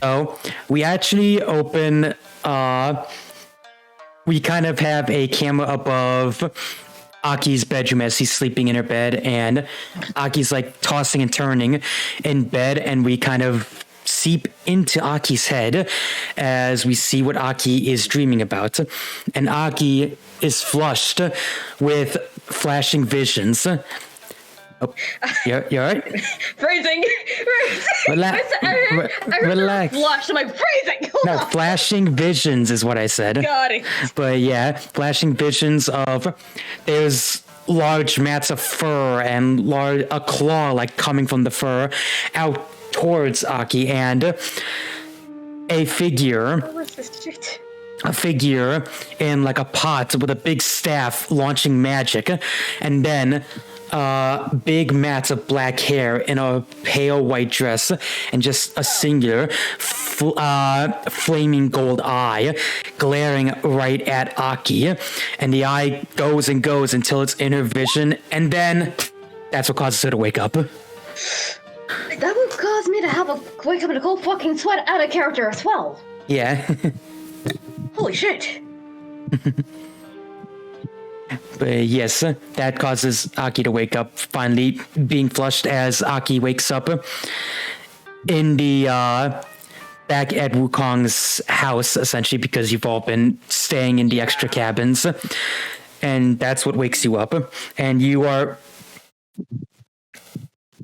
So we actually open. We kind of have a camera above Aki's bedroom as he's sleeping in her bed, and Aki's like tossing and turning in bed, and we kind of seep into Aki's head as we see what Aki is dreaming about. And Aki is flushed with flashing visions. Oh, you're right? Phrasing. Relax. Relax. Flush. I'm like, phrasing. No, flashing visions is what I said. Got it. But yeah, flashing visions of there's large mats of fur and a claw like coming from the fur out towards Aki, and a figure in like a pot with a big staff launching magic, and then big mats of black hair in a pale white dress, and just a singular flaming gold eye glaring right at Aki, and the eye goes and goes until it's in her vision, and then that's what causes her to wake up. That would cause me to have a wake up in a cold fucking sweat out of character as well. Yeah. Holy shit. But yes, that causes Aki to wake up, finally being flushed as Aki wakes up in the back at Wukong's house, essentially, because you've all been staying in the extra cabins. And that's what wakes you up. And you are,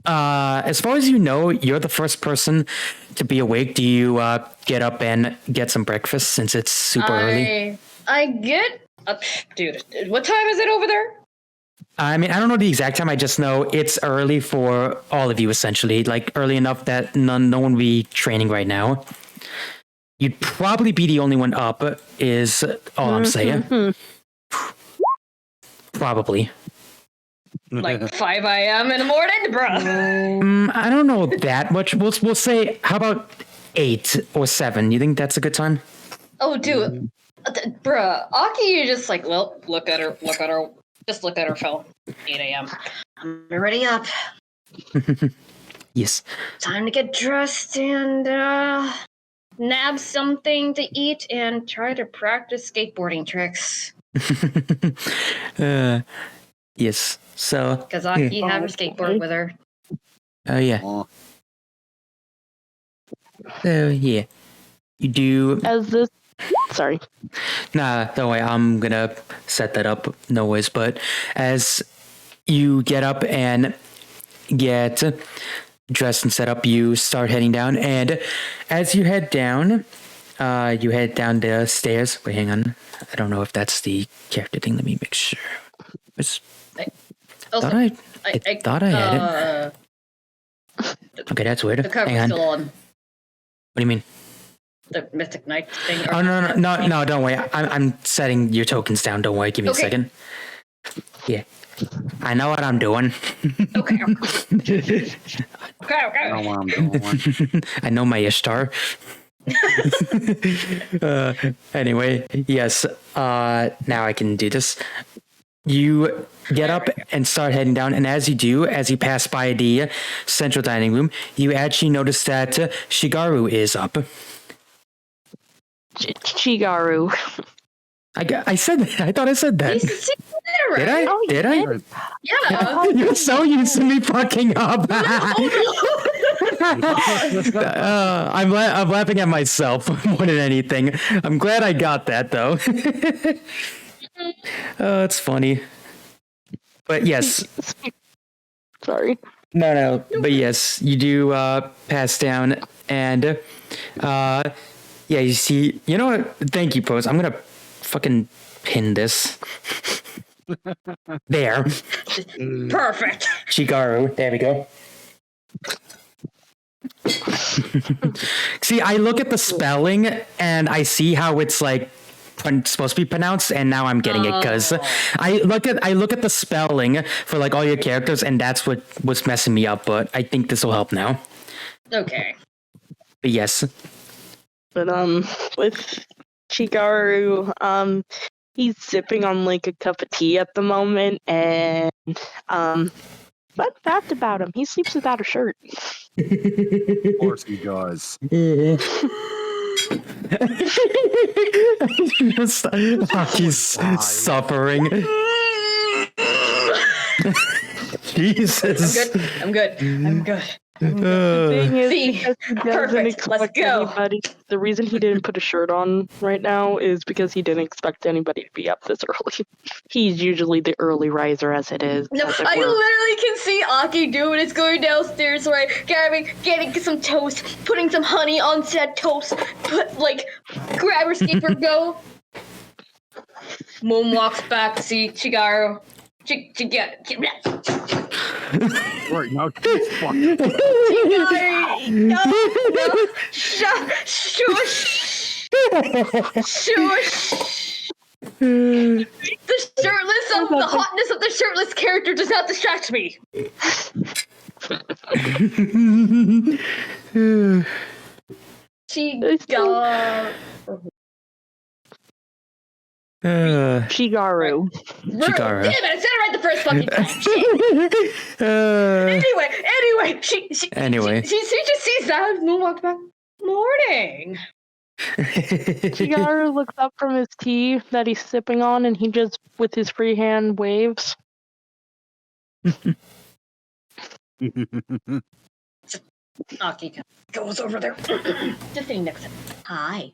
as far as you know, you're the first person to be awake. Do you get up and get some breakfast since it's super early? I get up. Dude, what time is it over there? I mean, I don't know the exact time. I just know it's early for all of you, essentially. Like, early enough that no one will be training right now. You'd probably be the only one up, is all I'm saying. Probably. Like 5 a.m. in the morning, bruh. I don't know that much. We'll say, how about 8 or 7? You think that's a good time? Oh, dude. Bruh, Aki, you just like, well, look at her, just look at her phone. 8 a.m. I'm already up. Yes. Time to get dressed and nab something to eat and try to practice skateboarding tricks. Yes. So. Because Aki have her skateboard with her. Oh, yeah. So, yeah. You do. As this. Sorry. Nah, don't worry. I'm gonna set that up. No worries. But as you get up and get dressed and set up, you start heading down. And as you head down the stairs. Wait, hang on. I don't know if that's the character thing. Let me make sure. I thought I had it. Okay, that's weird. The cover's hang on. still on. What do you mean? The Mythic Knight thing. Oh, no, don't worry. I'm setting your tokens down. Don't worry. Give me a second. Yeah. I know what I'm doing. Okay. I know what I'm doing. I know my Ishtar. Anyway, yes. Now I can do this. You get up and start heading down, and as you pass by the central dining room, you actually notice that Shigaru is up. Shigaru. I said that. I thought I said that. Did I? Oh, Did I? Yeah. You're so used to me fucking up. I'm laughing at myself more than anything. I'm glad I got that though. Oh, it's funny. But yes. Sorry. No. But yes, you do pass down, and yeah, you see. You know what? Thank you, Pose. I'm gonna fucking pin this. There. Perfect. Shigaru. There we go. See, I look at the spelling and I see how it's like supposed to be pronounced, and now I'm getting it because I look at the spelling for like all your characters, and that's what was messing me up. But I think this will help now. Okay. But yes. But with Shigaru, he's sipping on like a cup of tea at the moment, and Fun fact about him, he sleeps without a shirt. Of course he does. He's suffering. Jesus. I'm good. The thing is, See, because he doesn't perfect, let's expect go. anybody. The reason he didn't put a shirt on right now is because he didn't expect anybody to be up this early. He's usually the early riser as it is. No, as it I were. literally can see Aki doing it's going downstairs, right? Getting some toast, putting some honey on said toast, grab her skateboard, go. Moon walks back to see Chigaru. Right now, she's fucking. No, shush. The hotness of the shirtless character does not distract me. Shigaru. Chikaru. Damn it, I said it right the first fucking time. Anyway, she just sees that Moon walks back. Morning. Shigaru looks up from his tea that he's sipping on, and he just, with his free hand, waves. Aki goes over there. Just sitting next to him. Hi.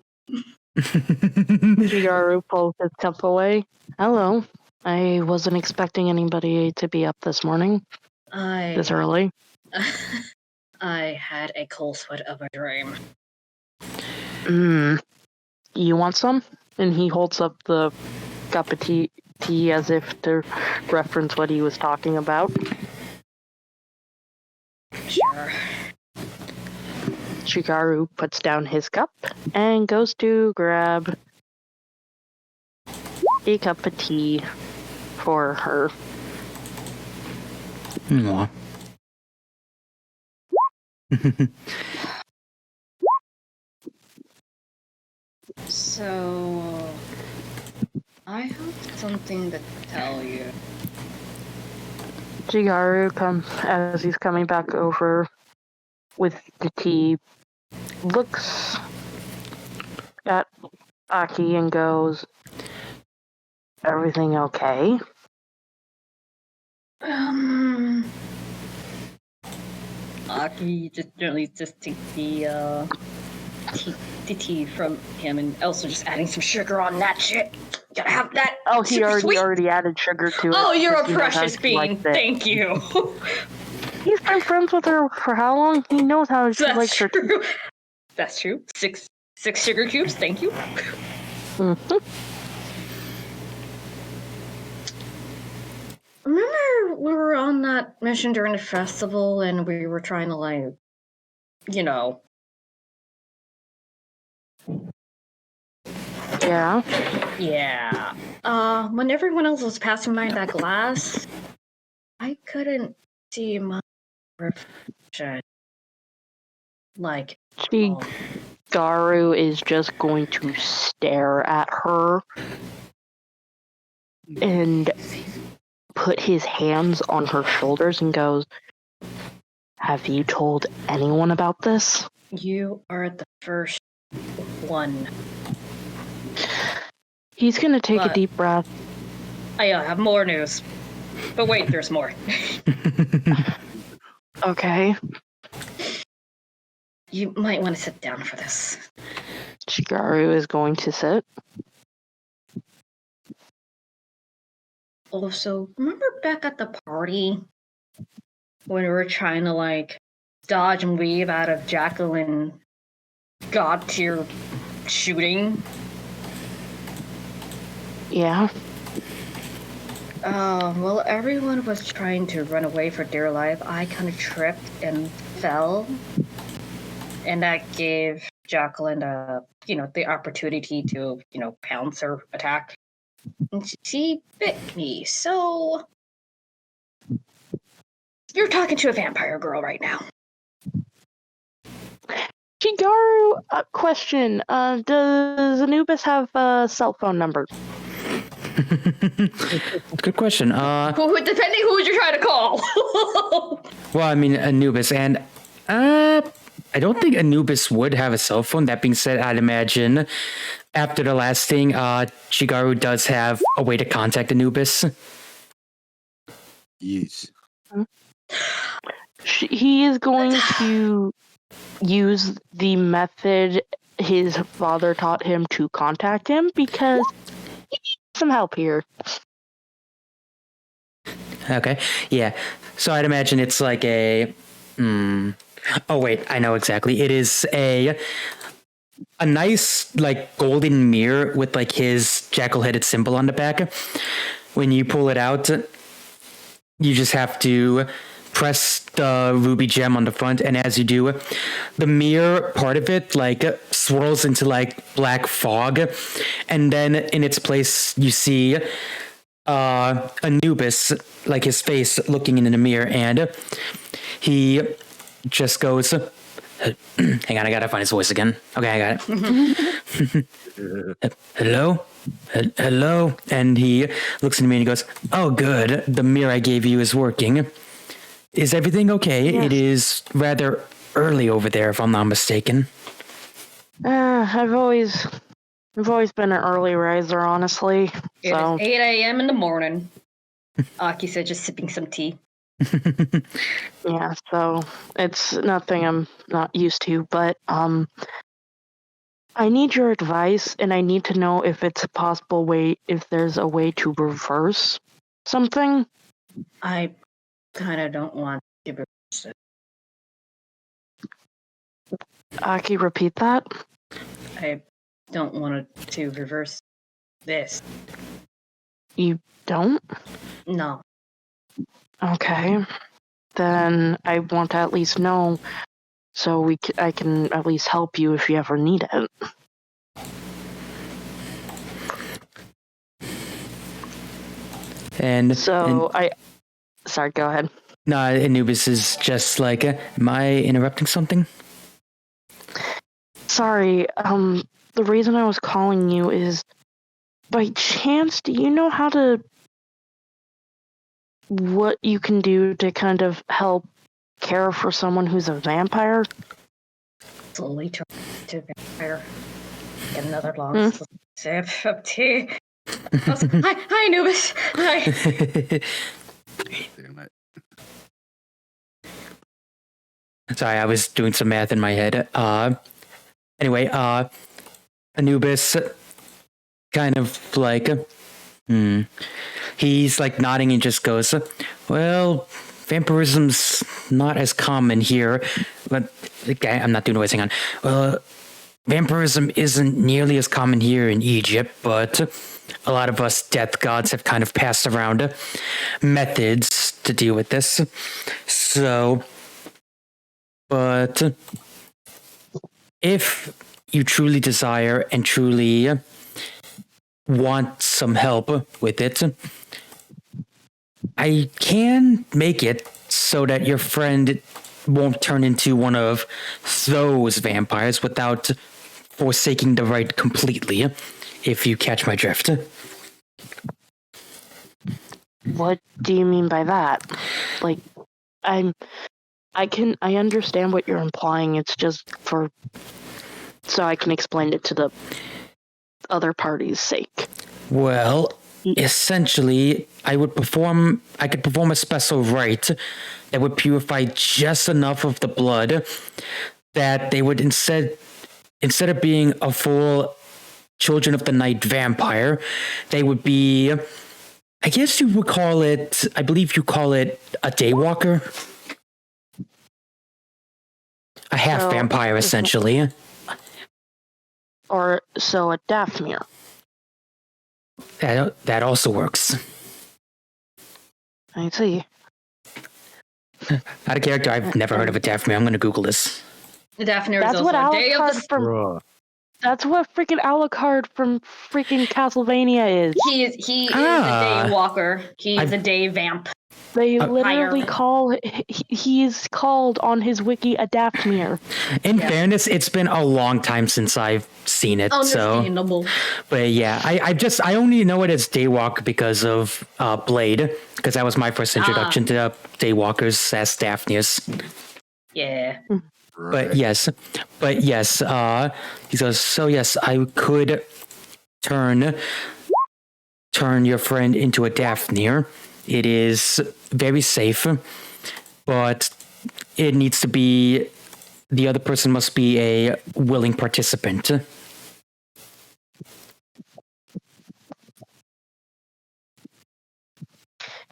Shigaru pulls his cup away. Hello. I wasn't expecting anybody to be up this morning, this early. I had a cold sweat of a dream. You want some? And he holds up the cup of tea as if to reference what he was talking about. Sure. Shigaru puts down his cup and goes to grab a cup of tea for her. Mwah. So, I have something to tell you. Shigaru comes as he's coming back over with the tea, looks at Aki and goes, "Everything okay?" Aki just generally just take the tea from him, and also just adding some sugar on that shit. Gotta have that. Oh, he super already sweet. added sugar to it. Oh, you're a because he knows how precious she being. likes it. Thank you. He's been friends with her for how long? He knows how she That's likes her tea. true. That's true. Six sugar cubes. Thank you. Mhm. Remember we were on that mission during the festival, and we were trying to Yeah. Yeah. When everyone else was passing by that glass, I couldn't see my reflection. Shigaru is just going to stare at her and put his hands on her shoulders and goes, "Have you told anyone about this?" You are the first one. He's gonna take a What? deep breath. I have more news. But wait, there's more. Okay. You might want to sit down for this. Shigaru is going to sit. Also, remember back at the party when we were trying to dodge and weave out of Jacqueline God tier shooting? Yeah. Well, everyone was trying to run away for dear life. I kind of tripped and fell. And that gave Jacqueline the opportunity to, pounce or attack. And she bit me, so you're talking to a vampire girl right now. Shigaru, question. Does Anubis have a cell phone number? Good question. Depending who you're trying to call. Well, I mean, Anubis, and I don't think Anubis would have a cell phone. That being said, I'd imagine after the last thing, Chigaru does have a way to contact Anubis. Yes. He is going to use the method his father taught him to contact him because he needs some help here. Okay, yeah. So I'd imagine it's like a. Oh wait, I know exactly. It is a nice like golden mirror with like his jackal-headed symbol on the back. When you pull it out, you just have to press the ruby gem on the front, and as you do, the mirror part of it like swirls into like black fog, and then in its place you see Anubis, like his face looking in the mirror, and he just goes, hang on, I gotta find his voice again. Okay, I got it. Hello? Hello? And he looks at me and he goes, oh, good. The mirror I gave you is working. Is everything okay? Yes. It is rather early over there, if I'm not mistaken. I've always been an early riser, honestly. It So is 8 a.m. in the morning. Aki said, just sipping some tea. yeah, so it's nothing I'm not used to, but I need your advice, and I need to know if it's a possible way, if there's a way to reverse something. I kind of don't want to reverse it. Aki, repeat that. I don't want to reverse this. You don't? No. Okay. Then I want to at least know, so I can at least help you if you ever need it. And So sorry, go ahead. no, Anubis is just like, am I interrupting something? Sorry, the reason I was calling you is, by chance, do you know what you can do to kind of help care for someone who's a vampire? Slowly turn to vampire. Get another long sip of tea. Hi, Anubis. Hi. Damn it. Sorry, I was doing some math in my head. Anyway, Anubis kind of like, he's like nodding and just goes, well, vampirism's not as common here, but okay, I'm not doing voice, hang on. Well, vampirism isn't nearly as common here in Egypt, but a lot of us death gods have kind of passed around methods to deal with this. So, but if you truly desire and truly want some help with it, I can make it so that your friend won't turn into one of those vampires without forsaking the rite completely, if you catch my drift. What do you mean by that? Like, I understand what you're implying. It's just so I can explain it to the other party's sake. Well, essentially, I could perform a special rite that would purify just enough of the blood that they would instead of being a full Children of the Night vampire, they would be, I guess you would call it, I believe you call it a daywalker. A half vampire, essentially. Or so a Daphne. That also works. I see. Out of character, I've never heard of a Daphne. I'm going to Google this. The Daphne is That's also what a day of Alucard the... from. Bruh. That's what freaking Alucard from freaking Castlevania is. He is a day walker. He's a day vamp. They literally Higher. call he's called on his wiki a Daphmir. In Yeah. fairness, it's been a long time since I've seen it. So, Understandable. but yeah, I only know it as Daywalk because of Blade, because that was my first introduction to Daywalkers as Daphnius. Yeah. But yes, he goes, so yes, I could turn your friend into a Daphne. It is very safe, but it needs to be, the other person must be a willing participant.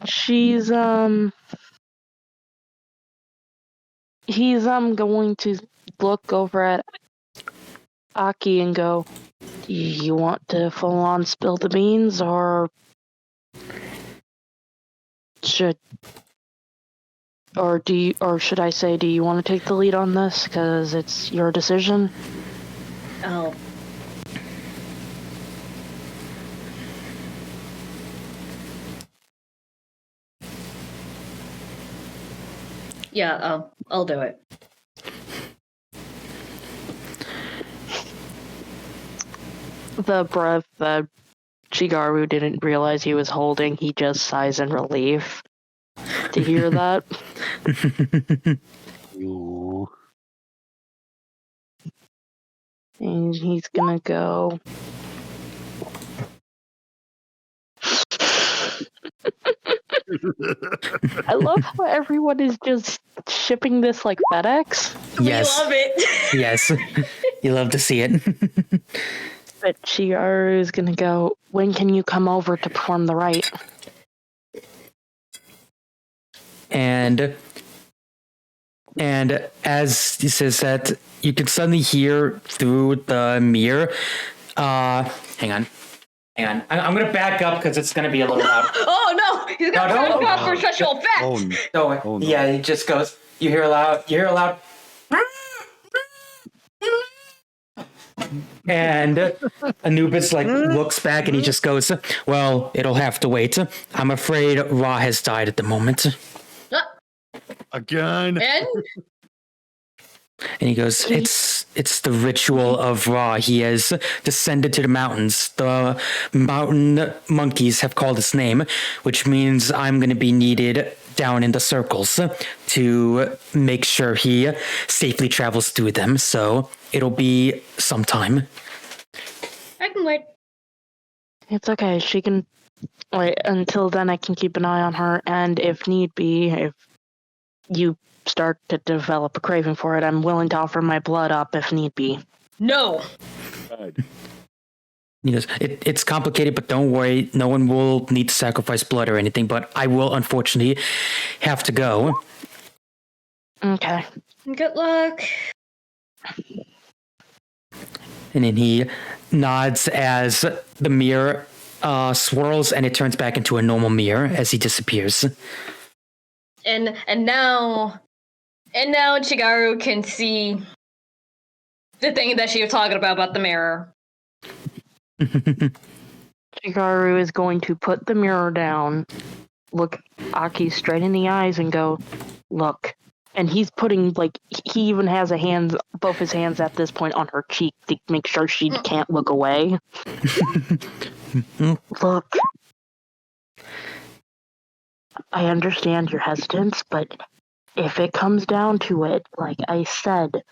He's going to look over at Aki and go, "Do you want to full on spill the beans, or should I say, do you want to take the lead on this, because it's your decision?" Oh. Yeah, I'll do it. The breath that Chigaru didn't realize he was holding, he just sighs in relief to hear that. Ooh. And he's gonna go. I love how everyone is just shipping this like FedEx. Yes. We love it. Yes. You love to see it. But Chigaru is gonna go, "When can you come over to perform the rite?" And as he says that, you can suddenly hear through the mirror. Hang on. I'm gonna back up because it's gonna be a little loud. Oh no! He's got No, to don't- talk for special effects. Oh, no. No, Oh, no. yeah, he just goes. You hear a loud. And Anubis looks back and he just goes, "Well, it'll have to wait. I'm afraid Ra has died at the moment." Again. And And he goes, "It's the ritual of Ra. He has descended to the mountains. The mountain monkeys have called his name, which means I'm going to be needed down in the circles to make sure he safely travels through them. So it'll be some time." I can wait. It's okay. She can wait until then. I can keep an eye on her, and if need be, if you start to develop a craving for it, I'm willing to offer my blood up if need be. No. Right. He goes, "It's complicated, but don't worry. No one will need to sacrifice blood or anything, but I will unfortunately have to go." Okay. Good luck. And then he nods as the mirror swirls and it turns back into a normal mirror as he disappears. And now Chigaru can see the thing that she was talking about the mirror. Chigaru is going to put the mirror down, look Aki straight in the eyes, and go, "Look." And he's putting, he even has both his hands at this point on her cheek to make sure she can't look away. "Look, I understand your hesitance, but if it comes down to it, like I said,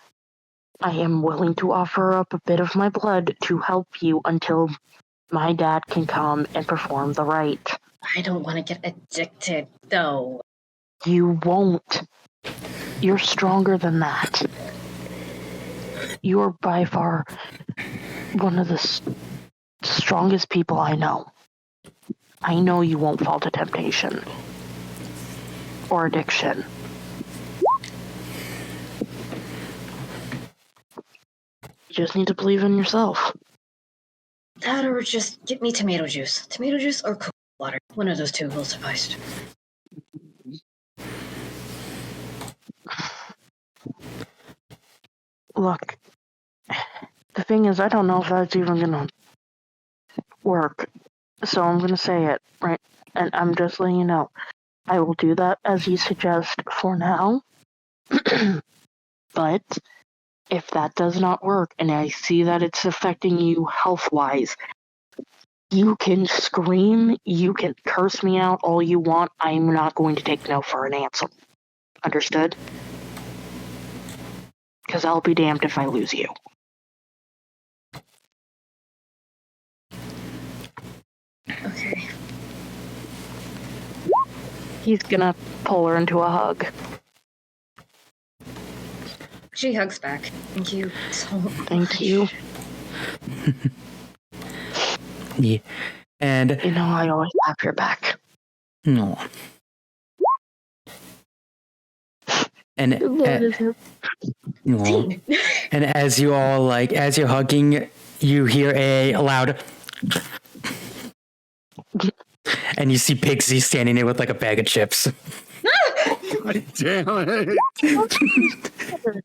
I am willing to offer up a bit of my blood to help you until my dad can come and perform the rite." I don't want to get addicted, though. "You won't. You're stronger than that. You're by far one of the strongest people I know. I know you won't fall to temptation or addiction. You just need to believe in yourself." That or just get me tomato juice. Tomato juice or coconut water. One of those two will suffice. Look, the thing is, I don't know if that's even gonna work. So I'm gonna say it, right? And I'm just letting you know. I will do that as you suggest for now. But if that does not work and I see that it's affecting you health-wise, you can scream, you can curse me out all you want. I'm not going to take no for an answer. Understood? Because I'll be damned if I lose you. Okay. He's gonna pull her into a hug. She hugs back. Thank you so much. Thank you. Yeah. And You know, I always have your back. no. And no. And as you all like, as you're hugging, you hear a loud, and you see Pixie standing there with like a bag of chips. God damn it.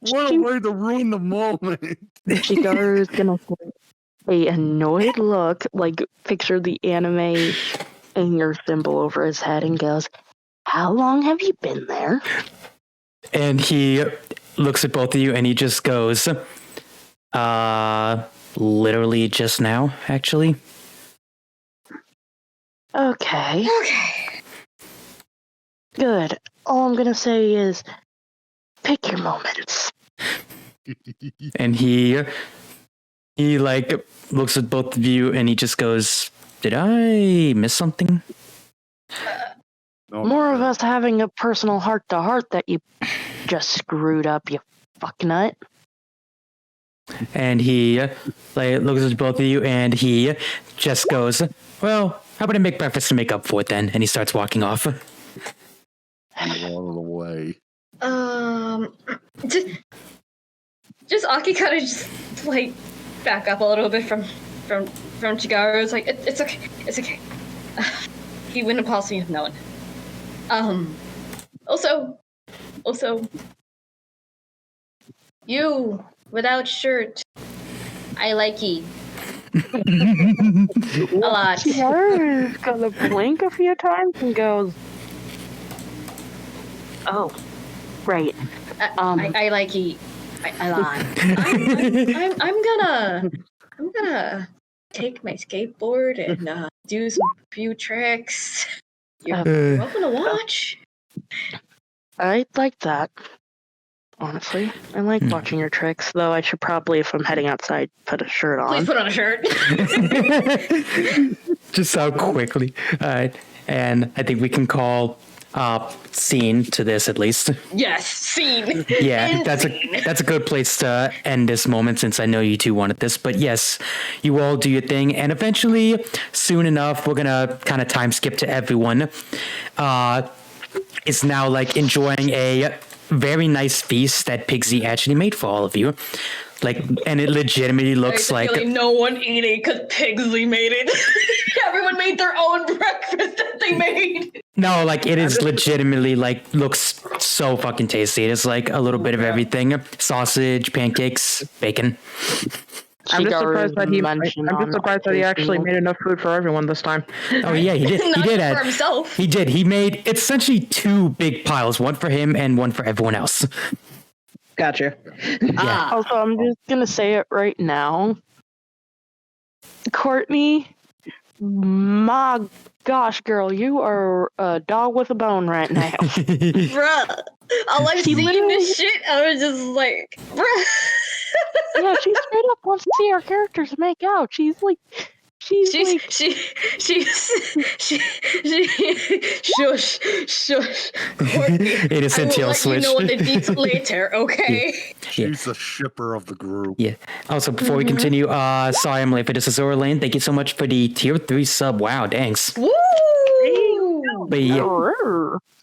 What a way to ruin the moment. Shigaru's gonna put a annoyed look, like picture the anime anger symbol over his head, and goes, "How long have you been there?" And he looks at both of you and he just goes, literally just now, actually. Okay, Okay. good. All I'm gonna say is, pick your moments. And he like looks at both of you and he just goes, did I miss something? No, More of us having a personal heart-to-heart that you just screwed up, you fucknut. And he like looks at both of you and he just goes, well, how about I make breakfast to make up for it then? And he starts walking off. Get out of the way. Just Aki kind of just like back up a little bit from Chigaru. It's like it's okay, it's okay. He wouldn't possibly have known. Also, you without shirt, I like ye a lot. Shigaru's gonna blink a few times and goes, "Oh, right. I like ye a lot. I'm gonna take my skateboard and do some few tricks. You're welcome to watch. I like that. Honestly, I like watching your tricks, though I should probably, if I'm heading outside, put a shirt on." Please put on a shirt. Just so quickly. And I think we can call scene to this at least. Yes, scene. Yeah, End that's scene. a good place to end this moment since I know you two wanted this. But yes, you all do your thing, and eventually, soon enough, we're gonna kind of time skip to everyone. Is now like enjoying a very nice feast that Pigsy actually made for all of you. Like, and it legitimately looks like no one eating because Pigsley made it. Everyone made their own breakfast that they made. no, like it is legitimately like looks so fucking tasty. It is like a little bit of everything: sausage, pancakes, bacon. I'm just surprised that he on actually made enough food for everyone this time. Oh yeah, he did. Not He did. for himself. He did. He made essentially two big piles, one for him and one for everyone else. Gotcha. Yeah. Also, I'm just gonna say it right now. Courtney, my gosh, girl, you are a dog with a bone right now. Bruh. All I've seen this shit, I was just like, bruh. Yeah, she straight up wants to see our characters make out. She's like, shush. Courtney, Innocent I tail will let switch. you know the deets later, okay? She's the shipper of the group. Yeah. Also, before we continue, sorry I'm late for this. Azora Lane, thank you so much for the tier 3 sub. Wow, thanks. Woo!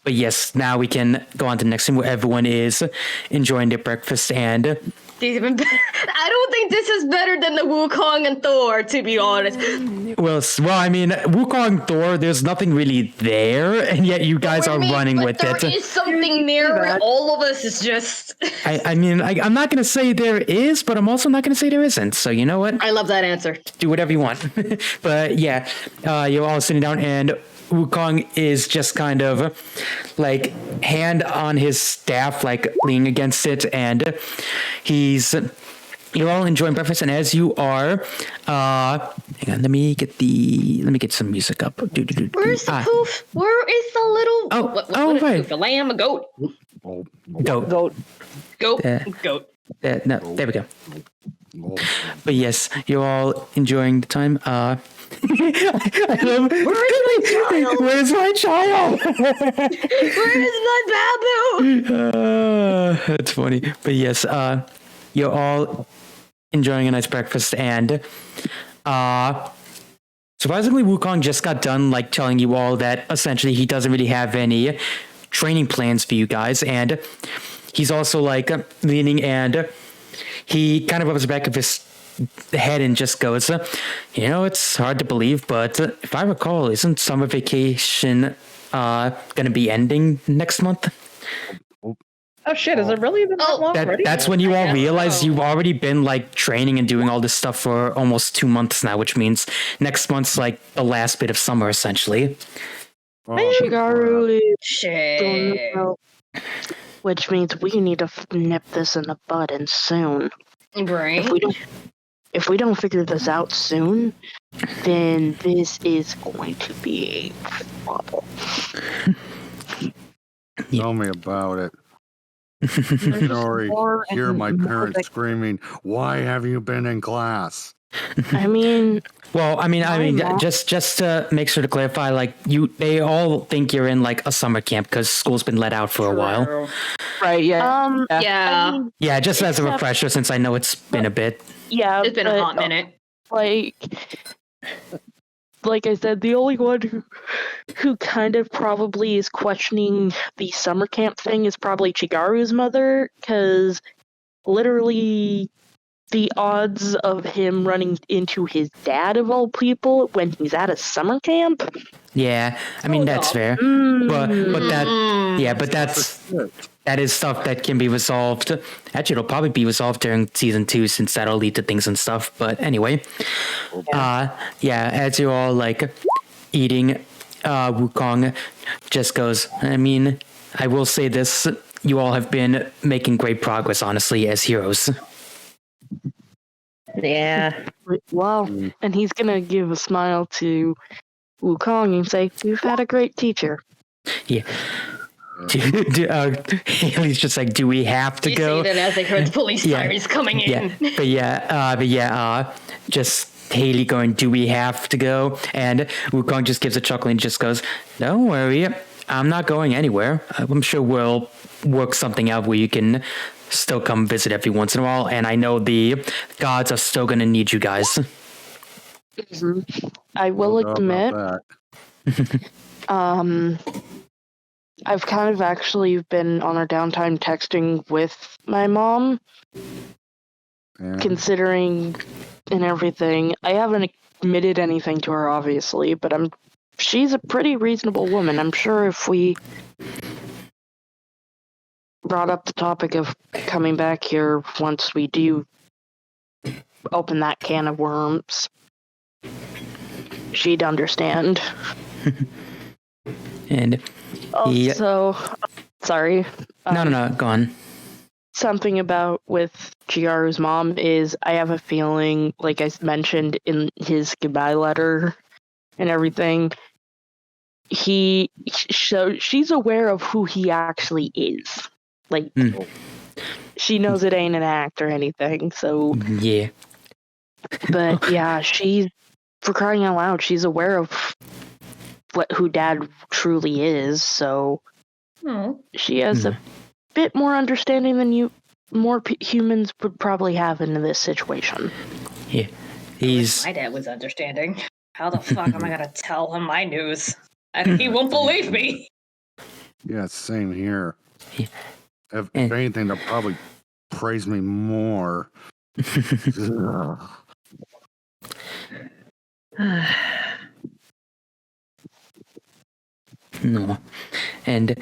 But yes, now we can go on to the next thing where everyone is enjoying their breakfast and These even better. I don't think this is better than the Wukong and Thor, to be honest. well, I mean, Wukong Thor, there's nothing really there, and yet you guys are running with there it. There is something there, and all of us is just. I mean, I'm not going to say there is, but I'm also not going to say there isn't. So you know what? I love that answer. Do whatever you want. But yeah, you're all sitting down, and Wukong is just kind of like hand on his staff, like leaning against it, and you're all enjoying breakfast, and as you are, hang on, let me get some music up. Where's the poof? Where is the little? What is right. poof? A lamb, a goat, Goat. goat. No, there we go. But yes, you're all enjoying the time. I love, Where's my child? Where is my babu? That's funny. But yes, you're all enjoying a nice breakfast, and surprisingly, Wukong just got done like telling you all that essentially he doesn't really have any training plans for you guys, and he's also like leaning, and he kind of rubs the back of his head and just goes, it's hard to believe, but if I recall, isn't summer vacation going to be ending next month? Oh shit, has it really been that long already? That's when you all realize you've already been like training and doing all this stuff for almost 2 months now, which means next month's like the last bit of summer, essentially. Shigaru is Shit. which means we need to nip this in the bud and soon. Right. If we don't figure this out soon, then this is going to be a trouble. Tell me about it. I can already hear my parents screaming, "Why have you been in class?" I mean, just to make sure to clarify, like they all think you're in like a summer camp because school's been let out for a while. Right? Yeah. Yeah. I mean, Yeah, just as a refresher, since I know it's been a bit. yeah, It's been a hot minute. Like I said, the only one who kind of probably is questioning the summer camp thing is probably Chigaru's mother, because literally the odds of him running into his dad of all people when he's at a summer camp. Yeah, I mean that's fair, but that is stuff that can be resolved. Actually, it'll probably be resolved during season 2 since that'll lead to things and stuff. But anyway, as you're all like eating, Wukong just goes, I mean, I will say this, you all have been making great progress, honestly, as heroes. Yeah. Wow. And he's gonna give a smile to Wukong and say, "We've had a great teacher." Yeah. Haley's just like, do we have to go? You say that as they heard the police sirens coming in. Just Haley going, do we have to go? And Wukong just gives a chuckle and just goes, don't worry, I'm not going anywhere. I'm sure we'll work something out where you can still come visit every once in a while, and I know the gods are still going to need you guys. Mm-hmm. I will admit, I've kind of actually been on our downtime texting with my mom, considering and everything. I haven't admitted anything to her, obviously, but she's a pretty reasonable woman. I'm sure if we brought up the topic of coming back here once we do open that can of worms, she'd understand. And also, sorry. No, go on. Something about with Chigaru's mom is I have a feeling, like I mentioned in his goodbye letter and everything, she's aware of who he actually is. Like, she knows it ain't an act or anything, so... Yeah. But yeah, for crying out loud, she's aware of who Dad truly is, so she has a bit more understanding than more humans would probably have in this situation. Yeah, My dad was understanding. How the fuck am I gonna tell him my news? He won't believe me. Yeah, same here. Yeah. If anything, they'll probably praise me more. No. And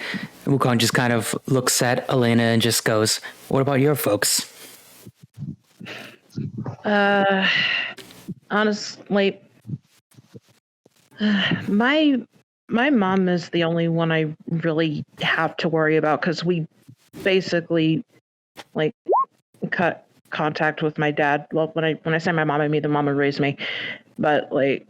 Wukong just kind of looks at Elena and just goes, what about your folks? Honestly, my my mom is the only one I really have to worry about because we basically like cut contact with my dad. Well, when I say my mom, I mean the mom who raised me. But like,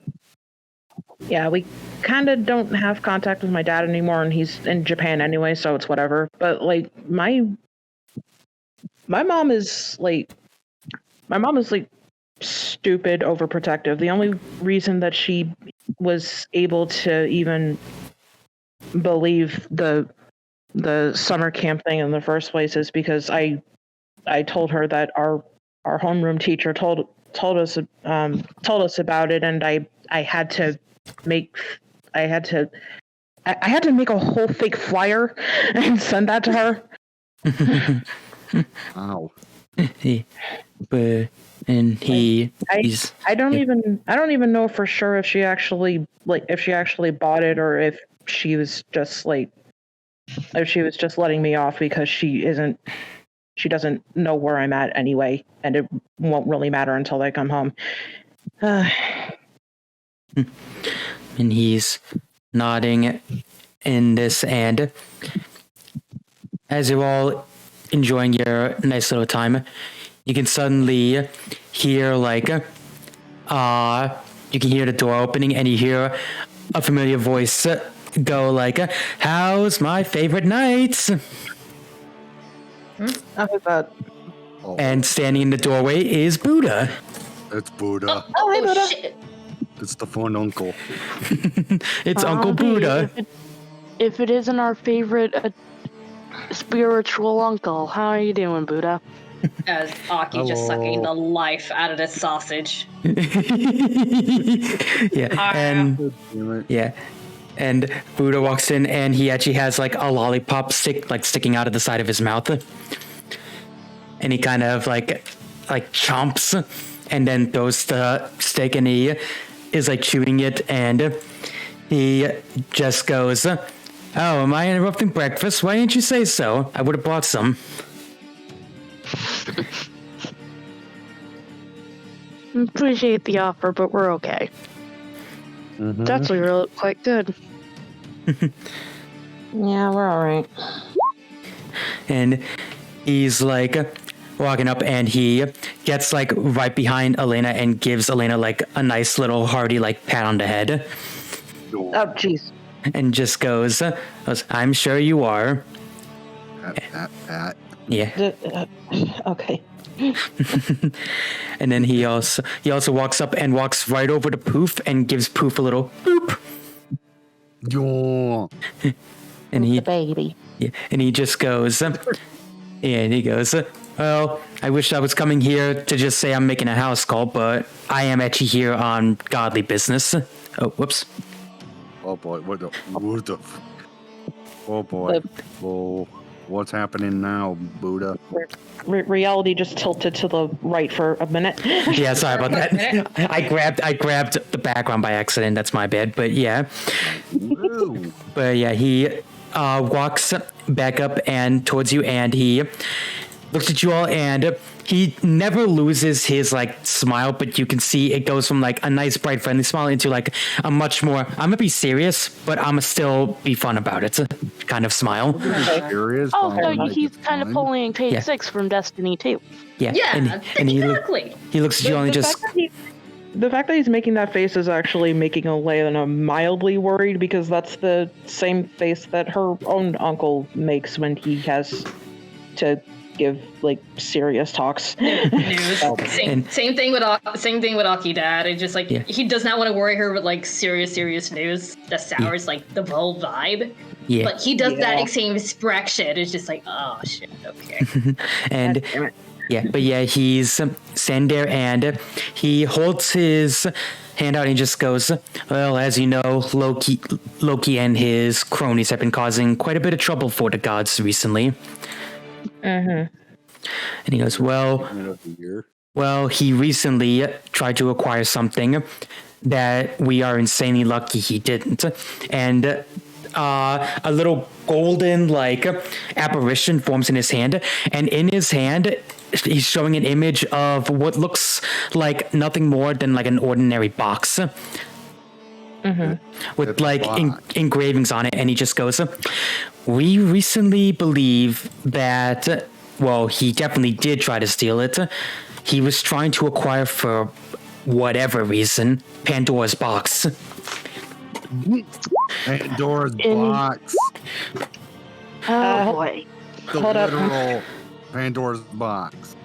yeah, we kind of don't have contact with my dad anymore, and he's in Japan anyway, so it's whatever. But like, my mom is like stupid overprotective. The only reason that she was able to even believe the summer camp thing in the first place is because I told her that our homeroom teacher told us about it, and I had to make a whole fake flyer and send that to her. Wow. But I don't even know for sure if she actually bought it or if she was just letting me off because she doesn't know where I'm at anyway, and it won't really matter until I come home. And he's nodding in this, and as you're all enjoying your nice little time, you can suddenly hear you can hear the door opening, and you hear a familiar voice go like, "How's my favorite nights?" I heard that. Oh, And standing in the doorway is Buddha. it's Buddha. Oh, hey, Buddha. Shit. It's the fun uncle. It's Uncle Buddha. If it isn't our favorite spiritual uncle, how are you doing, Buddha? As Aki just sucking the life out of this sausage. And Buddha walks in, and he actually has like a lollipop sticking out of the side of his mouth, and he kind of like chomps, and then throws the stick, and he is like chewing it, and he just goes, "Oh, am I interrupting breakfast? Why didn't you say so? I would have brought some." Appreciate the offer, but we're okay. Mm-hmm. It's actually really quite good. Yeah, we're all right. And he's like walking up, and he gets like right behind Elena and gives Elena like a nice little hearty like pat on the head, Oh, jeez. and just goes, "I'm sure you are." Pat. Yeah. Okay. And then he also walks up and walks right over to Poof and gives Poof a little boop. Yo. And The baby. he just goes, and he goes, "Well, I wish I was coming here to just say I'm making a house call, but I am actually here on godly business." Oh, whoops. Oh boy, what the oh boy. Oh, what's happening now, Buddha? Reality just tilted to the right for a minute. Yeah, sorry about that. I grabbed the background by accident. That's my bad. But yeah. Woo. But yeah, he walks back up and towards you, and he looks at you all, and he never loses his like smile, but you can see it goes from like a nice, bright, friendly smile into like a much more, I'm gonna be serious, but I'm gonna still be fun about it kind of smile. Serious? Oh, so he's kind of pulling page 6 from Destiny 2. Yeah, Yeah, and exactly. he looks at you all and just... The fact that he's making that face is actually making Elena mildly worried, because that's the same face that her own uncle makes when he has to give like serious talks. News. Same thing with Aki Dad. It's just like he does not want to worry her with like serious news that sours like the whole vibe. Yeah. But he does that same expression. It's just like, oh shit, okay. And he's standing there, and he holds his hand out and he just goes, "Well, as you know, Loki and his cronies have been causing quite a bit of trouble for the gods recently." Mm-hmm. And he goes, well, he recently tried to acquire something that we are insanely lucky he didn't. And a little golden like apparition forms in his hand, and in his hand he's showing an image of what looks like nothing more than like an ordinary box. with It's like locked. engravings on it, and he just goes, "We recently believe that, well, he definitely did try to steal it. He was trying to acquire, for whatever reason, Pandora's box." Pandora's In- box. Oh boy. The Hold up. literal Pandora's box.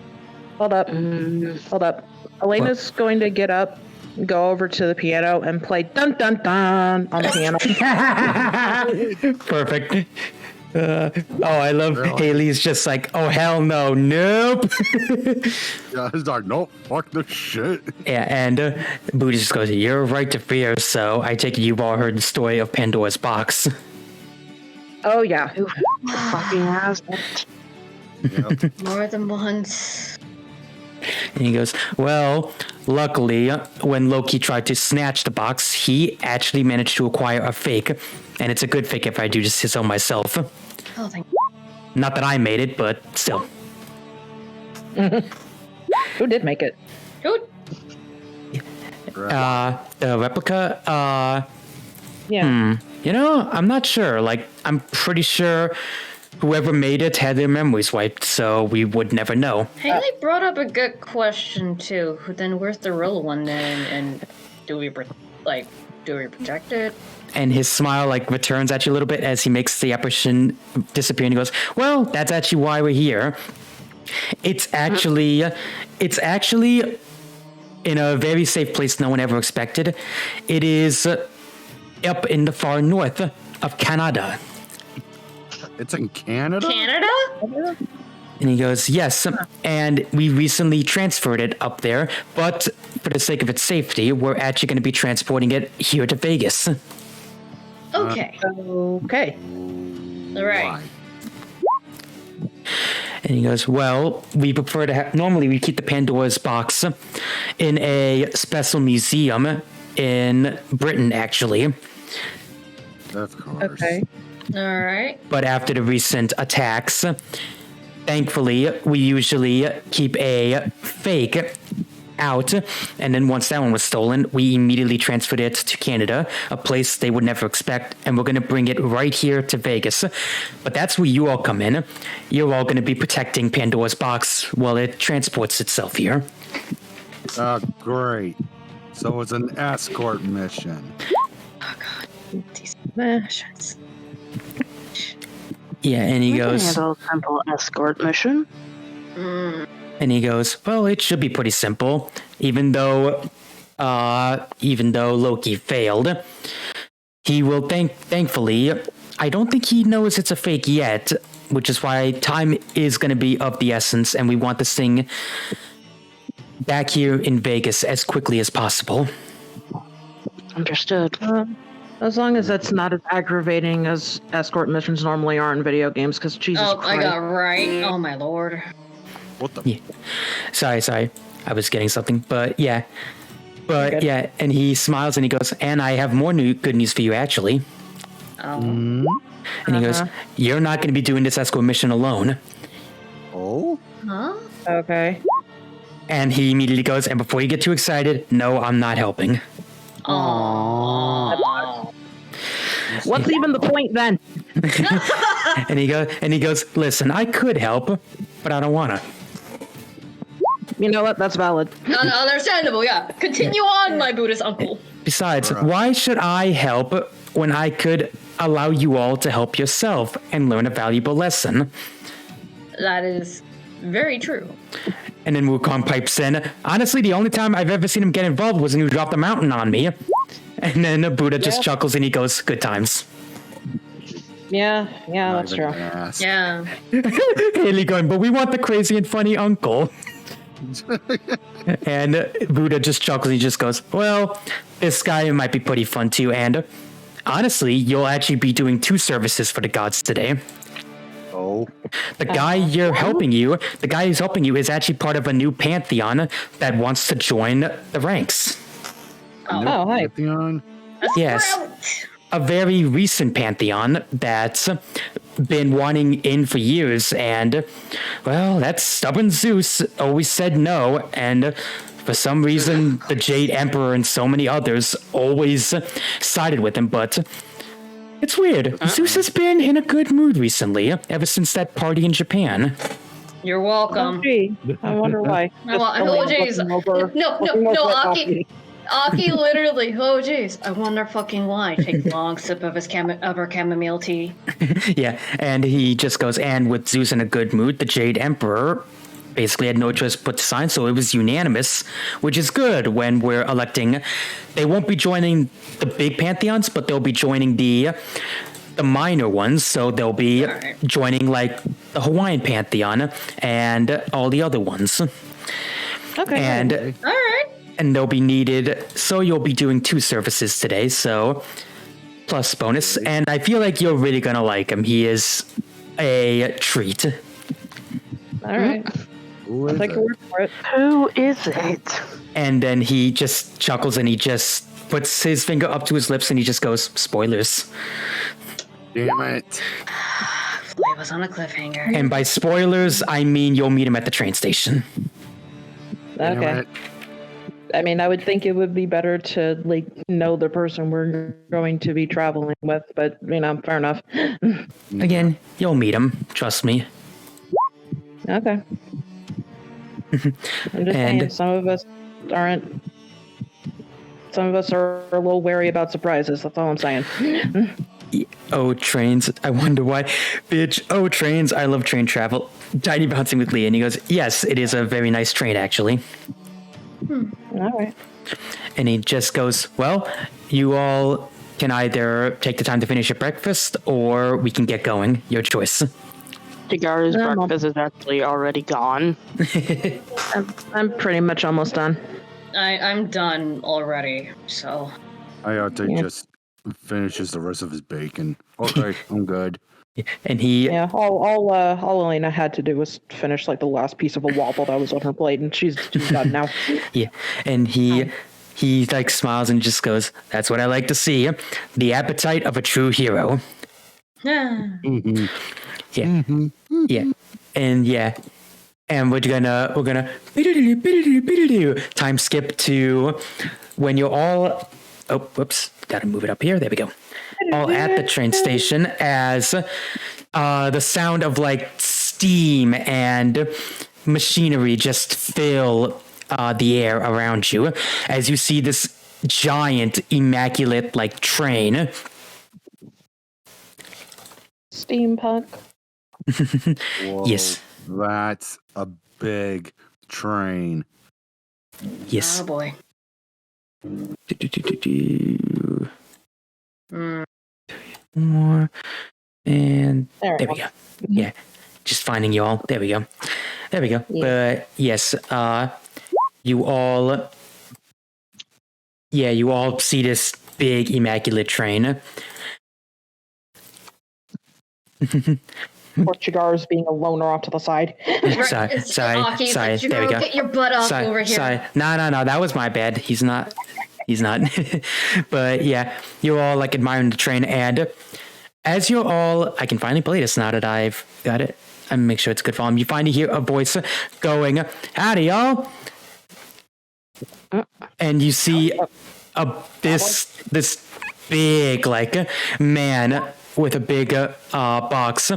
Hold up. Mm, Hold up. Elena's going to get up, go over to the piano, and play dun dun dun on the piano. Perfect. I love Really? Haley's just like, "Oh hell no, nope." Yeah, it's like, nope, fuck this shit. Yeah, and Booty just goes, "You're right to fear, so I take it you've all heard the story of Pandora's box." Oh yeah. who fucking has it? Yep. More than once. And he goes, "Well, luckily, when Loki tried to snatch the box, he actually managed to acquire a fake. And it's a good fake if I do just so myself. Oh, thank Not that I made it, but still." Who did make it? Dude, The replica, Yeah. I'm not sure. Like, I'm pretty sure whoever made it had their memories wiped, so we would never know. Haley brought up a good question too. Then where's the real one then? And do we protect it? And his smile like returns at you a little bit as he makes the apparition disappear, and he goes, "Well, that's actually why we're here. It's actually in a very safe place no one ever expected. It is up in the far north of Canada." It's in Canada? Canada? And he goes, "Yes, and we recently transferred it up there, but for the sake of its safety, we're actually going to be transporting it here to Vegas." Okay. Okay. All right. Why? And he goes, "Well, we prefer to have, normally we keep the Pandora's box in a special museum in Britain, actually. Of course. Okay. All right. But after the recent attacks, thankfully, we usually keep a fake out. And then once that one was stolen, we immediately transferred it to Canada, a place they would never expect. And we're going to bring it right here to Vegas. But that's where you all come in. You're all going to be protecting Pandora's box while it transports itself here." Great. So it's an escort mission. These Eh. questions. Yeah, and he We can goes, handle a simple escort mission. "Well, it should be pretty simple, even though Loki failed. He will thankfully, I don't think he knows it's a fake yet, which is why time is going to be of the essence, and we want this thing back here in Vegas as quickly as possible." Understood. As long as that's not as aggravating as escort missions normally are in video games, because Jesus Oh, Christ. I got right. Oh my lord. What the? Yeah. Sorry. I was getting something, but yeah. But Okay. yeah, and he smiles and he goes, "And I have more good news for you, actually." Oh. And he goes, "You're not going to be doing this escort mission alone." Oh? Huh? Okay. And he immediately goes, "And before you get too excited, no, I'm not helping." Oh. What's even the point then? And he goes, "Listen, I could help, but I don't want to." You know what? That's valid. Understandable, yeah. Continue on, my Buddhist uncle. Besides, why should I help when I could allow you all to help yourself and learn a valuable lesson? That is very true. And then Wukong pipes in, "Honestly, the only time I've ever seen him get involved was when he dropped the mountain on me." And then Buddha just chuckles and he goes, "Good times." Yeah, that's Not even true. gonna ask. Yeah. Haley going, "But we want the crazy and funny uncle." And Buddha just chuckles. He just goes, "Well, this guy might be pretty fun too. And honestly, you'll actually be doing 2 services for the gods today. Oh. The guy who's helping you is actually part of a new pantheon that wants to join the ranks. Oh, hi. Pantheon? Yes. Sprout. A very recent pantheon that's been wanting in for years, and well, that stubborn Zeus always said no, and For some reason, the Jade Emperor and so many others always sided with him, but it's weird. Zeus has been in a good mood recently, ever since that party in Japan. You're welcome. Oh, gee. I wonder why. Oh, jeez. No, Aki literally, oh jeez, I wonder fucking why. Takes a long sip of his her chamomile tea. Yeah, and he just goes, and with Zeus in a good mood, the Jade Emperor basically had no choice but to sign, so it was unanimous, which is good when we're electing. They won't be joining the big pantheons, but they'll be joining the minor ones, so they'll be joining like the Hawaiian pantheon and all the other ones. Okay. And All right. and they'll be needed, so you'll be doing 2 services today, so plus bonus, and I feel like you're really gonna like him. He is a treat. All right. Who I'll is take your it? word for it. Who is it? And then he just chuckles and he just puts his finger up to his lips and he just goes, spoilers. Damn it. It was on a cliffhanger. And by spoilers, I mean you'll meet him at the train station. Damn Okay. it. I mean, I would think it would be better to like know the person we're going to be traveling with, but fair enough. Again, you'll meet him. Trust me. Okay. I'm just saying, And- some of us aren't. Some of us are a little wary about surprises. That's all I'm saying. Oh, trains. I wonder why. Bitch, oh, trains. I love train travel. Tiny bouncing with Lee. And he goes, yes, it is a very nice train, actually. All right. And he just goes, well, you all can either take the time to finish your breakfast or we can get going. Your choice. Chigaru's breakfast is actually already gone. I'm pretty much almost done. I'm done already, so. Hayate just finishes the rest of his bacon. Okay, I'm good. And he Yeah, all Elena had to do was finish like the last piece of a waffle that was on her plate, and she's done now. Yeah, and he like smiles and just goes, "That's what I like to see. The appetite of a true hero." Mm-hmm. Yeah, yeah, and we're gonna time skip to when you're all. Oh, whoops! Gotta move it up here. There we go. All at the train station as the sound of like steam and machinery just fill the air around you as you see this giant, immaculate like train. Steampunk. Whoa, Yes. That's a big train. Yes. Oh boy. More. And There there we go. Yeah. Just finding you all. There we go. There we go. But yes, you all see this big immaculate train. Or Chigaru's being a loner off to the side. Sorry. Aki's Sorry. like, There we go. Get your butt off over here. Sorry. No, that was my bad. He's not. But yeah, you're all like admiring the train, and as you're all, I can finally play this now that I've got it. And make sure it's good volume. You finally hear a voice going, "Howdy, y'all!" And you see this big like man with a big box.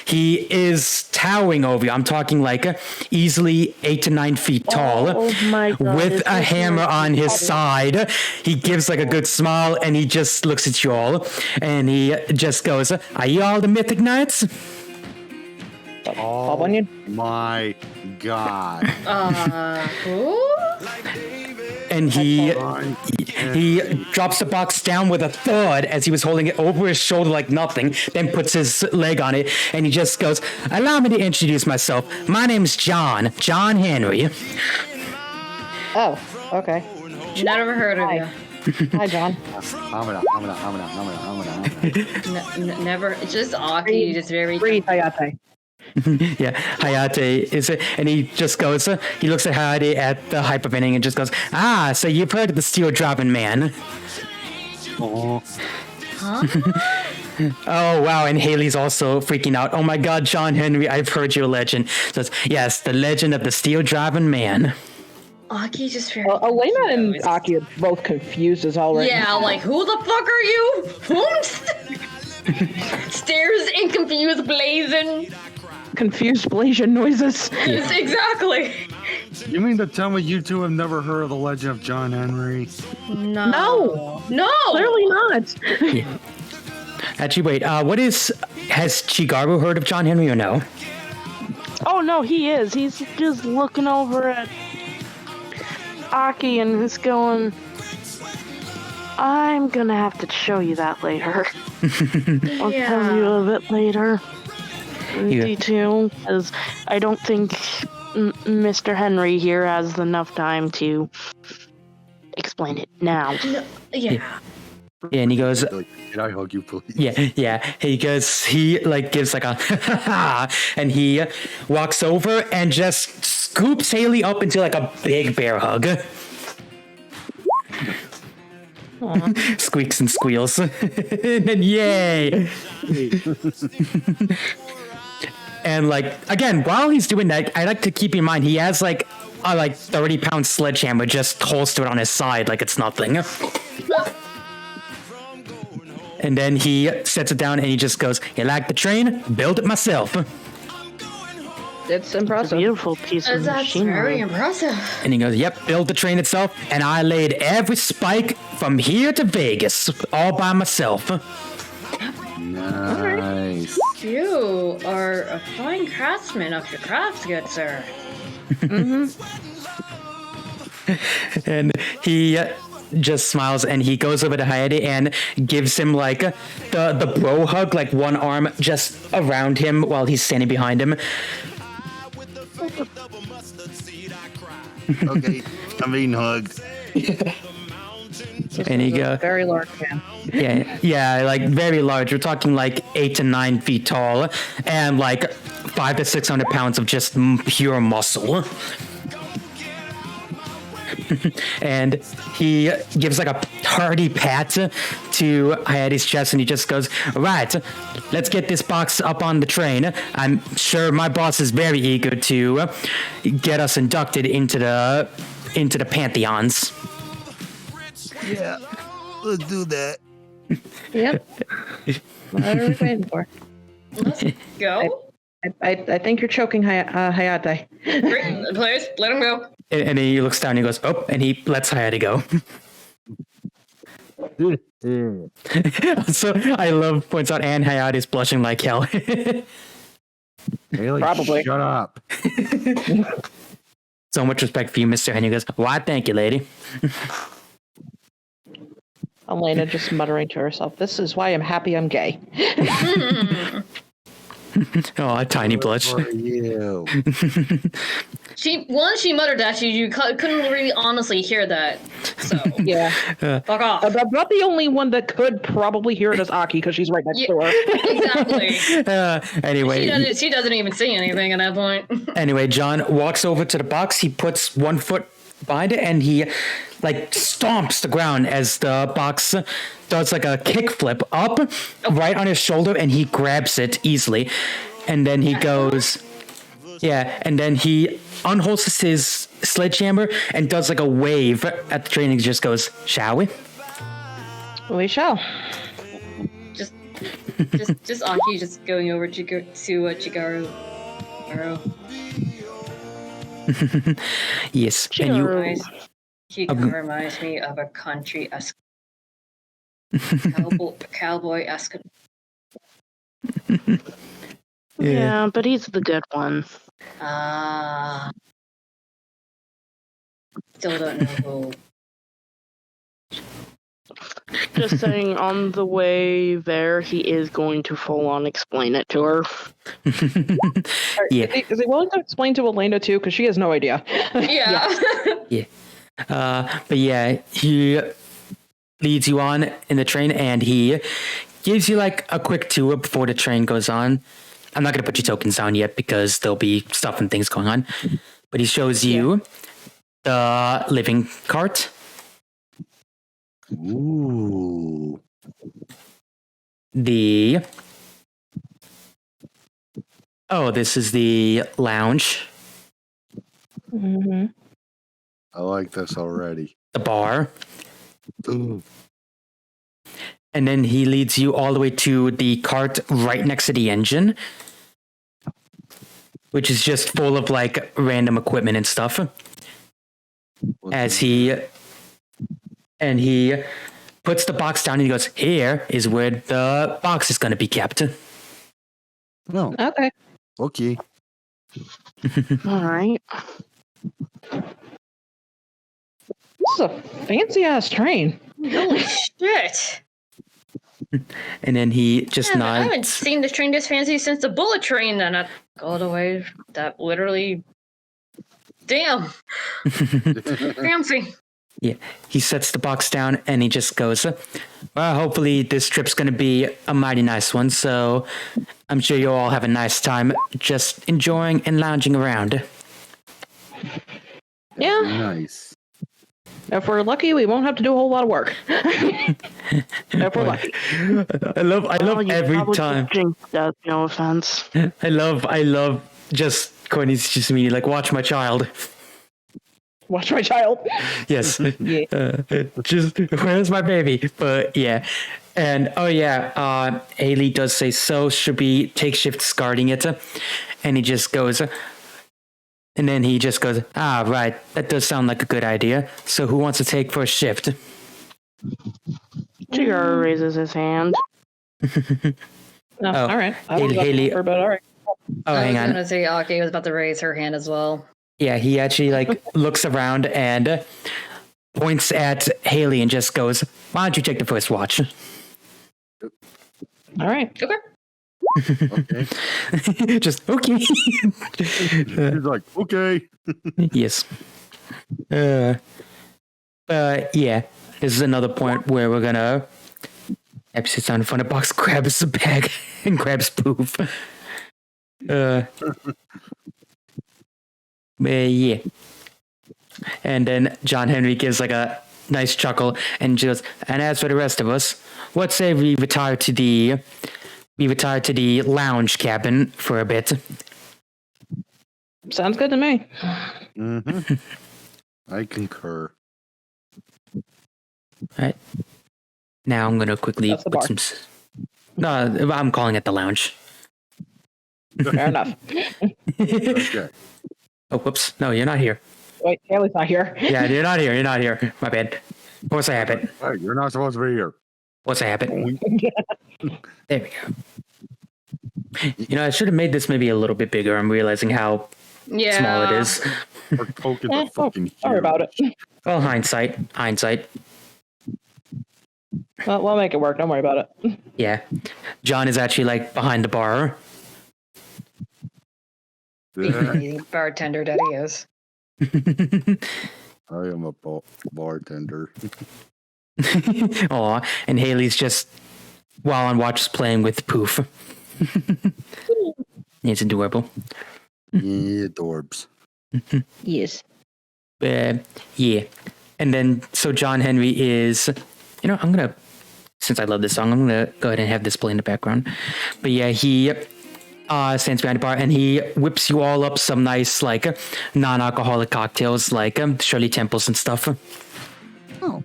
He is towering over you. I'm talking like easily 8 to 9 feet tall, Oh my God, with this a is hammer like on his trouble. side. He gives like a good smile and he just looks at you all and he just goes, "Are you all the Mythic Knights?" Oh Onion? my god. Who? And he Fine. drops the box down with a thud as he was holding it over his shoulder like nothing, then puts his leg on it, and he just goes, "Allow me to introduce myself. My name's John Henry." Oh, okay. Never heard of you. Hi, John. Never. It's just Aki. Just very. Breathe, Hayate. Yeah, Hayate is it, and he just goes, he looks at Hayate at the hyperventilating and just goes, "Ah, so you've heard of the steel dropping man." Oh, Oh, wow, and Haley's also freaking out. "Oh my god, John Henry, I've heard your legend." Says, "Yes, the legend of the steel driving man." Aki just very Elena and confused. Aki are both confused as all right Yeah, now. like, who the fuck are you? Stares in confused blazing. Confused Blasian noises. Yes, exactly. You mean to tell me you two have never heard of the legend of John Henry? No. Clearly not. Actually, wait. Has Chigaru heard of John Henry or no? Oh no, he is. He's just looking over at Aki and just going, I'm gonna have to show you that later. I'll tell you a bit later. Yeah. D2, because I don't think Mr. Henry here has enough time to explain it now. Yeah. Yeah, and he goes, Like, can I hug you, please? yeah. He goes, he like gives like a and he walks over and just scoops Haley up into like a big bear hug. Squeaks and squeals. And then yay! And like again, while he's doing that, I like to keep in mind he has like a 30-pound sledgehammer just holstered on his side like it's nothing. And then he sets it down and he just goes, "You like the train? Build it myself." It's It's a impressive. beautiful piece of That's very machinery. impressive. And he goes, "Yep, build the train itself, and I laid every spike from here to Vegas all by myself." Nice. You are a fine craftsman of your craft, good sir. And he just smiles and he goes over to Hayate and gives him like the bro hug, like one arm just around him while he's standing behind him. Okay, I'm being hugged. And he goes, Very large man. yeah, like very large. We're talking like 8 to 9 feet tall and like 500 to 600 pounds of just pure muscle. And he gives like a hearty pat to Hayate's chest and he just goes, "Right, let's get this box up on the train. I'm sure my boss is very eager to get us inducted into the pantheons." Yeah, let's do that. Yep. What are we waiting for? Let's go. I think you're choking Hayate. Great. Please, let him go. And he looks down and he goes, "Oh," and he lets Hayate go. So I love points out and Hayate is blushing like hell. Haley, Probably. shut up. So much respect for you, Mr. And he goes, "Why, thank you, lady." Elena just muttering to herself, "This is why I'm happy I'm gay." Oh, a tiny blush. For you. She muttered that you couldn't really honestly hear that. So Yeah. fuck off. About the only one that could probably hear it is Aki because she's right next Yeah. to her. Exactly. Anyway, She doesn't even see anything at that point. Anyway, John walks over to the box. He puts one foot behind it and he like stomps the ground as the box does like a kickflip up right on his shoulder and he grabs it easily. And then he goes, and then he unholsters his sledgehammer and does like a wave at the train and just goes, "Shall we?" We shall. just Aki just going over to Chigaru. Yes. And you, Chigaru reminds me of a country cowboy-esque. Yeah, but he's the good one. Still don't know who. Just saying, on the way there, he is going to full on explain it to her. Yeah. Is he willing to explain to Elena too? Because she has no idea. Yeah. But yeah, he leads you on in the train and he gives you like a quick tour before the train goes on. I'm not going to put your tokens down yet because there'll be stuff and things going on. But he shows you the living cart. Ooh. This is the lounge. Mm-hmm. I like this already. the bar. Ooh. And then he leads you all the way to the cart right next to the engine, which is just full of like random equipment and stuff. What's He puts the box down and he goes, "Here is where the box is going to be kept." No. Okay. Okay. All right. This is a fancy ass train. Holy shit! And then he just I haven't nods. seen this train this fancy since the bullet train. Then all the way that literally. Damn, fancy. Yeah, he sets the box down and he just goes, "Well, hopefully this trip's going to be a mighty nice one. So I'm sure you'll all have a nice time just enjoying and lounging around." Yeah. Nice. If we're lucky, we won't have to do a whole lot of work. If we're lucky. I love You every probably time. jinxed us, no offense. I love just Courtney's just me like, "Watch my child." Watch my child. Yes. Yeah. Just where's my baby? But yeah. And Haley does say, "So should we take shifts guarding it?" And he just goes, and then he just goes, "Ah, right. That does sound like a good idea. So who wants to take first shift?" Chigaro raises his hand. No, Oh, all right. I Haley- but all right. Oh, I hang was on. gonna say Aki was about to raise her hand as well. Yeah, he actually like looks around and points at Haley and just goes, "Why don't you take the first watch?" All right. Okay. Okay. Just okay. He's like, okay. Yes. Yeah. This is another point where we're gonna. Ep sits down in front of the box, grabs the bag, and grabs Poof. Yeah. And then John Henry gives like a nice chuckle and just. And as for the rest of us, what say we retire to the lounge cabin for a bit? Sounds good to me. Mm-hmm. I concur. Right. Now I'm gonna quickly That's the put bar. some. No, I'm calling it the lounge. Fair enough. Okay. Oh, whoops! No, you're not here. Wait, Haley's not here. Yeah, you're not here. You're not here. My bad. What's a habit? Hey, you're not supposed to be here. What's a habit? There we go. You know, I should have made this maybe a little bit bigger. I'm realizing how Yeah. small it is. Our tokens are fucking Sorry huge. about it. Well, hindsight. Well, we'll make it work. Don't worry about it. Yeah. John is actually like behind the bar. Yeah, The bartender that he is. I am a bartender. Aw, and Haley's just while on watch is playing with Poof. It's adorable. Yeah, Dorbs. Yes. Yeah. And then so John Henry is, I'm gonna, since I love this song, I'm gonna go ahead and have this play in the background. But yeah, he stands behind the bar and he whips you all up some nice like non-alcoholic cocktails like Shirley Temples and stuff. Oh,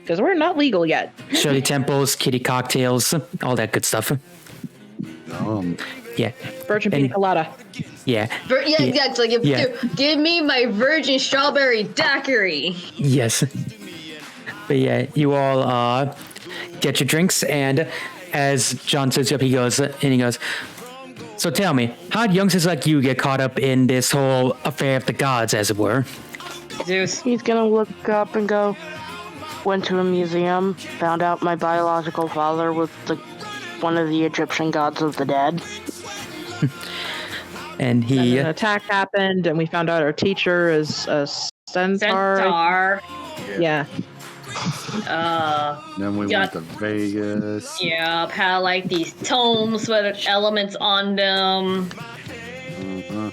Because we're not legal yet. Shirley Temples, kitty cocktails, all that good stuff. Yeah. Virgin pina colada. Yeah. Yeah, so give me my virgin strawberry daiquiri. Yes. But yeah, you all get your drinks, and as John sits up, he goes, "So tell me, how'd youngsters like you get caught up in this whole affair of the gods, as it were?" Zeus. He's gonna look up and go, went to a museum, found out my biological father was one of the Egyptian gods of the dead. And he, An attack happened, and we found out our teacher is a centaur. Centaur. Yeah. Then we Yeah. went to Vegas. Yeah, had like these tomes with elements on them. Uh-huh.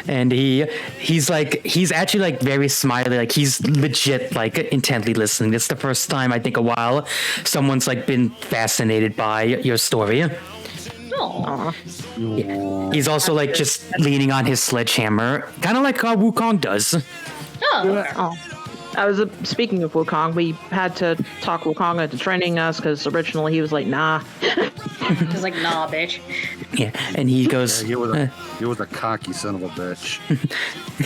and he's actually like very smiley, like he's legit like intently listening. It's the first time I think a while someone's like been fascinated by your story. Aw. He's also like just leaning on his sledgehammer, kind of like how Wukong does. Oh, Oh. I was speaking of Wukong. We had to talk Wukong into training us because originally he was like, "Nah." just like, nah, bitch. Yeah, and he goes, He was a cocky son of a bitch.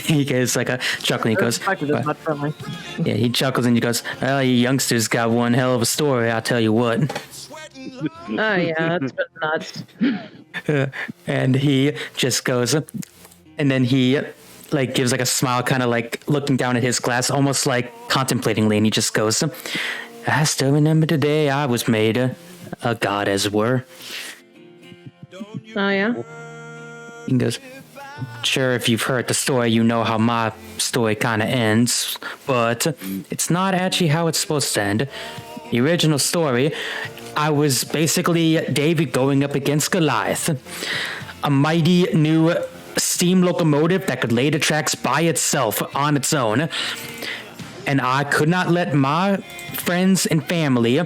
he goes like a chuckle. He goes, Not friendly. yeah, he chuckles and he goes, "Well, you youngsters got one hell of a story. I'll tell you what." Oh yeah, that's been nuts. And he just goes, and then he like gives like a smile, kind of like looking down at his glass, almost like contemplatingly, and he just goes, "I still remember the day I was made a god, as it were." Oh yeah. He goes, "Sure, if you've heard the story, you know how my story kind of ends, but it's not actually how it's supposed to end. The original story, I was basically David going up against Goliath, a mighty new steam locomotive that could lay the tracks by itself on its own. And I could not let my friends and family,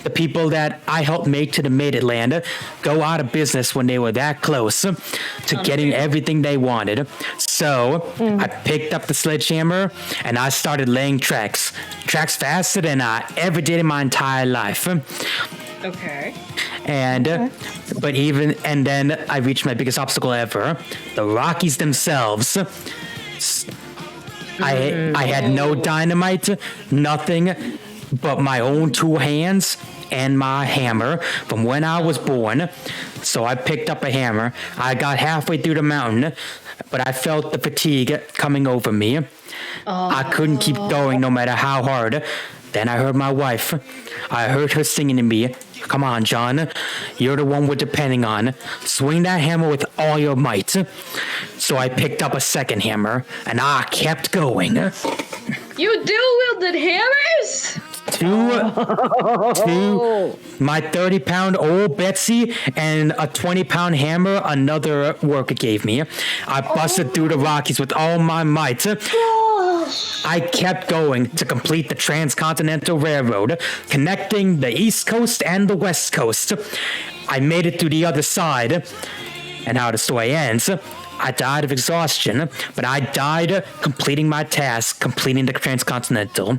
the people that I helped make to the Mated Land, go out of business when they were that close to getting everything they wanted. So I picked up the sledgehammer and I started laying tracks faster than I ever did in my entire life. Okay. And and then I reached my biggest obstacle ever, the Rockies themselves. I had no dynamite, nothing but my own two hands and my hammer from when I was born. So I picked up a hammer. I got halfway through the mountain, but I felt the fatigue coming over me. I couldn't keep going no matter how hard. Then I heard my wife. I heard her singing to me, "Come on, John. You're the one we're depending on. Swing that hammer with all your might." So I picked up a second hammer, and I kept going. You dual-wielded hammers? To my 30-pound old Betsy and a 20-pound hammer another worker gave me. I busted through the Rockies with all my might. I kept going to complete the Transcontinental Railroad, connecting the East Coast and the West Coast. I made it to the other side, and how the story ends, I died of exhaustion, but I died completing my task, completing the Transcontinental.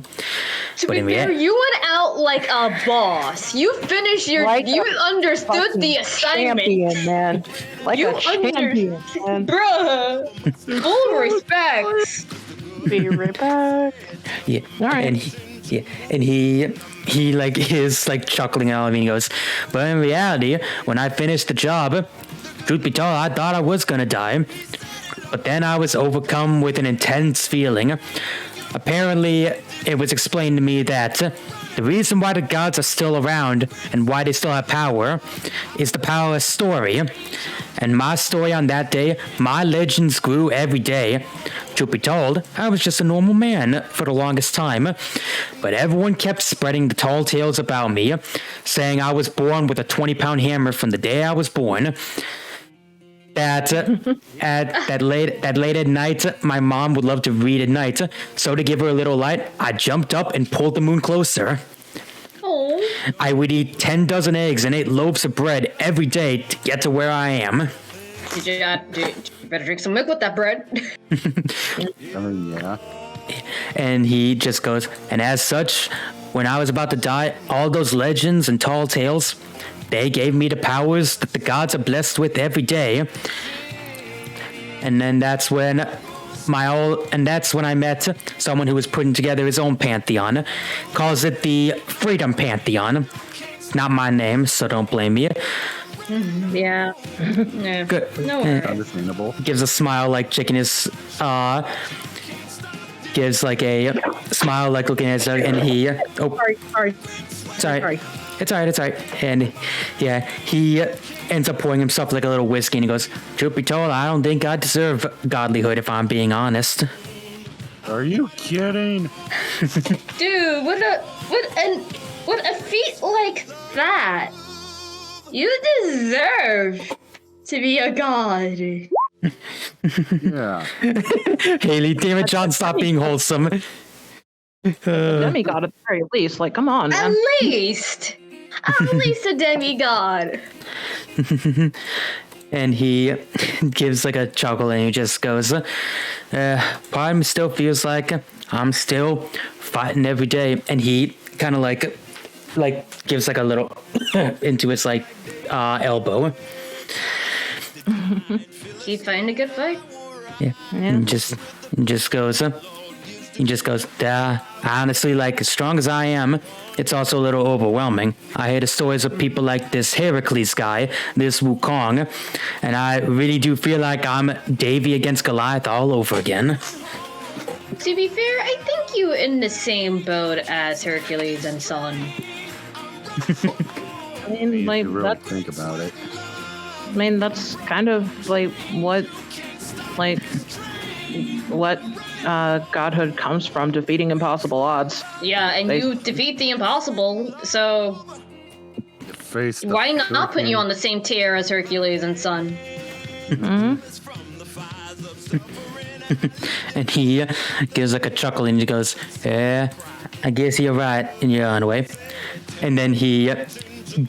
To be fair, you went out like a boss. You finished you understood the assignment. Champion, man. Like You a champion, man. Bruh. Full respect. Be right back. Yeah. All right. And he like is like chuckling at all of me and he goes, "But in reality, when I finished the job, truth be told, I thought I was gonna die. But then I was overcome with an intense feeling. Apparently, it was explained to me that the reason why the gods are still around and why they still have power is the power of story. And my story on that day, my legends grew every day. Truth be told, I was just a normal man for the longest time. But everyone kept spreading the tall tales about me, saying I was born with a 20-pound hammer from the day I was born. That late at night, my mom would love to read at night. So to give her a little light, I jumped up and pulled the moon closer. Oh. I would eat 10 dozen eggs and 8 loaves of bread every day to get to where I am." You better drink some milk with that bread. Yeah. And he just goes, "And as such, when I was about to die, all those legends and tall tales, they gave me the powers that the gods are blessed with every day. And then that's when I met someone who was putting together his own pantheon. Calls it the Freedom Pantheon. Not my name, so don't blame me. Yeah. Yeah. Good. No worries. Understandable. Gives a smile like chicken is gives like a smile like looking at his dog, and he sorry. It's all right. And yeah, he ends up pouring himself like a little whiskey, and he goes, "Truth be told, I don't think I deserve godlyhood if I'm being honest." Are you kidding? Dude, what a feat like that. You deserve to be a god. Yeah. Haley, damn it, John, stop being wholesome. Demigod at the very least. Like, come on, At man. least. At least a demigod. And he gives like a chuckle and he just goes, part of me still feels like I'm still fighting every day. And he kind of like gives like a little into his like elbow. Keep fighting a good fight. Yeah. And just goes, honestly, like as strong as I am, it's also a little overwhelming. I hear the stories of people like this Heracles guy, this Wukong, and I really do feel like I'm Davy against Goliath all over again. To be fair, I think you in the same boat as Hercules and Son. I mean, You like really that's. think about it. I mean, that's kind of like what godhood comes from, defeating impossible odds. Yeah, and you defeat the impossible, so Face the why not put you freaking- on the same tier as Hercules and Son? And he gives like a chuckle and he goes, yeah, I guess you're right in your own way. And then he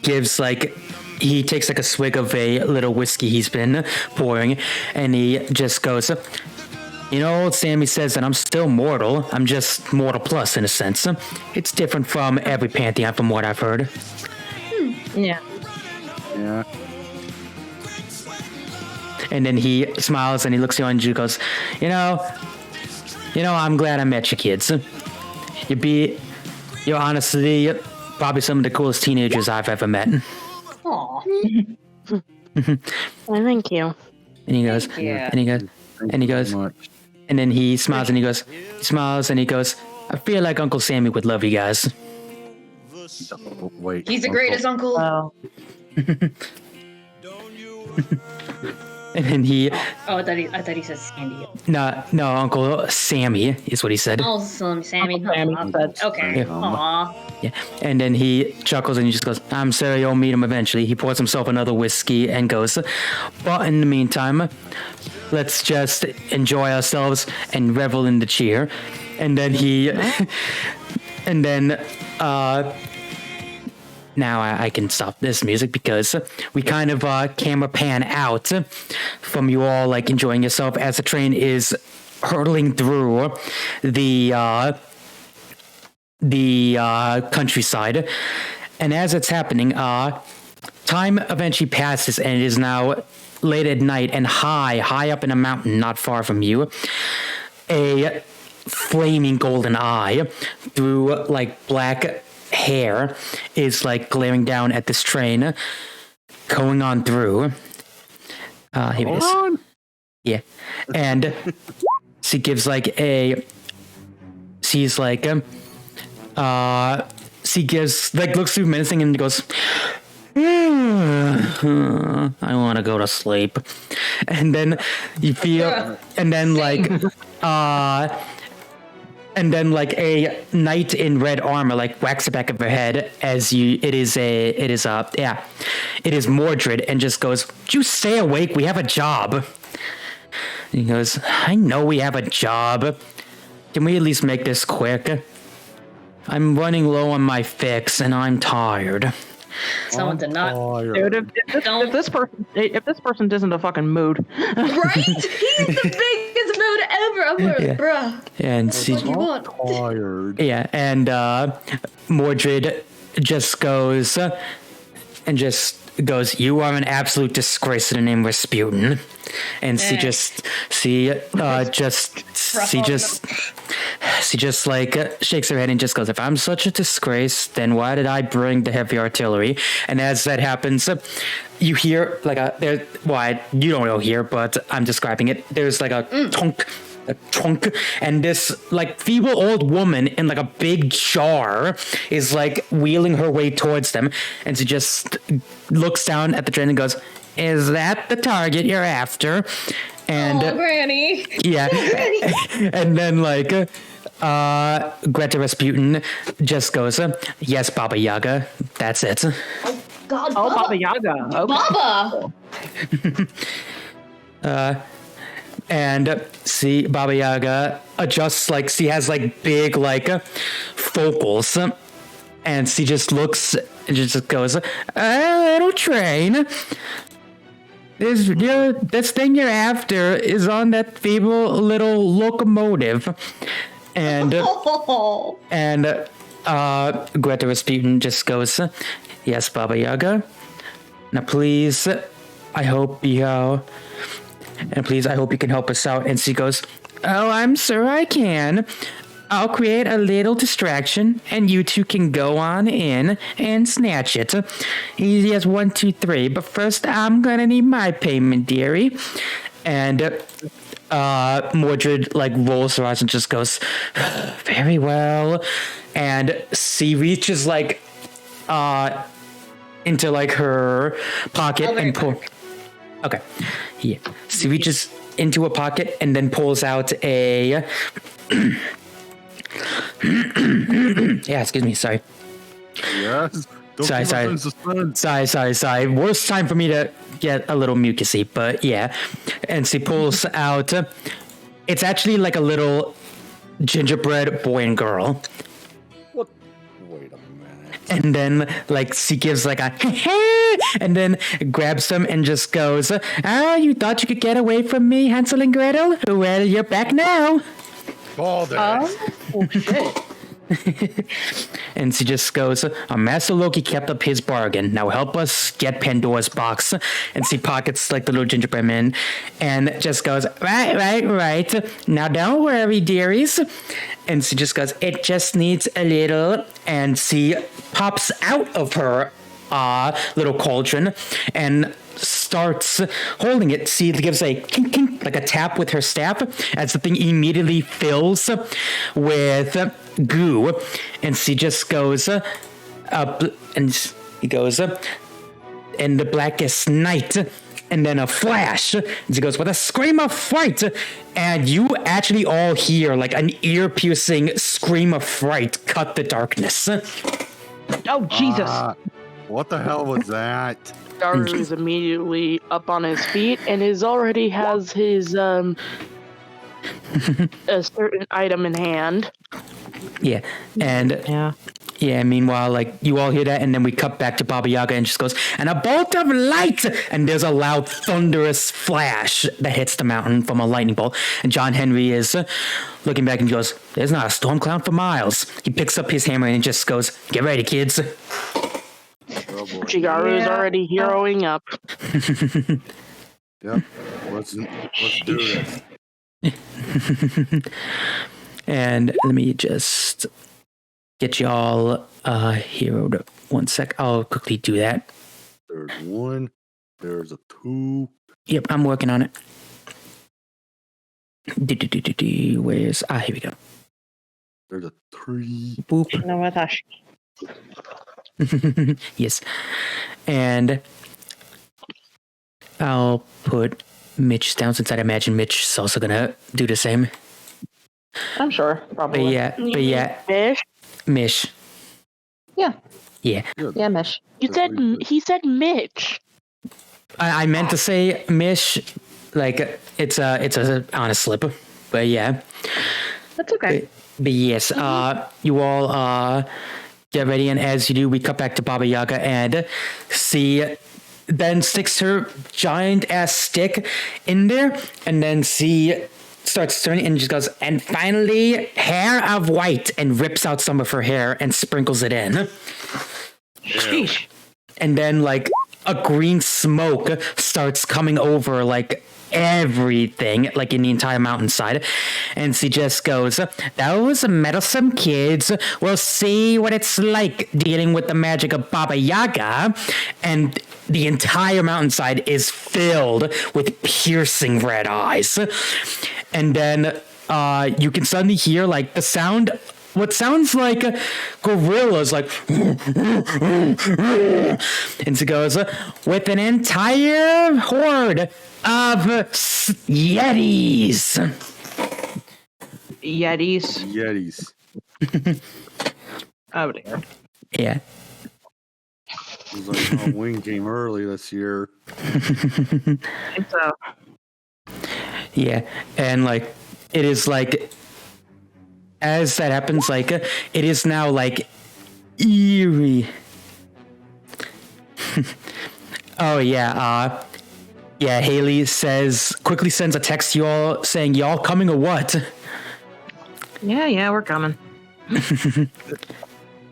gives like, he takes like a swig of a little whiskey he's been pouring and he just goes, you know, old Sammy says that I'm still mortal. I'm just mortal plus in a sense. It's different from every pantheon from what I've heard. Yeah. Yeah. And then he smiles and he looks at you and he goes, you know, I'm glad I met you kids. You're honestly probably some of the coolest teenagers I've ever met. Aw. Well, thank you. And he goes, Yeah. and he goes, Thank and he you goes, so much. and then he smiles and he goes, I feel like Uncle Sammy would love you guys. Oh, wait. He's the greatest uncle. Well, And then he, Oh, I thought he said Sandy. no, Uncle Sammy is what he said. Oh, Sammy. Sammy said. Okay. Yeah. Aw. Yeah. And then he chuckles and he just goes, I'm sorry you'll meet him eventually. He pours himself another whiskey and goes, but in the meantime, let's just enjoy ourselves and revel in the cheer. And then he, and then, now I can stop this music because we kind of camera pan out from you all like enjoying yourself as the train is hurtling through the countryside. And as it's happening, time eventually passes and it is now late at night and high up in a mountain not far from you, a flaming golden eye through like black hair is like glaring down at this train going on through. Here it is. On. Yeah. And she gives like she's like, she gives like looks through menacing and goes, I want to go to sleep. And then you feel, and then like, and then like a knight in red armor like whacks the back of her head as it is Mordred and just goes, "You stay awake, we have a job." And he goes, "I know we have a job. Can we at least make this quick? I'm running low on my fix and I'm tired." Someone did not. dude, if this person isn't a fucking mood. Right? He's the biggest mood ever. I'm like, Yeah. bruh. And What she, do you want? Tired. yeah, and Mordred just goes "You are an absolute disgrace to the name Rasputin." And she just like shakes her head and just goes, "If I'm such a disgrace, then why did I bring the heavy artillery?" And as that happens, you hear like you don't hear, but I'm describing it. There's like a trunk, and this like feeble old woman in like a big jar is like wheeling her way towards them, and she just looks down at the train and goes, "Is that the target you're after?" And Oh, Granny. yeah, and then like Greta Rasputin just goes, "Yes, Baba Yaga, that's it." God, Oh, Baba. Baba Yaga. Okay. Baba. And see, Baba Yaga adjusts, like, she has like big like focals, And she just looks and just goes, little train. This thing you're after is on that feeble little locomotive. And Greta Rasputin just goes, yes, Baba Yaga. Now please, I hope you can help us out. And she goes, oh, I'm sure I can. I'll create a little distraction, and you two can go on in and snatch it. Easy as 1, 2, 3. But first, I'm gonna need my payment, dearie. And Mordred rolls her eyes and just goes, very well. And she reaches into her pocket and pull. Okay, yeah. She reaches into a pocket and then pulls out a. Yeah, excuse me. Sorry. Yes. Sorry. Worst time for me to get a little mucusy, but yeah. And she pulls out. It's actually like a little gingerbread boy and girl. What? Wait a minute. And then she gives a and then grabs them and just goes, oh, you thought you could get away from me, Hansel and Gretel? Well, you're back now. Balder. Oh shit. And she just goes, Master Loki kept up his bargain. Now help us get Pandora's box. And she pockets the little gingerbread man and just goes, right. Now don't worry, dearies. And she just goes, it just needs a little. And she pops out of her little cauldron and starts holding it. She gives a kink, kink, like a tap with her staff as the thing immediately fills with goo. And she just goes up and he goes in the blackest night. And then a flash. And she goes with a scream of fright. And you actually all hear an ear-piercing scream of fright cut the darkness. Oh, Jesus. What the hell was that? Daru is immediately up on his feet and already has his a certain item in hand. Yeah, and meanwhile, you all hear that, and then we cut back to Baba Yaga, and just goes, and a bolt of light, and there's a loud, thunderous flash that hits the mountain from a lightning bolt, and John Henry is looking back and goes, there's not a storm cloud for miles. He picks up his hammer and just goes, get ready, kids. Chigaru is already heroing up. Yep. Let's do this. And let me just get y'all heroed up 1 sec. I'll quickly do that. There's 1. There's a 2. Yep, I'm working on it. Where's here we go. There's a 3. Boop. No, I thought. Yes. And I'll put Mitch down since I'd imagine Mitch is also gonna do the same. I'm sure, probably. But yeah. Mish. Yeah. Yeah. Yeah, Mish. He said Mitch. I meant to say Mish, it's a honest slip, but yeah. That's okay. But yes, you all get ready, and as you do, we cut back to Baba Yaga, and she then sticks her giant ass stick in there, and then she starts turning and just goes, and finally, hair of white, and rips out some of her hair and sprinkles it in. Sheesh. And then a green smoke starts coming over everything, in the entire mountainside. And she just goes, those meddlesome kids will see what it's like dealing with the magic of Baba Yaga. And the entire mountainside is filled with piercing red eyes. And then you can suddenly hear the sound, what sounds like gorillas, and she goes, with an entire horde of Yetis. Yetis. Oh dear. Yeah. It was Halloween came early this year. So. Yeah, and it is as that happens, it is now eerie. Oh yeah, yeah. Haley quickly sends a text to y'all saying y'all coming or what? Yeah, we're coming.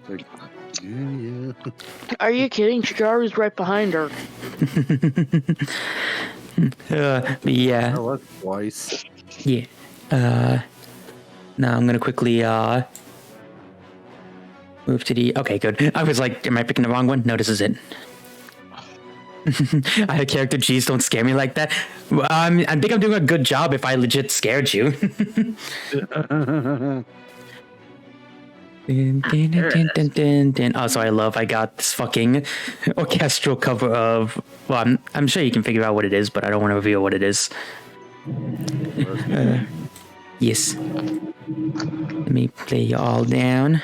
Like, yeah. Are you kidding? Shigaru's right behind her. But yeah, Oh, that's twice. yeah. Now I'm gonna quickly move to the. Okay, good. I was like, am I picking the wrong one? No, this is it. I had character G's don't scare me like that. I think I'm doing a good job if I legit scared you. Also, I got this fucking orchestral cover of. Well, I'm sure you can figure out what it is, but I don't want to reveal what it is. Yes. Let me play you all down.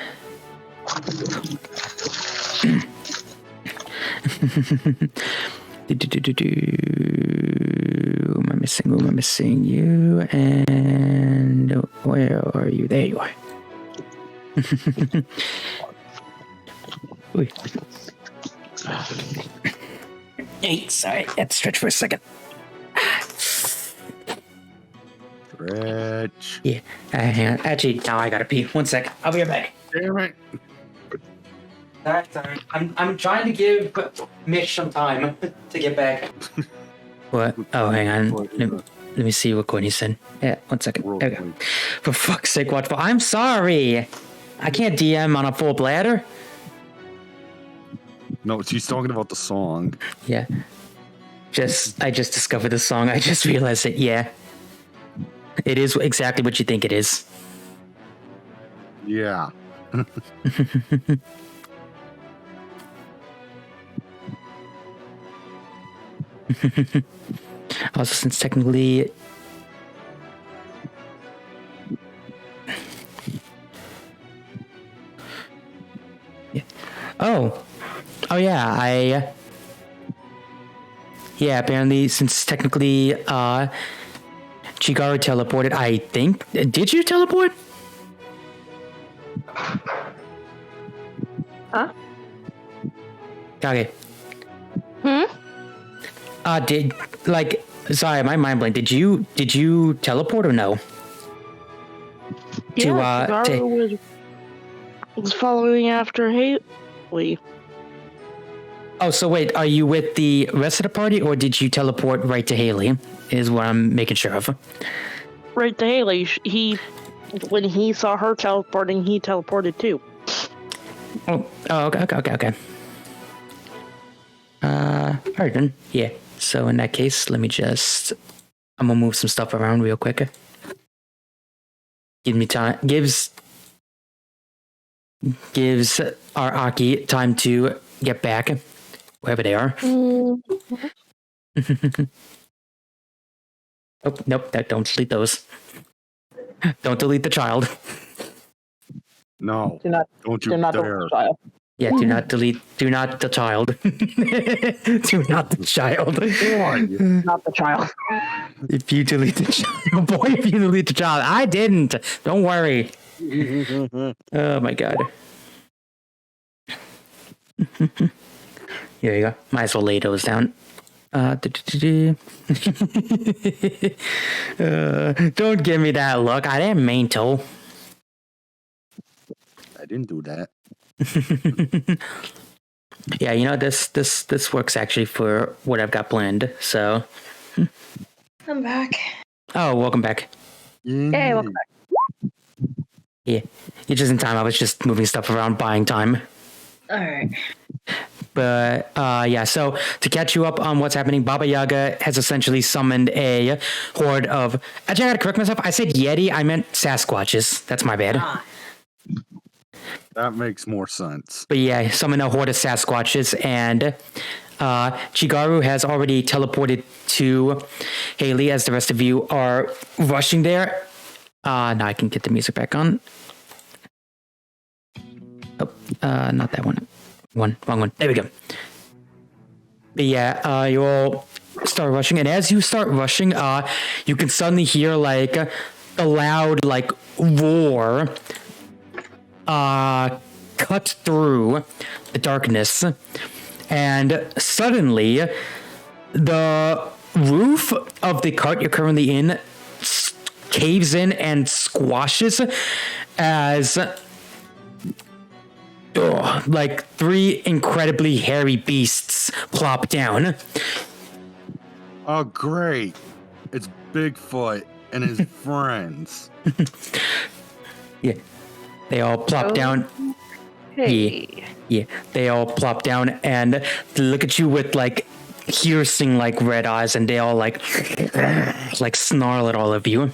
Who am I missing? You. And where are you? There you are. Hey, sorry. I had to stretch for a second. Stretch. Yeah. Hang on. Actually, now I gotta pee. 1 sec. I'll be right back. Damn it. Sorry. I'm trying to give Mitch some time to get back. What? Oh, hang on. Let me see what Courtney said. Yeah, 1 second. Roll, There we go. For fuck's sake, watch. I'm sorry. I can't DM on a full bladder. No, she's talking about the song. Yeah. I just discovered this song. I just realized it. Yeah. It is exactly what you think it is. Yeah. Also, since technically. Yeah. Oh yeah, yeah, apparently since technically Chigaru teleported, I think. Did you teleport? Huh? Okay. Hmm? Sorry, my mind blanked. Did you teleport or no? Yeah, Shigaru was following after Haley. Oh, so wait, are you with the rest of the party, or did you teleport right to Haley? Is what I'm making sure of. Right to Haley. When he saw her teleporting, he teleported too. Oh, okay. Alright then. Yeah. So in that case, I'm gonna move some stuff around real quick. Give me time. Gives our Aki time to get back, wherever they are. Oh, nope, don't delete those. Don't delete the child. No. Do not dare. child. Yeah, do not delete. Do not the child. Do not the child. Not the child. If you delete the child, boy, if you delete the child, I didn't. Don't worry. Oh my god. Here you go. Might as well lay those down. Don't give me that look. I didn't mean to. I didn't do that. Yeah, you know, this works actually for what I've got planned. So. I'm back. Oh, welcome back. Hey, welcome back. Yeah, you're just in time. I was just moving stuff around, buying time. All right. But yeah, so to catch you up on what's happening, Baba Yaga has essentially summoned a horde of. Actually, I gotta correct myself. I said Yeti. I meant Sasquatches. That's my bad. That makes more sense. But yeah, summoned a horde of Sasquatches, and Chigaru has already teleported to Haley, as the rest of you are rushing there. Now I can get the music back on. Oh, not that one. Wrong one. There we go. But yeah, you all start rushing, and as you start rushing, you can suddenly hear like a loud like roar cut through the darkness, and suddenly the roof of the cart you're currently in caves in and squashes as like 3 incredibly hairy beasts plop down. Oh, great. It's Bigfoot and his friends. Yeah, they all plop down. Hey. Yeah, they all plop down and look at you with like piercing like red eyes, and they all like snarl at all of you.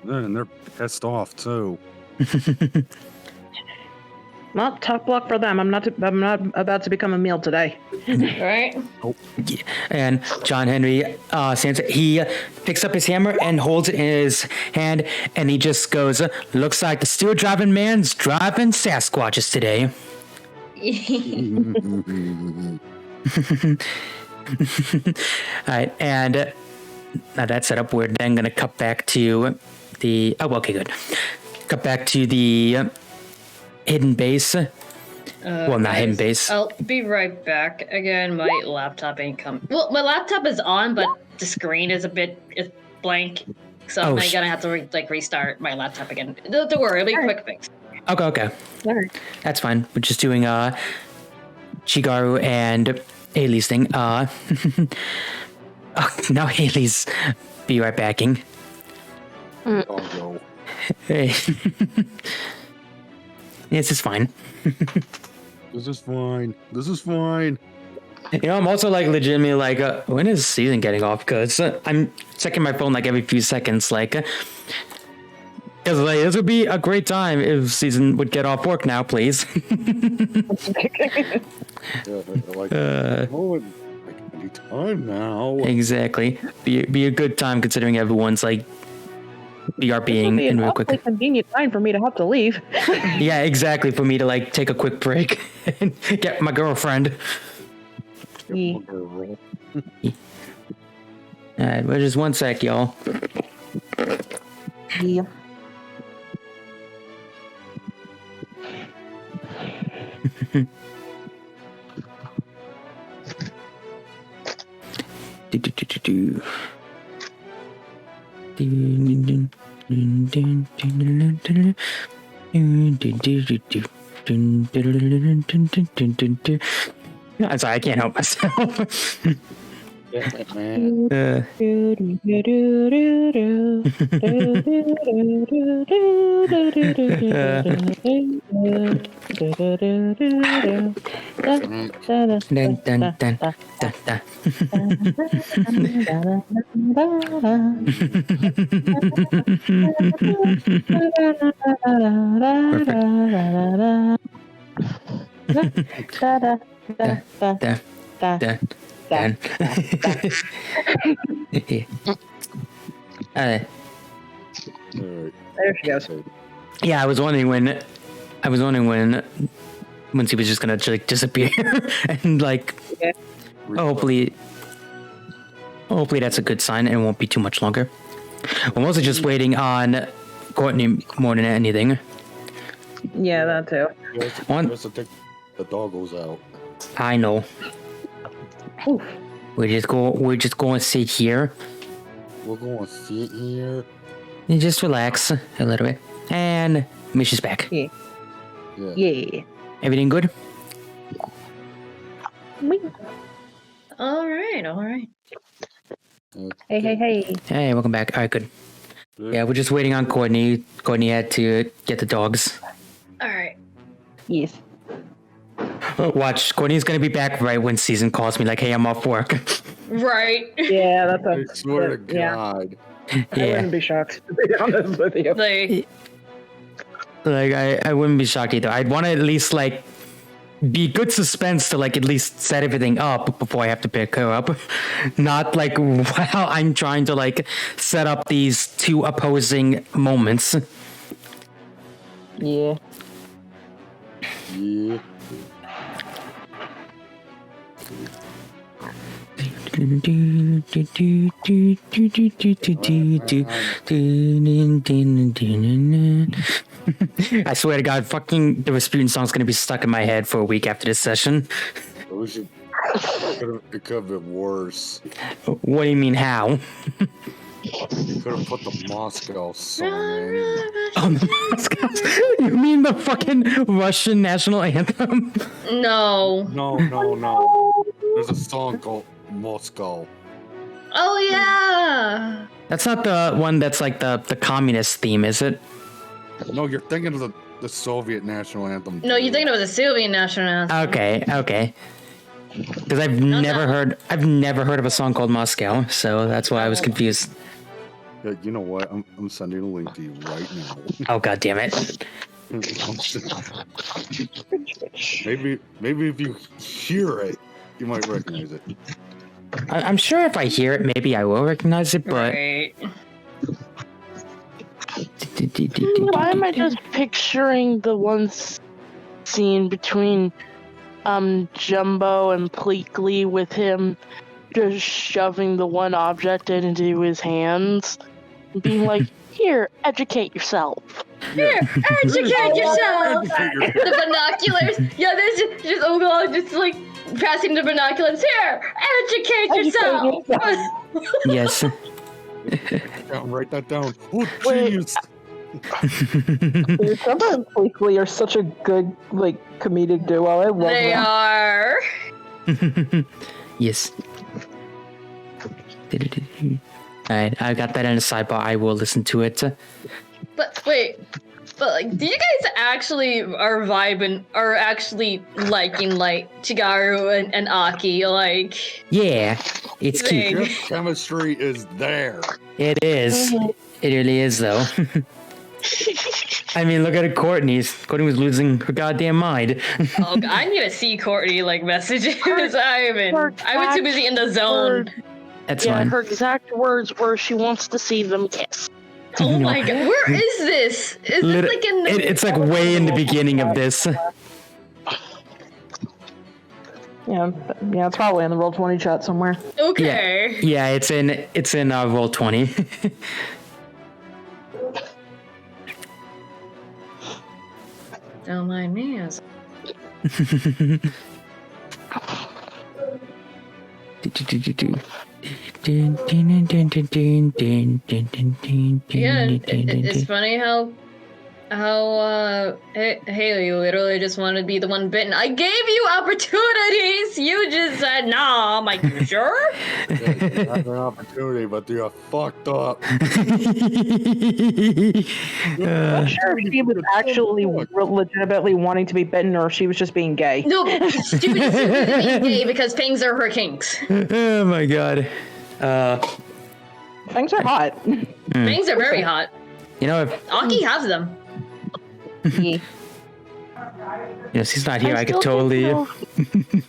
And they're pissed off too. Well, top block for them. I'm not about to become a meal today. Right? Yeah. And John Henry he picks up his hammer and holds it in his hand, and he just goes, "Looks like the steel driving man's driving Sasquatches today." All right, and now that's set up. We're then going to cut back to the. Oh, okay, good. Cut back to the hidden base. Well, not hidden base. I'll be right back. Again, my laptop ain't coming. Well, my laptop is on, but the screen is it's blank. So I'm gonna have to restart my laptop again. Don't worry, it'll be a quick fix. Okay. All right. That's fine. We're just doing Chigaru and Haley's thing. Now Haley's be right backing. Doggo. Hey. This is fine. This is fine. This is fine. You know, I'm also like legitimately like, when is season getting off? Because I'm checking my phone like every few seconds, like, because like this would be a great time if season would get off work now, please. Yeah, like, any time now. Exactly. Be a good time considering everyone's like BRBing in real quick. It's a convenient time for me to have to leave. Yeah, exactly. For me to like take a quick break and get my girlfriend. Yeah. Alright, well, just one sec, y'all. Yeah. I'm sorry, I can't help myself. Dun, dun, dun, dun, dun. Dun. There she goes. Yeah, I was wondering when he was just gonna like disappear and like hopefully that's a good sign and it won't be too much longer. I'm also just waiting on Courtney more than anything. Yeah, that too. Just to take the doggos out. I know. Oof. We're just going to sit here We're going to sit here. and just relax a little bit. And Misha's back. Yeah. Yeah. Yeah. Everything good? All right. Hey. Hey, welcome back. All right, good. Yeah, we're just waiting on Courtney. Courtney had to get the dogs. All right. Yes. Watch, Courtney's gonna be back right when season calls me like, hey, I'm off work. Right. Yeah, that's I a. swear to Yeah. God. I Yeah, wouldn't be shocked, to be honest with you. Like, I wouldn't be shocked either. I'd want to at least like be good suspense to like at least set everything up before I have to pick her up. Not like while I'm trying to like set up these two opposing moments. Yeah. Yeah. I swear to God, fucking the Rasputin song's gonna be stuck in my head for a week after this session. It could have been worse. What do you mean, how? You could have put the Moscow song in. Oh, the Moscow. You mean the fucking Russian national anthem? No. No. There's a song called Moscow. Oh yeah. That's not the one that's like the communist theme, is it? No, you're thinking of the Soviet national anthem. No, you're thinking of the Serbian national anthem. Okay. Because I've never heard of a song called Moscow, so that's why I was confused. Yeah, you know what? I'm sending a link to you right now. Oh, God damn it. Maybe if you hear it, you might recognize it. I'm sure if I hear it, maybe I will recognize it, but... Right. Why am I just picturing the one scene between Jumbo and Pleakley with him just shoving the one object into his hands, being like, "Here, educate yourself." Here, educate yourself. The binoculars. Yeah, there's just oh god, just like passing the binoculars. Here, educate yourself. Yes. Write that down. Oh, Wait. genius. Jumbo and Bleakley are such a good, like, comedic duo. I love They them. are. Yes. Alright, I got that in a sidebar. I will listen to it. But wait, like, do you guys actually are vibing, or actually liking like Chigaru and Aki? Like, Yeah, it's cute. Thing. Chemistry is there. It is. It really is, though. I mean, look at it, Courtney. Courtney was losing her goddamn mind. oh, I need to see Courtney like messages. I've been too busy in the zone. That's Yeah, fine. her exact words were she wants to see them kiss. Oh No. my god, where is this? Is this like in the? It's like way in the beginning of this. Yeah, it's probably in the Roll20 chat somewhere. Okay. Yeah, it's in Roll20. Don't mind me. As... Yeah, it's funny how Haley literally just wanted to be the one bitten. I gave you opportunities. You just said no. I'm like, you sure? Yeah, you had an opportunity, but you fucked up. I'm not sure if she was actually legitimately wanting to be bitten or if she was just being gay. No, stupid being gay because fangs are her kinks. Oh my god. Things are hot. Fangs are very hot. You know, if Aki has them. he's not here, I could still totally don't know-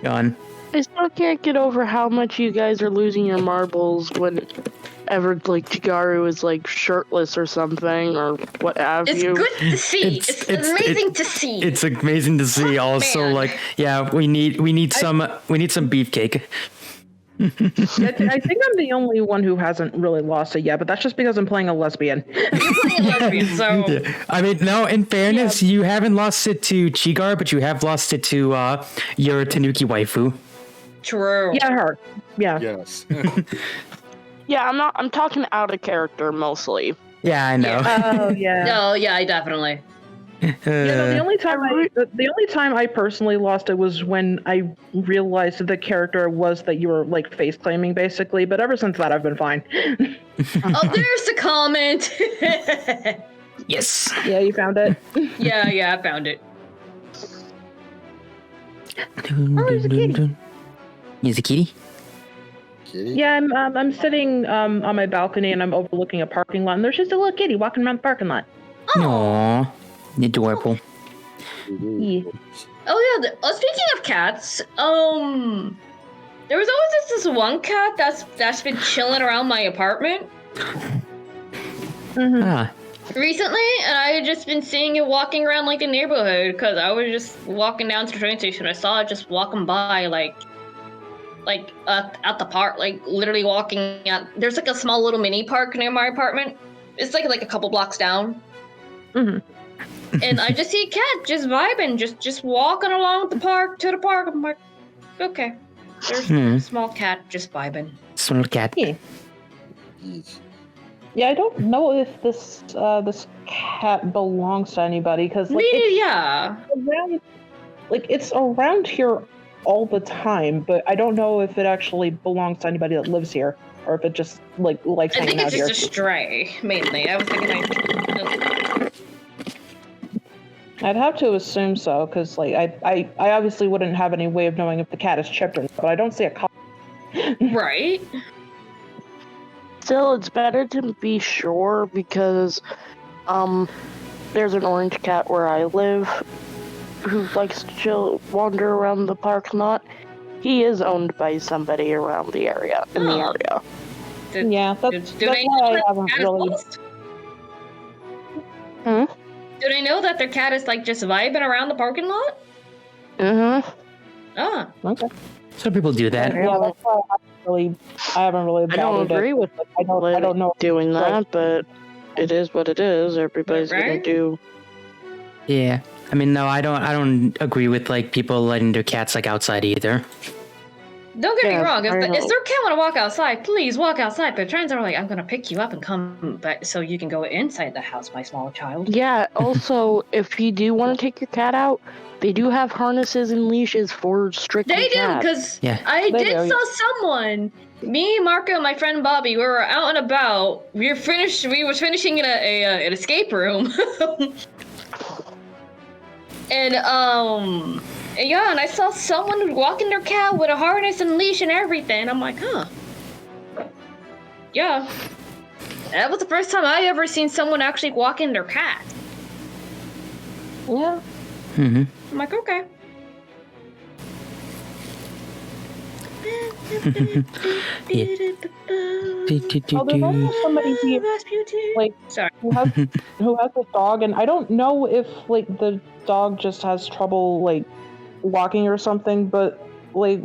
gone. I still can't get over how much you guys are losing your marbles whenever like Chigaru is like shirtless or something or what have It's you. good to see. It's amazing to see. It's amazing to see. Also, man. like, yeah, we need some beefcake. I think I'm the only one who hasn't really lost it yet, but that's just because I'm playing a lesbian. lesbian, so Yeah. I mean, no, in fairness, you haven't lost it to Chigar, but you have lost it to your Tanuki waifu. true. Yeah, her. Yeah. Yes. Yeah, I'm talking out of character mostly. Yeah, I know. Oh, yeah. No, yeah, definitely. Yeah, no, the only time I personally lost it was when I realized that the character was that you were like face claiming basically, but ever since that I've been fine. Oh, there's the comment. Yes. Yeah, you found it. yeah, I found it. there's a kitty. Is a kitty? Kitty? Yeah, I'm sitting on my balcony and I'm overlooking a parking lot, and there's just a little kitty walking around the parking lot. Aww. Adorable. Yeah. Oh yeah. Speaking of cats, there was always this one cat that's been chilling around my apartment Mhm. Ah. recently, and I had just been seeing it walking around like the neighborhood because I was just walking down to the train station. I saw it just walking by like at the park, like literally walking at. There's like a small little mini park near my apartment. It's like a couple blocks down. And I just see a cat just vibing, just walking along the park to the park. I'm like, okay, there's a small cat just vibing. Small cat. Yeah. Jeez. Yeah, I don't know if this this cat belongs to anybody because like Yeah. around, like it's around here all the time, but I don't know if it actually belongs to anybody that lives here or if it just like likes I hanging think out it's here. just a stray, mainly. I was thinking I'd have to assume so because like I obviously wouldn't have any way of knowing if the cat is chipped or not, but I don't see a collar. right? Still, it's better to be sure because, there's an orange cat where I live who likes to wander around the parking lot. He is owned by somebody around the area, in the area. Yeah, that's why I haven't really. Do they know that their cat is like just vibing around the parking lot? Mm-hmm. Ah. Okay. Some people do that. Yeah, that's why I haven't really. I don't agree with I don't know. doing that, Right. but it is what it is. Everybody's gonna Right? do. Yeah. I mean, no, I don't agree with like people letting their cats like outside either. Don't get me Yeah, wrong. If I their know. cat want to walk outside, please walk outside. But trends are like, I'm gonna pick you up and come back so you can go inside the house, my small child. Yeah. Also, if you do want to take your cat out, they do have harnesses and leashes for strictly They do, cats. because Yeah. I They did do. saw someone. Me, Marco, and my friend Bobby, we were out and about. We was finishing in an escape room. And yeah, and I saw someone walking their cat with a harness and leash and everything. I'm like, huh. Yeah. That was the first time I ever seen someone actually walking their cat. Yeah. Mm-hmm. I'm like, okay. Oh, there's also somebody here, like, Sorry. who has a dog, and I don't know if like the dog just has trouble like walking or something, but like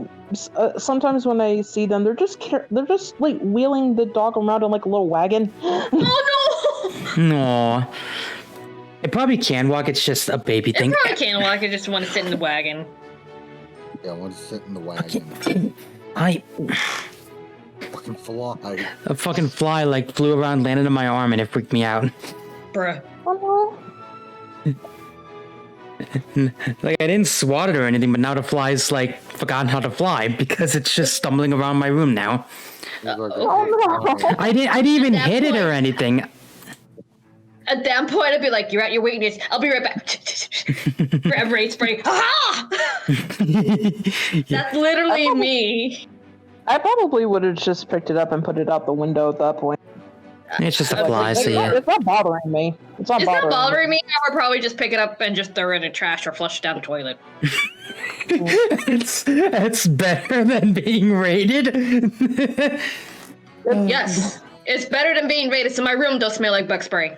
sometimes when I see them, they're just like wheeling the dog around in like a little wagon. Oh no! No. It probably can walk. It's just a baby It thing. probably can't walk. I just want to sit in the wagon. Yeah, I want to sit in the wagon. I Fucking fly. a fucking fly like flew around, landed on my arm, and it freaked me out. Bruh. Oh, Like I didn't swat it or anything, but now the fly's like forgotten how to fly because it's just stumbling around my room now. He's like, Oh, no. I didn't even At that hit it or point- anything. At that point, I'd be like, "You're at your weakness. I'll be right back." Grab raid spray. Ha! That's literally me. I probably would have just picked it up and put it out the window at that point. It's just a Like, fly, so yeah. It's not bothering me. It's not It's not bothering bothering me. I would probably just pick it up and just throw it in the trash or flush it down the toilet. It's better than being raided. Yes, it's better than being raided, so my room does smell like bug spray.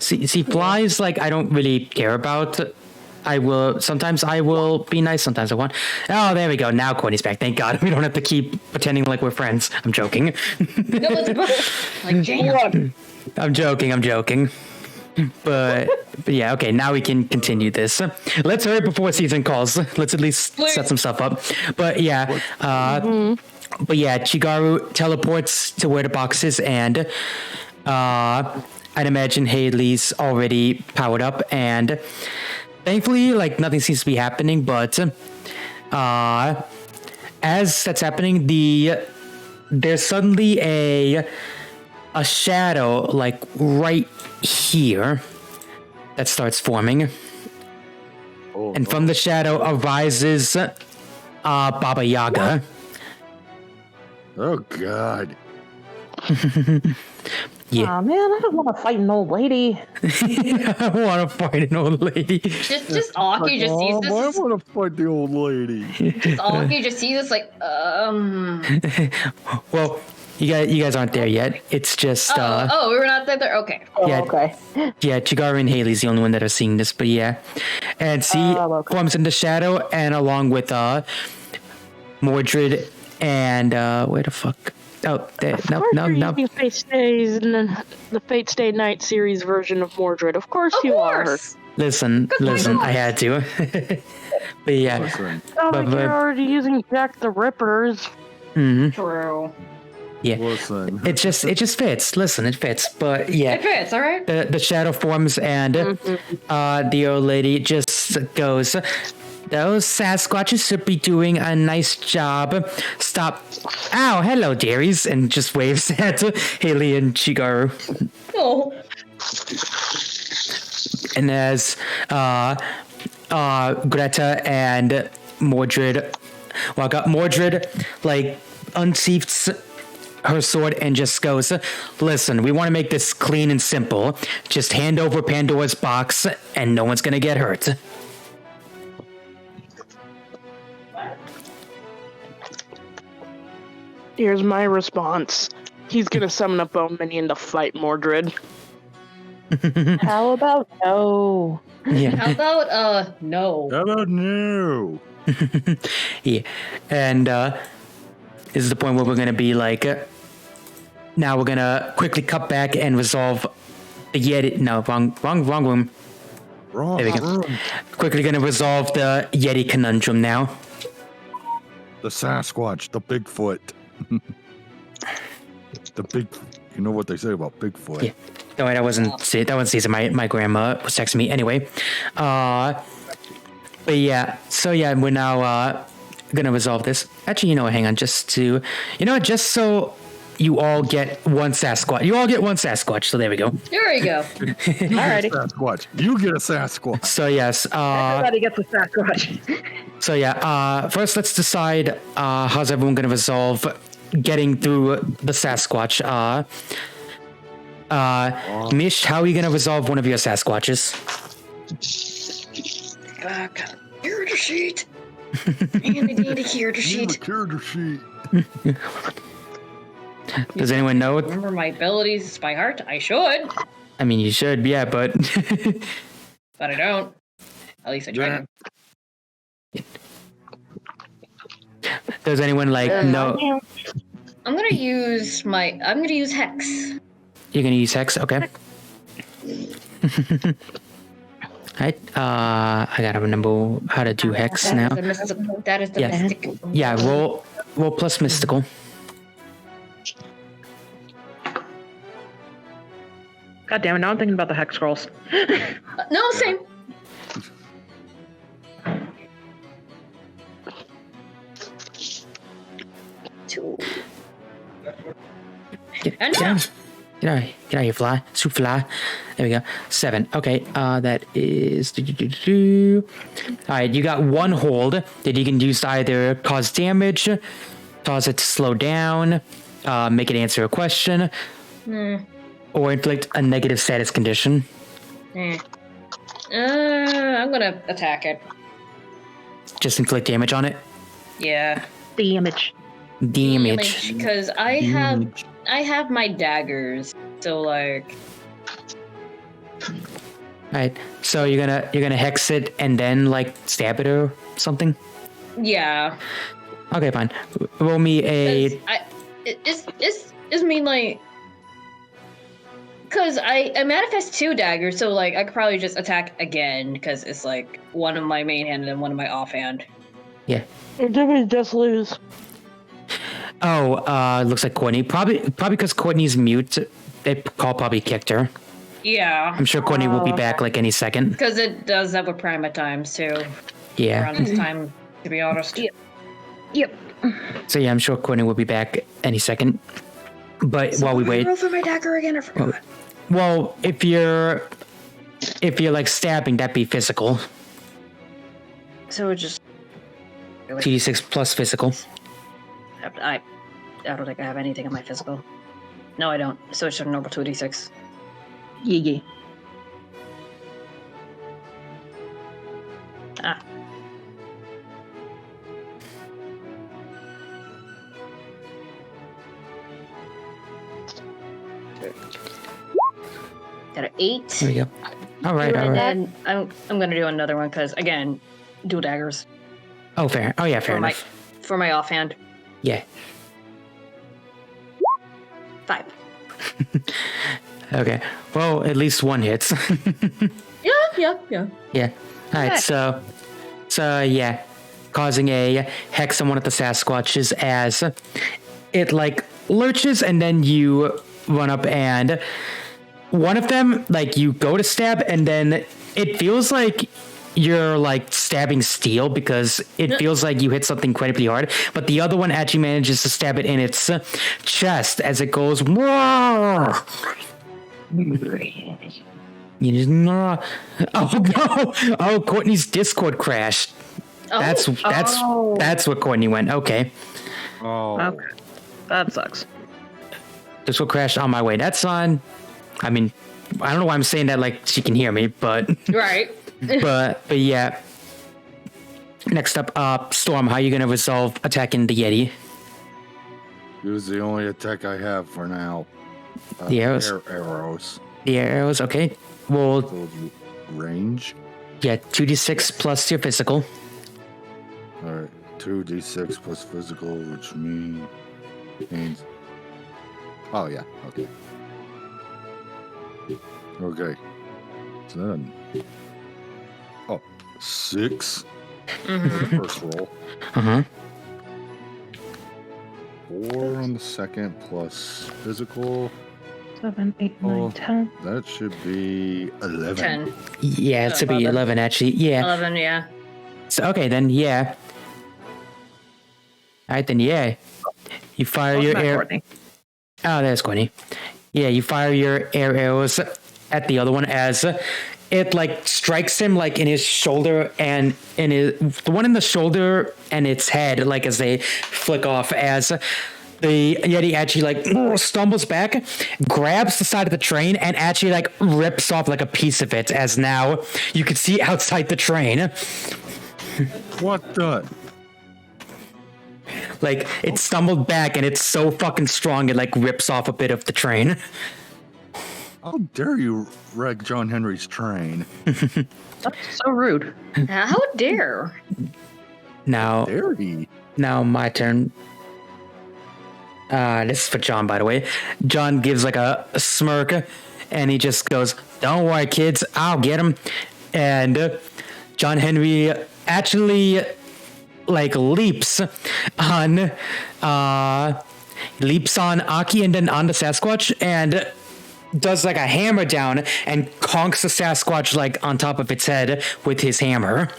See, flies like I don't really care about. Sometimes I will be nice, sometimes I won't. Oh, there we go. Now Courtney's back. Thank God. We don't have to keep pretending like we're friends. I'm joking. No, it's like damn. I'm joking. But yeah, okay, now we can continue this. Let's hurry before season calls. Let's at least set some stuff up. But yeah, Chigaru teleports to where the box is, and I'd imagine Haley's already powered up, and thankfully, like, nothing seems to be happening, but as that's happening, there's suddenly a shadow, like, right here that starts forming. oh, And from the shadow arises Baba Yaga. oh God. Yeah. Oh man, I don't want to fight an old lady. I want to fight an old lady. Just Aki just sees I this. want to fight the old lady. Just Aki just sees this like Well, you guys aren't there yet. It's just we were not there. Okay. Oh, Yeah. okay. yeah, Chigaru and Haley's the only one that are seeing this, but yeah. And see Oh, okay. forms in the shadow, and along with Mordred And where the fuck? Oh, there, Of no, course no, you're no. using Fate Stays in the Fate Stay Night series version of Mordred. Of course Of you course. Listen, I had to. But yeah, Listen, are. Oh, But- like you're but- already using Jack the Rippers. mhm. True. listen. It just fits. Listen, it fits. But yeah, It fits, all right? the shadow forms and the old lady just goes, those Sasquatches should be doing a nice job. Stop. Ow, hello, dearies. And just waves at Haley and Chigaru. Oh. And as Greta and Mordred, Mordred like unsheaths her sword and just goes, listen, we want to make this clean and simple. Just hand over Pandora's box and no one's gonna get hurt. Here's my response. He's gonna summon a bone minion to fight Mordred. How about no? Yeah. How about, no? How about no? Yeah. And this is the point where we're gonna be like, now we're gonna quickly cut back and resolve the Yeti. No, wrong room. Wrong There we go. room. Quickly gonna resolve the Yeti conundrum now. The Sasquatch, the Bigfoot. The big, you know what they say about Bigfoot. Yeah. No, wait, that wasn't Caesar. My grandma was texting me anyway. But yeah, so yeah, we're now gonna resolve this. Actually, hang on, just so you all get one Sasquatch. You all get one Sasquatch. So there we go. There you go. Alrighty. Sasquatch. You get a Sasquatch. So yes. Everybody gets a Sasquatch. So yeah. First, let's decide how's everyone gonna resolve getting through the Sasquatch. Mish, how are you gonna resolve one of your Sasquatches? Back. Character sheet. Handy character sheet. Character sheet. Does anyone know? Remember my abilities by heart? I should, I mean, you should, yeah, but but I don't. At least I try to. does anyone know? I'm gonna use Hex. You're gonna use Hex, okay? Alright, I gotta remember how to do Hex now. That is the Yeah. mystic. Yeah, roll plus mystical. God damn it! Now I'm thinking about the hex scrolls. No, same. Two. And Get out of here, fly. Soup fly. There we go. 7. Okay, that is... Alright, you got one hold that you can use to either cause damage, cause it to slow down, make it answer a question, or inflict a negative status condition. I'm gonna attack it. Just inflict damage on it. Yeah. Damage. Damage. Because I have my daggers. So like Alright, so you're gonna hex it and then stab it or something? yeah. Okay, fine. Roll me a... It's mean like because I manifest 2 daggers, so I could probably just attack again because it's one of my main hand and one of my offhand. Yeah. Did we just lose? Oh, looks like Courtney. Probably because Courtney's mute. They probably kicked her. Yeah, I'm sure Courtney will be back any second. because it does that with Prime at times too. Yeah. Around this time, to be honest. Yep. So yeah, I'm sure Courtney will be back any second. But while we wait, Roll for my dagger again. I forgot. well, if you're stabbing, that'd be physical. So it just 2d6 plus physical. I don't think I have anything in my physical. No, I don't. So it's just a normal 2d6. Yeah. Ah. Got an 8. There we go. All right. And then I'm gonna do another one because again, dual daggers Oh, fair. Oh yeah, fair for my enough. for my offhand. Yeah. 5. Okay. Well, at least one hits. Yeah. Yeah. All right. So yeah, causing a hex on one of the Sasquatches as it like lurches, and then you run up, and one of them like you go to stab, and then it feels like you're like stabbing steel because it feels like you hit something incredibly hard, but the other one actually manages to stab it in its chest as it goes. Whoa! You just, oh no! Oh, Courtney's Discord crashed. That's what Courtney went. Okay, Oh, Okay. That sucks. Discord crashed on my way. That's fine. I mean, I don't know why I'm saying that like she can hear me, but Right. but yeah. Next up, Storm. How are you gonna resolve attacking the Yeti? use the only attack I have for now. The arrows? Arrows. The arrows. Okay. Well, So range. yeah, 2d6 plus your physical. All right, 2d6 plus physical, which means. Oh yeah. Okay. Okay. So then. Oh, 6 for the first roll. Uh huh. 4 on the second plus physical. 7, 8, Oh. 9, 10. That should be 11. 10. Yeah, it should be 11 actually. Yeah. 11, yeah. So okay, then yeah. All right, then yeah. You fire your Not air. Courtney. Oh, there's Courtney. Yeah, you fire your air arrows at the other one as it like strikes him like in his shoulder and in the one in the shoulder and its head, like as they flick off as the Yeti actually like stumbles back, grabs the side of the train, and actually like rips off like a piece of it as now you can see outside the train. What the? Like it stumbled back and it's so fucking strong it like rips off a bit of the train. How dare you wreck John Henry's train? That's so rude. How dare? Now Dare he? Now my turn. This is for John, by the way. John gives like a smirk, and he just goes, "Don't worry, kids, I'll get him." And John Henry actually like leaps on Aki and then on the Sasquatch and does like a hammer down and conks the Sasquatch like on top of its head with his hammer.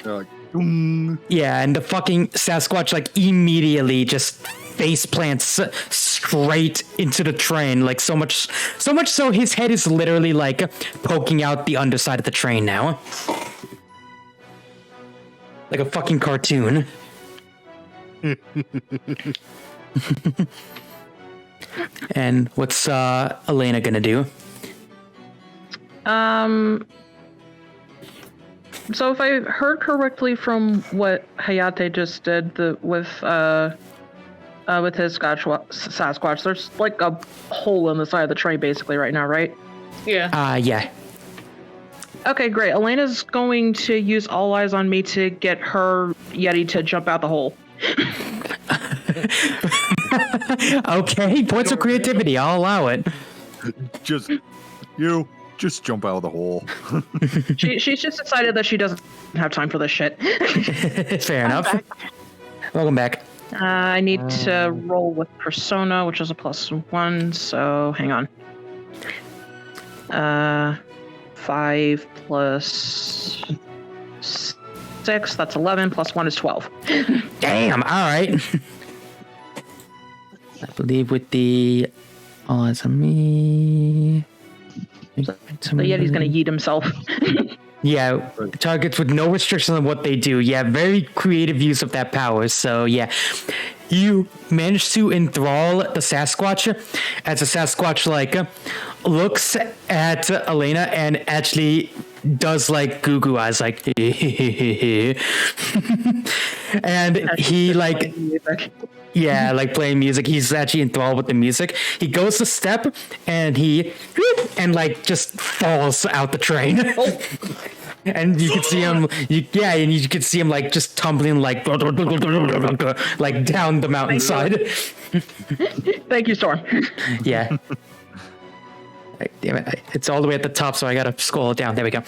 They're like, "Boom." Yeah, and the fucking Sasquatch like immediately just face plants straight into the train, like so much so his head is literally like poking out the underside of the train now. Like a fucking cartoon. And what's Elena gonna do? So if I heard correctly from what Hayate just did with his Sasquatch, there's like a hole in the side of the train basically right now, right? Yeah. Yeah. Okay, great. Elena's going to use all eyes on me to get her Yeti to jump out the hole. Okay, points of creativity, I'll allow it. Just jump out of the hole. She's just decided that she doesn't have time for this shit. Fair enough. Welcome back. I need to roll with Persona, which is a +1, so hang on. 5 plus 6, that's 11, +1 is 12. Damn, alright. I believe with the all eyes on me. The Yeti's gonna yeet himself. Yeah, targets with no restrictions on what they do. Yeah, very creative use of that power. So yeah, you manage to enthrall the Sasquatch as the Sasquatch like looks at Elena and actually does like goo goo eyes like and he like yeah, like playing music. He's actually enthralled with the music. He goes to step and he and like just falls out the train. And you can see him, and you can see him like just tumbling like down the mountainside. Thank you, Storm. Yeah. Damn it. It's all the way at the top, so I gotta scroll it down. There we go.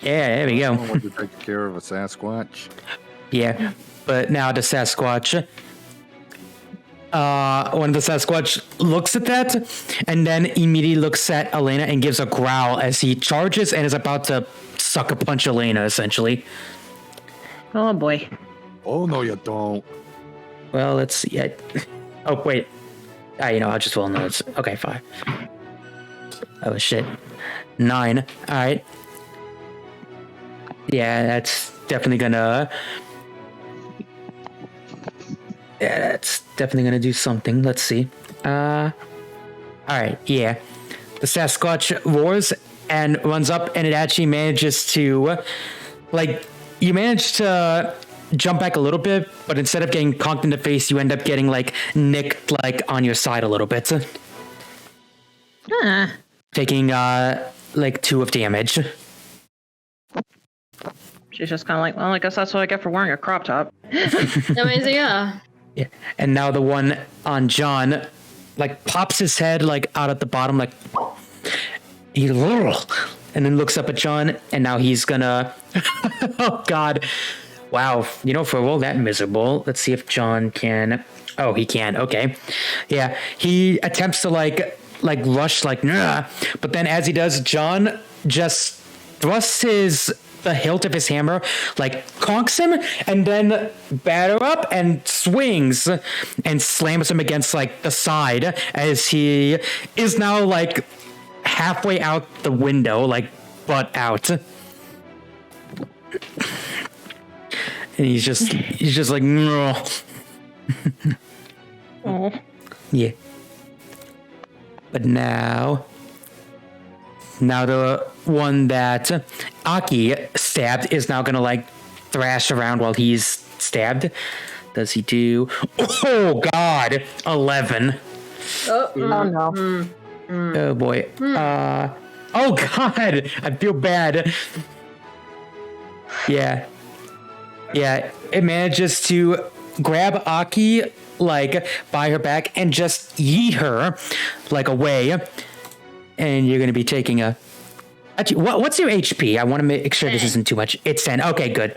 Yeah, there we I go. want to take care of a Sasquatch. Yeah. But now the Sasquatch. One of the Sasquatch looks at that and then immediately looks at Elena and gives a growl as he charges and is about to sucker punch Elena, essentially. Oh boy. Oh, no, you don't. Well, let's see. Oh, wait. I'll just roll notes. Okay, 5. Oh, shit. 9. All right. Yeah, that's definitely gonna... Yeah, that's definitely gonna do something. Let's see. All right, yeah. The Sasquatch roars and runs up, and it actually manages to, you manage to jump back a little bit, but instead of getting conked in the face, you end up getting nicked on your side a little bit, taking 2 of damage. She's just kind of like, well, I guess that's what I get for wearing a crop top. Amazing, yeah. Yeah, and now the one on John, pops his head out at the bottom, he, and then looks up at John, and now he's gonna. Oh God, wow! For a roll that miserable, let's see if John can. Oh, he can. Okay, yeah, he attempts to rush nah, but then as he does, John just thrusts the hilt of his hammer, conks him, and then batter up and swings and slams him against the side as he is now halfway out the window, butt out. And he's just no. Oh. Yeah. But now the one that Aki stabbed is now gonna thrash around while he's stabbed. Does he do? Oh God, 11. Oh, no. Oh boy. Oh God, I feel bad. Yeah. It manages to grab Aki by her back and just yeet her away. And you're going to be taking a... Actually, what's your HP? I want to make sure this isn't too much. It's 10. Okay, good.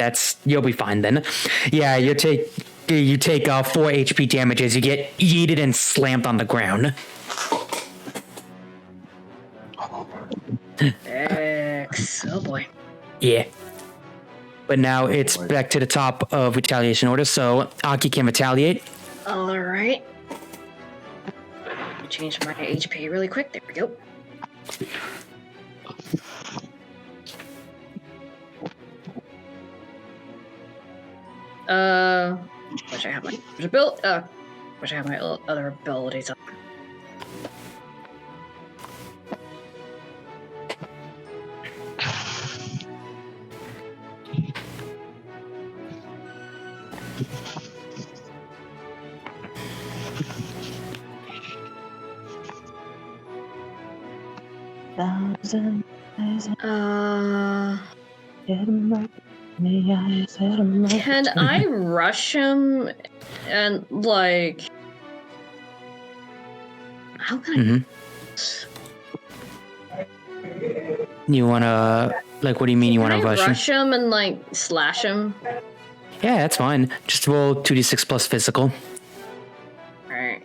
You'll be fine then. Yeah, you take 4 HP damage as you get yeeted and slammed on the ground. X. Oh boy. Yeah. But now it's back to the top of retaliation order, so Aki can retaliate. All right. Change my HP really quick. There we go. Wish I had my other abilities up. Can I rush him and how can I? You wanna what do you mean you wanna rush him and slash him? Yeah, that's fine. Just roll 2d6 plus physical. Alright.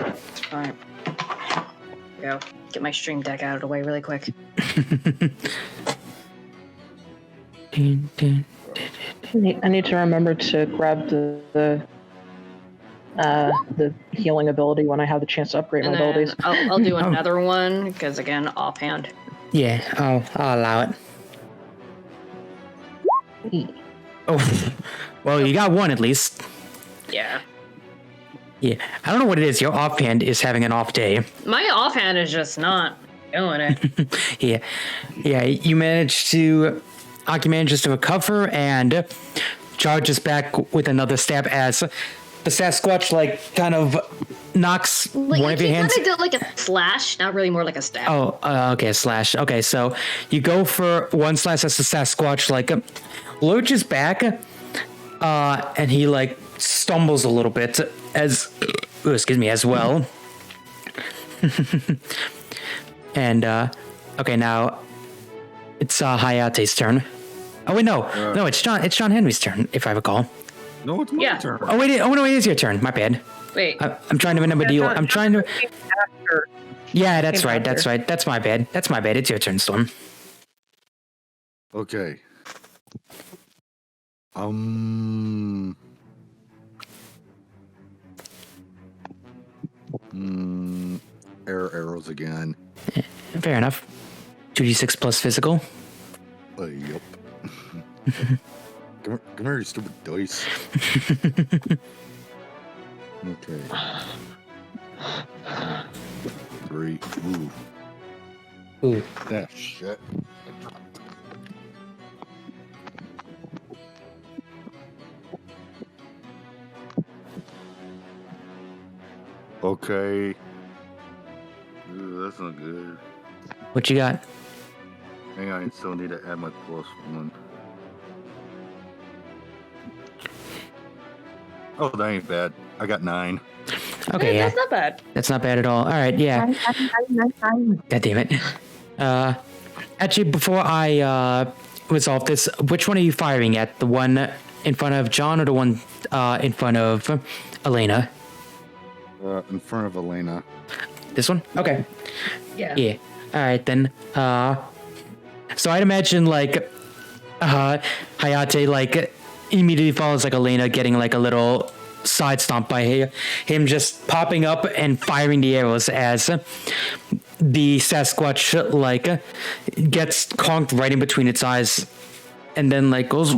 It's fine. Go. Get my stream deck out of the way really quick. I need to remember to grab the healing ability when I have the chance to upgrade my abilities. I'll do another one because again, offhand. Yeah, I'll allow it. Oh, well, you got one at least. Yeah. Yeah, I don't know what it is. Your offhand is having an off day. My offhand is just not doing it. Yeah. Aki manages to recover and charges back with another stab as the Sasquatch like kind of knocks one of your hands. Kind of did like a slash, not really, more like a stab. Oh, okay, slash. Okay, so you go for one slash as the Sasquatch like lurches back, and he like stumbles a little bit as well. And okay, now it's Hayate's turn. Oh wait, no, it's John Henry's turn, if I recall. No, it's my turn. Oh wait, it is your turn. My bad. Wait, I'm trying to remember the deal. I'm trying to. After. Yeah, that's right. That's right. That's my bad. It's your turn, Storm. Okay. Air arrows again. Fair enough. 2d6 plus physical. Yep. Come here, you stupid dice. Okay. 3. Ooh. That shit. Okay. Ooh, that's not good. What you got? Hang on, I still need to add my +1. Oh, that ain't bad. I got 9. Okay, yeah. that's not bad. That's not bad at all. All right, yeah. God damn it. Actually, before I resolve this, which one are you firing at? The one in front of John or the one in front of Elena? In front of Elena. This one? Okay. Yeah. Yeah. All right, then. So I'd imagine, like, Hayate, like, immediately follows, like, Elena getting, like, a little side stomp by him just popping up and firing the arrows as the Sasquatch, like, gets conked right in between its eyes and then, like, goes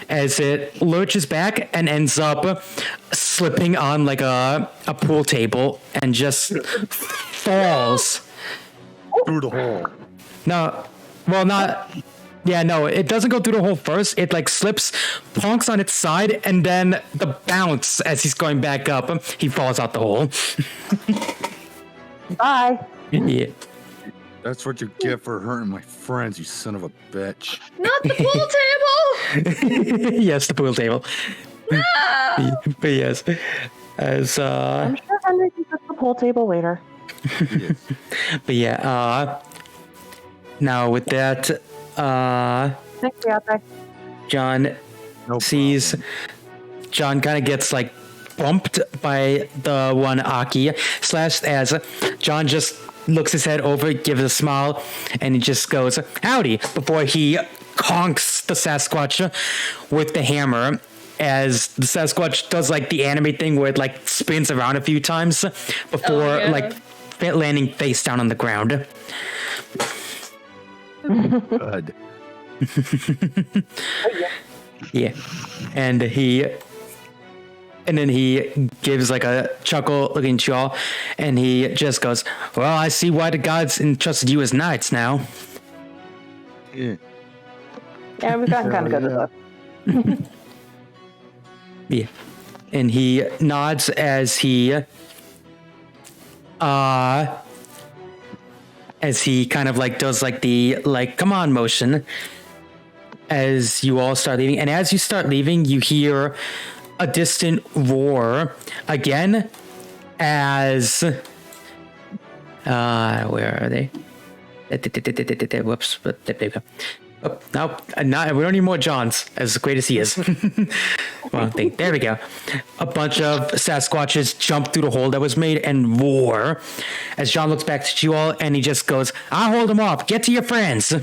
as it lurches back and ends up slipping on, like, a pool table and just falls. Through the hole. No, well, not. Yeah, no, it doesn't go through the hole first. It like slips, plonks on its side, and then the bounce as he's going back up, he falls out the hole. Bye. Yeah. That's what you get for hurting my friends, you son of a bitch. Not the pool table. Yes, the pool table. No! But yes, as I'm sure Henry can fix the pool table later. Yes. but yeah, now with that, Thanks, Beate. John No sees. problem. John kind of gets like bumped by the one Aki slashed as John just looks his head over, gives a smile, and he just goes, "Howdy," before he conks the Sasquatch with the hammer as the Sasquatch does like the anime thing where it like spins around a few times before like landing face down on the ground. Good. Yeah. And then he gives like a chuckle looking at you all, and he just goes, "Well, I see why the gods entrusted you as knights now." Yeah. Yeah, we've gotten kind of good at that. Yeah. And he nods as he kind of like does like the like come on motion as you all start leaving. And as you start leaving, you hear a distant roar again as where are they? Whoops. There we go. Oh, no, we don't need more Johns, as great as he is. Wrong thing. There we go. A bunch of Sasquatches jump through the hole that was made and roar. As John looks back at you all, and he just goes, "I'll hold them off. Get to your friends."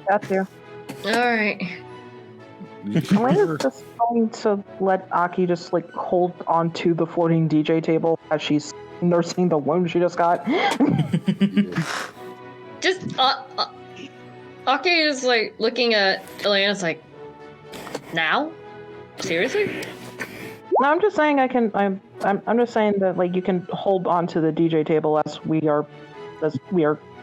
Got you. All right. Elena's just going to let Aki just like hold onto the floating DJ table as she's nursing the wound she just got. Just Aki is like looking at Elena's like, now? Seriously? No, I'm just saying I'm just saying that like you can hold onto the DJ table as we are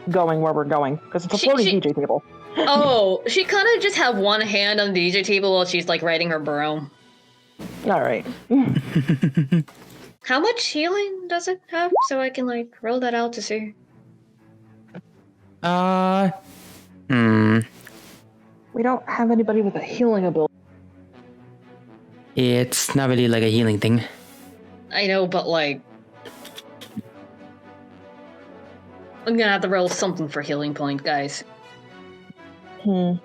going where we're going because it's a floating DJ table. Oh, she kind of just have one hand on the DJ table while she's like riding her broom. All right. How much healing does it have? So I can like roll that out to see. We don't have anybody with a healing ability. It's not really like a healing thing. I know, but like, I'm gonna have to roll something for healing point, guys. You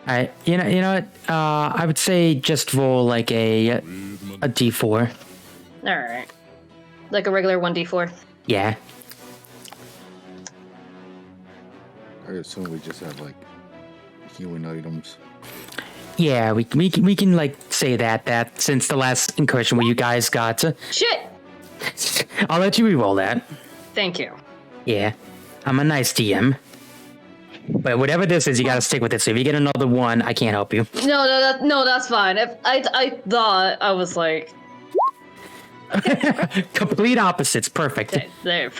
know what? I would say just roll like a D4. All right, like a regular 1d4. Yeah. I assume we just have like healing items. Yeah, we can like say that since the last incursion where you guys got. Shit! I'll let you reroll that. Thank you. Yeah, I'm a nice DM. But whatever this is, you gotta stick with it. So if you get another one, I can't help you. No, that's fine. If I thought I was like Complete opposites. Perfect. there.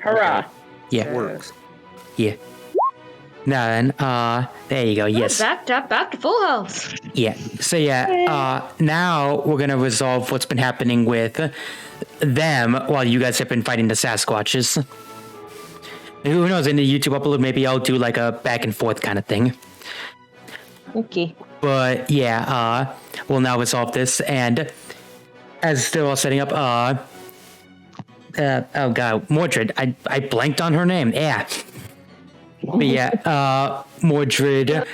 Hurrah! Yeah. Works. Yeah. Now then, there you go. Yes. Back to full house. Yeah. So yeah, now we're gonna resolve what's been happening with them while you guys have been fighting the Sasquatches. Who knows? In the YouTube upload, maybe I'll do like a back and forth kind of thing. Okay. But yeah, we'll now resolve this, and as they're all setting up, oh god, Mordred, I blanked on her name. Yeah. But yeah, Mordred.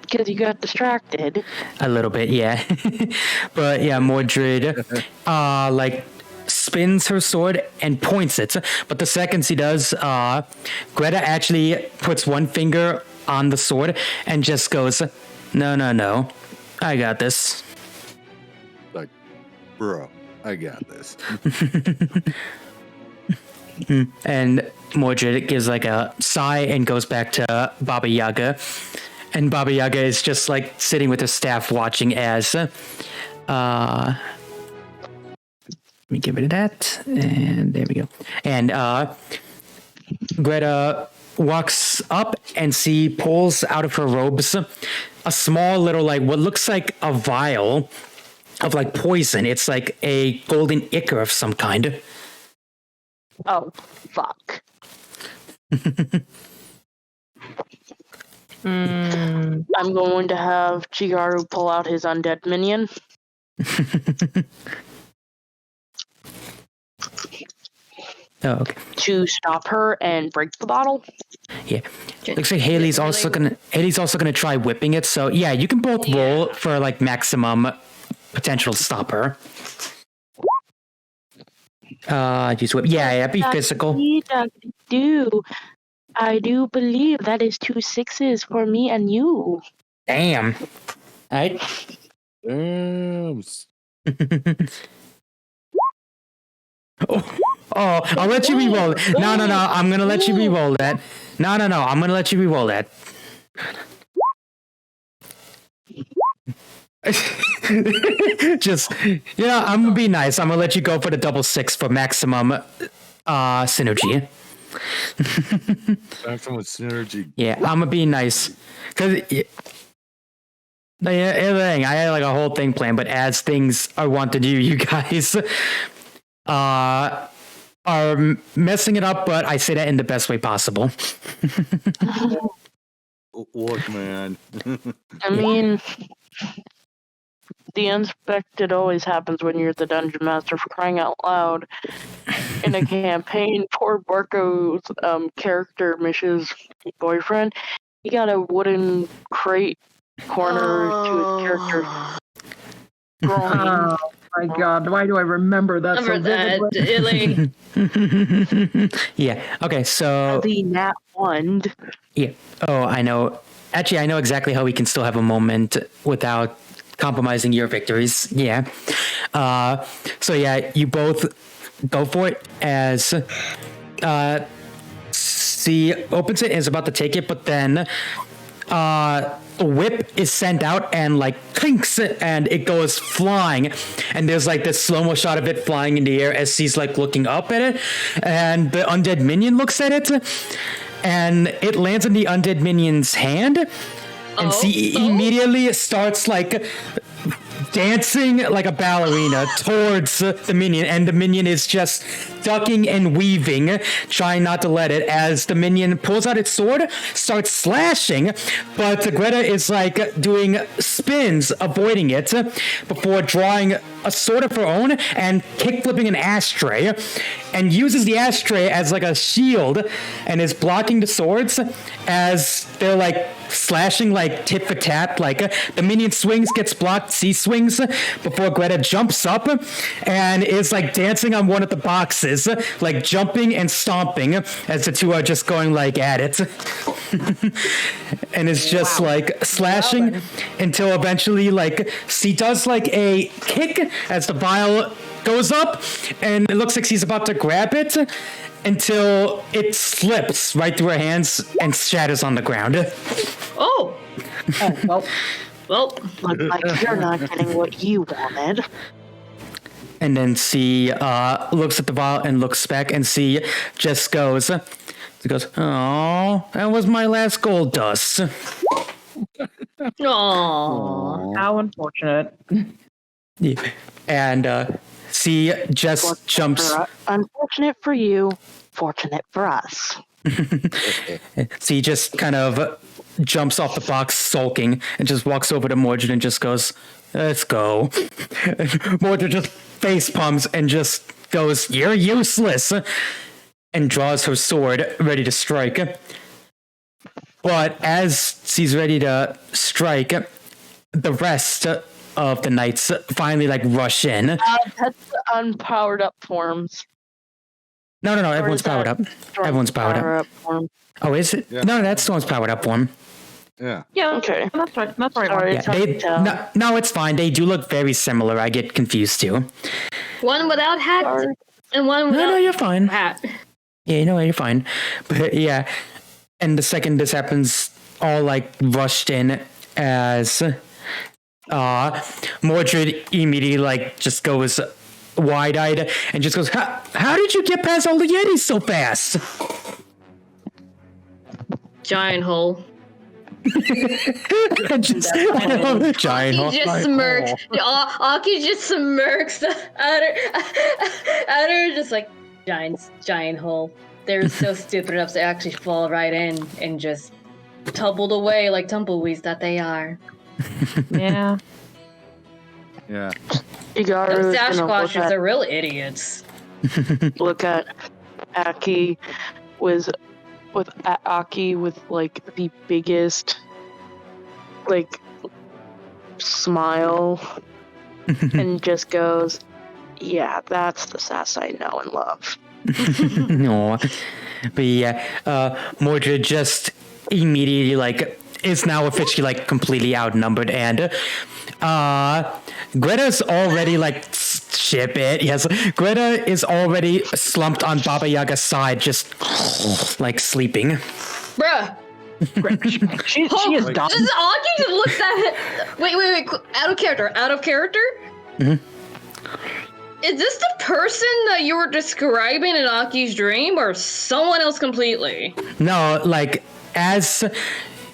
Because you got distracted. A little bit, yeah. But yeah, Mordred, like spins her sword and points it. But the second she does, Greta actually puts one finger on the sword and just goes, no, I got this. Like, bro, I got this. And Mordred gives like a sigh and goes back to Baba Yaga. And Baba Yaga is just like sitting with her staff watching as let me get rid of that. And there we go. And Greta walks up and she pulls out of her robes a small little like what looks like a vial of like poison. It's like a golden ichor of some kind. Oh, fuck. I'm going to have Chigaru pull out his undead minion. Oh, okay. To stop her and break the bottle. Yeah. Looks like Haley's also gonna try whipping it. So yeah, you can both roll for like maximum potential to stop her. Just whip. Yeah, be physical. I do believe that is 2 6s for me and you. Damn. Alright. Damn. Oh, I'll let you re-roll it. No, I'm gonna let you re-roll that. No, I'm gonna let you re-roll that. Just, I'm gonna be nice. I'm gonna let you go for the double 6 for maximum synergy. Maximum synergy. Yeah, I'm gonna be nice. Cause the thing, I had like a whole thing planned, but as things I want to do, you guys are messing it up, but I say that in the best way possible. Look, man. I mean, the unexpected always happens when you're the dungeon master, for crying out loud. In a campaign, poor Barco's character, Mish's boyfriend, he got a wooden crate corner to his character. Oh my god, why do I remember that so vividly? Yeah, okay, so... The nat one. Yeah, oh, I know. Actually, I know exactly how we can still have a moment without compromising your victories. Yeah. So yeah, you both go for it as she opens it and is about to take it, but then a whip is sent out and like clinks and it goes flying, and there's like this slow-mo shot of it flying in the air as she's like looking up at it, and the undead minion looks at it and it lands in the undead minion's hand, and she immediately starts like dancing like a ballerina towards the minion, and the minion is just ducking and weaving, trying not to let it, as the minion pulls out its sword, starts slashing, but Greta is like doing spins, avoiding it, before drawing a sword of her own and kickflipping an ashtray, and uses the ashtray as like a shield, and is blocking the swords as they're like slashing like tit for tat. Like the minion swings, gets blocked, C swings, before Greta jumps up and is like dancing on one of the boxes, like jumping and stomping as the two are just going like at it. And it's just like slashing until eventually like she does like a kick as the vial goes up, and it looks like she's about to grab it until it slips right through her hands and shatters on the ground. Oh, well. Looks like you're not getting what you wanted. And then she looks at the vial and looks back, and she just goes, "Oh, that was my last gold dust." Aww. How unfortunate. Yeah. And she just jumps. Unfortunate for you, fortunate for us. She just kind of jumps off the box sulking and just walks over to Mordred and just goes, "Let's go." Mordred just face palms and just goes, "You're useless," and draws her sword ready to strike. But as she's ready to strike, the rest of the knights finally like rush in. That's the unpowered up forms. No, everyone's powered up. Everyone's powered up. Form. Oh, is it? Yeah. No, that's Storm's powered up form. Yeah. Yeah, Okay. that's right. That's right. Sorry, Yeah, it's hard to tell. no, it's fine. They do look very similar. I get confused too. One without hat Sorry. and one without No, you're fine. hat. Yeah, you're fine. But yeah, and the second this happens, all like rushed in as Mordred immediately like just goes wide-eyed and just goes, how did you get past all the Yetis so fast? Giant hole. Just, giant hole. He just smirks. Aki just smirks at her, just like giant hole. They're so stupid enough to actually fall right in and just tumbled away like tumbleweeds that they are. Yeah. Yeah. Igaru Those is gonna Sasquatches are real idiots. look at Aki with Aki with like the biggest like smile and just goes, "Yeah, that's the Sass I know and love." No, but yeah, Mordred just immediately like is now officially like completely outnumbered, and Greta's already like ship it. Yes, Greta is already slumped on Baba Yaga's side, just like sleeping. Bruh. She is dumb. Just Aki just looks at it. Wait. Out of character? Mm-hmm. Is this the person that you were describing in Aki's dream, or someone else completely? No, like as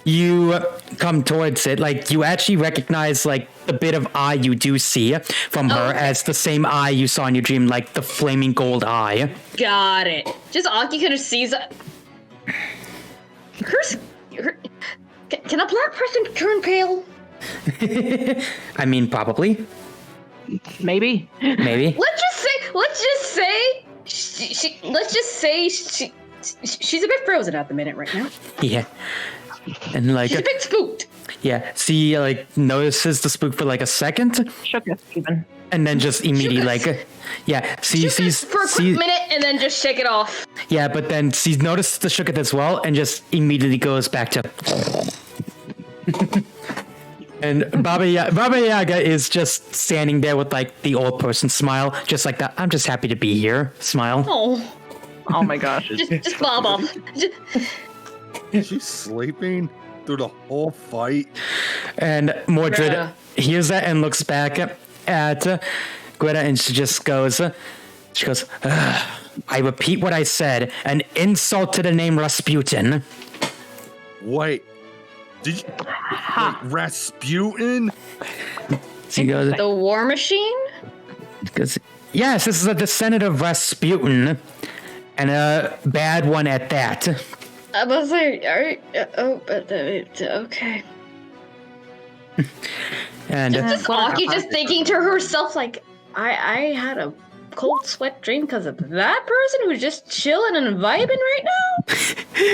you come towards it, like you actually recognize like the bit of eye you do see from her as the same eye you saw in your dream, like the flaming gold eye. Got it. Just Aki kind of sees that. Can a black person turn pale? I mean, probably. Maybe. Maybe. Let's just say she's a bit frozen at the minute right now. Yeah. And like, She's a bit spooked. yeah, she like notices the spook for like a second, Shook us even. and then just immediately Shook us. like, yeah, she sees, For a quick minute and then just shake it off. yeah, but then she notices the shooketh as well, and just immediately goes back to. And Baba Yaga is just standing there with like the old person smile, just like that. I'm just happy to be here. Smile. Oh, Oh my gosh. just bob up. She's sleeping through the whole fight. And Mordred Greta. hears that and looks back at Greta, and she just goes, "Ugh, I repeat what I said, an insult to the name Rasputin." Wait. Did you wait, Rasputin? She goes, The War Machine? yes, this is a descendant of Rasputin, and a bad one at that. I was like, okay. And Just Aki just thinking to herself, like, I had a cold sweat dream because of that person who's just chilling and vibing right now?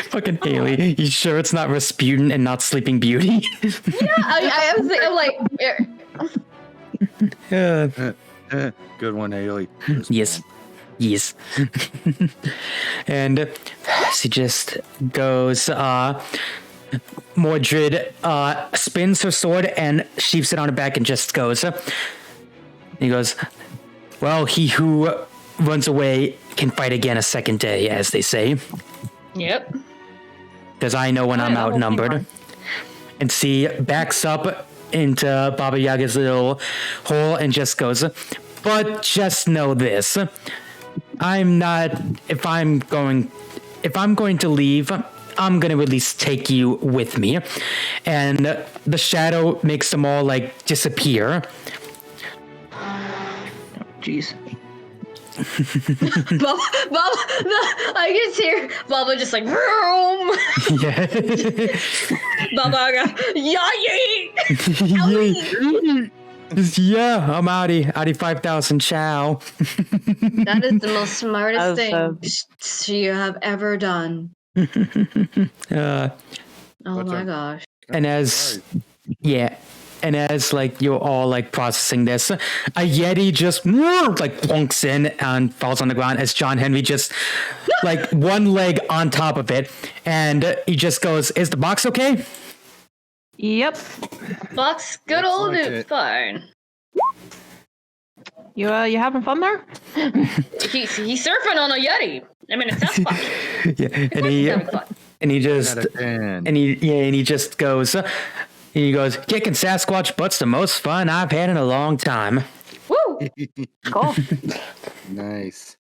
fucking Haley, you sure it's not Rasputin and not Sleeping Beauty? Yeah, I'm like, Good one, Haley. Yes. Yes. And she just goes, Mordred spins her sword and sheaves it on her back and just goes. He goes, well, he who runs away can fight again a second day, as they say. yep. Because I know when I'm outnumbered. And she backs up into Baba Yaga's little hole and just goes, but just know this. If I'm going to leave, I'm going to at least take you with me. And the shadow makes them all like disappear. Jeez. Baba, I can hear Baba just like, vroom. Yeah. Baba, yay! Yeah, I'm outie 5,000, ciao. That is the most smartest As, thing you have ever done. Uh, Oh What's my up? gosh. and as like you're all like processing this, a Yeti just like plunks in and falls on the ground as John Henry just like one leg on top of it, and he just goes, "Is the box okay?" Yep. Box, good Looks old like dude, it. fine. You having fun there? He's surfing on a Yeti. I mean, it sounds fun. Yeah, He's having fun. and he just Out of 10. and he just goes. Kicking Sasquatch butt's the most fun I've had in a long time. Woo! Cool. Nice.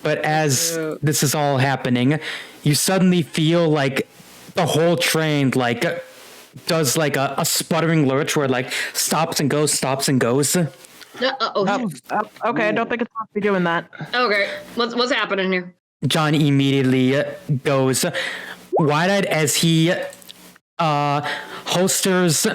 But as this is all happening, you suddenly feel like the whole train like does like a sputtering lurch where it like stops and goes. Okay, I don't think it's supposed to be doing that. Okay, what's happening here? John immediately goes wide-eyed as he holsters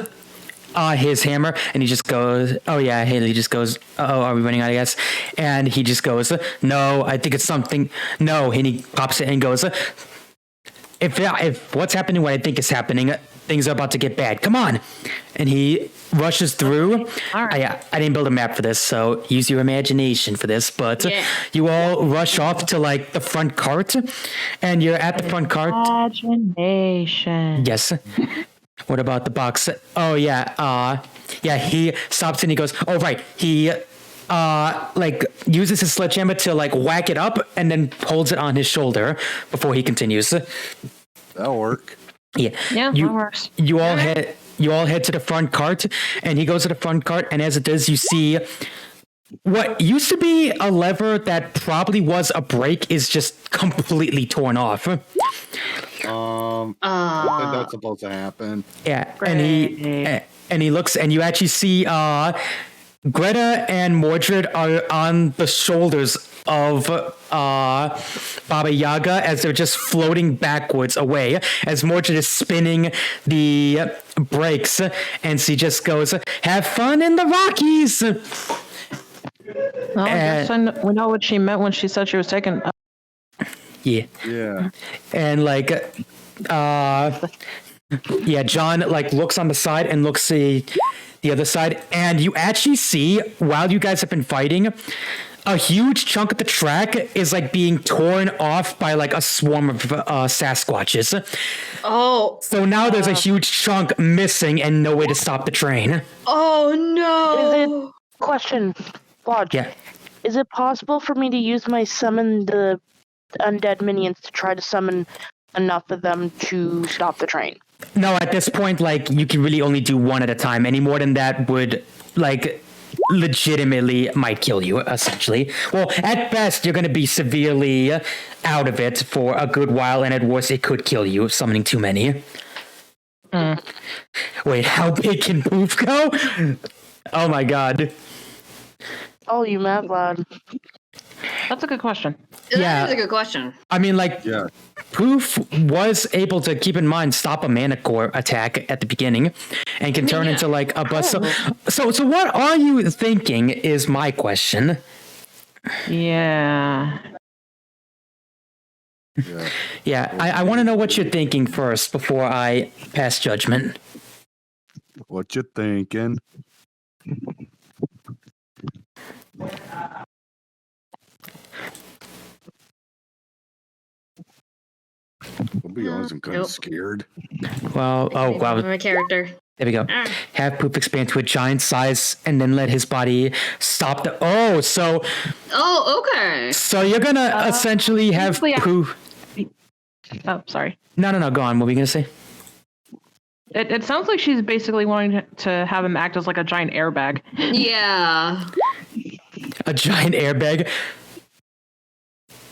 his hammer, and he just goes, oh yeah, Haley just goes, oh, are we running out of gas? And he just goes, no, I think it's something, no, and he pops it and goes, if what's happening what I think is happening, things are about to get bad, come on. And he rushes through. All right. I didn't build a map for this, so use your imagination for this, but you all rush off to like the front cart, and you're at the front cart. Imagination. Yes. What about the box? Oh yeah. He stops and he goes, oh right. He like uses his sledgehammer to like whack it up and then holds it on his shoulder before he continues. That'll work. Yeah. Yeah, that works. You all head to the front cart, and he goes to the front cart, and as it does, you see what used to be a lever that probably was a brake is just completely torn off. What did that's supposed to happen? Yeah, and he looks, and you actually see Greta and Mordred are on the shoulders of Baba Yaga as they're just floating backwards away as Mordred is spinning the brakes, and she just goes, "Have fun in the Rockies." Well, I guess we know what she meant when she said she was taking. Yeah. And like, John like looks on the side and looks the other side, and you actually see while you guys have been fighting, a huge chunk of the track is like being torn off by like a swarm of Sasquatches. Oh. So now there's a huge chunk missing and no way to stop the train. Oh no. Question, Lodge. Yeah. Is it possible for me to use my summon the undead minions to try to summon enough of them to stop the train? No, at this point, like, you can really only do one at a time. Any more than that would, like, legitimately might kill you, essentially. Well, at best, you're going to be severely out of it for a good while, and at worst, it could kill you, summoning too many. Wait, how big can Poof go? Oh my god. Oh, you mad lad. That's a good question. Yeah. That is a good question. I mean, like, Yeah. Poof was able to, keep in mind, stop a mana core attack at the beginning and can turn into like a bus. So what are you thinking is my question. Yeah. Yeah. Yeah, I want to know what you're thinking first before I pass judgment. What you thinking? I'll be honest, I'm kind of Nope. scared. Well, oh, wow. My character. There we go. Have Poop expand to a giant size and then let his body stop the. Oh, so Okay. you're gonna essentially have basically, Poop. Oh, sorry. No. Go on. What were you gonna say? It sounds like she's basically wanting to have him act as like a giant airbag. Yeah. A giant airbag.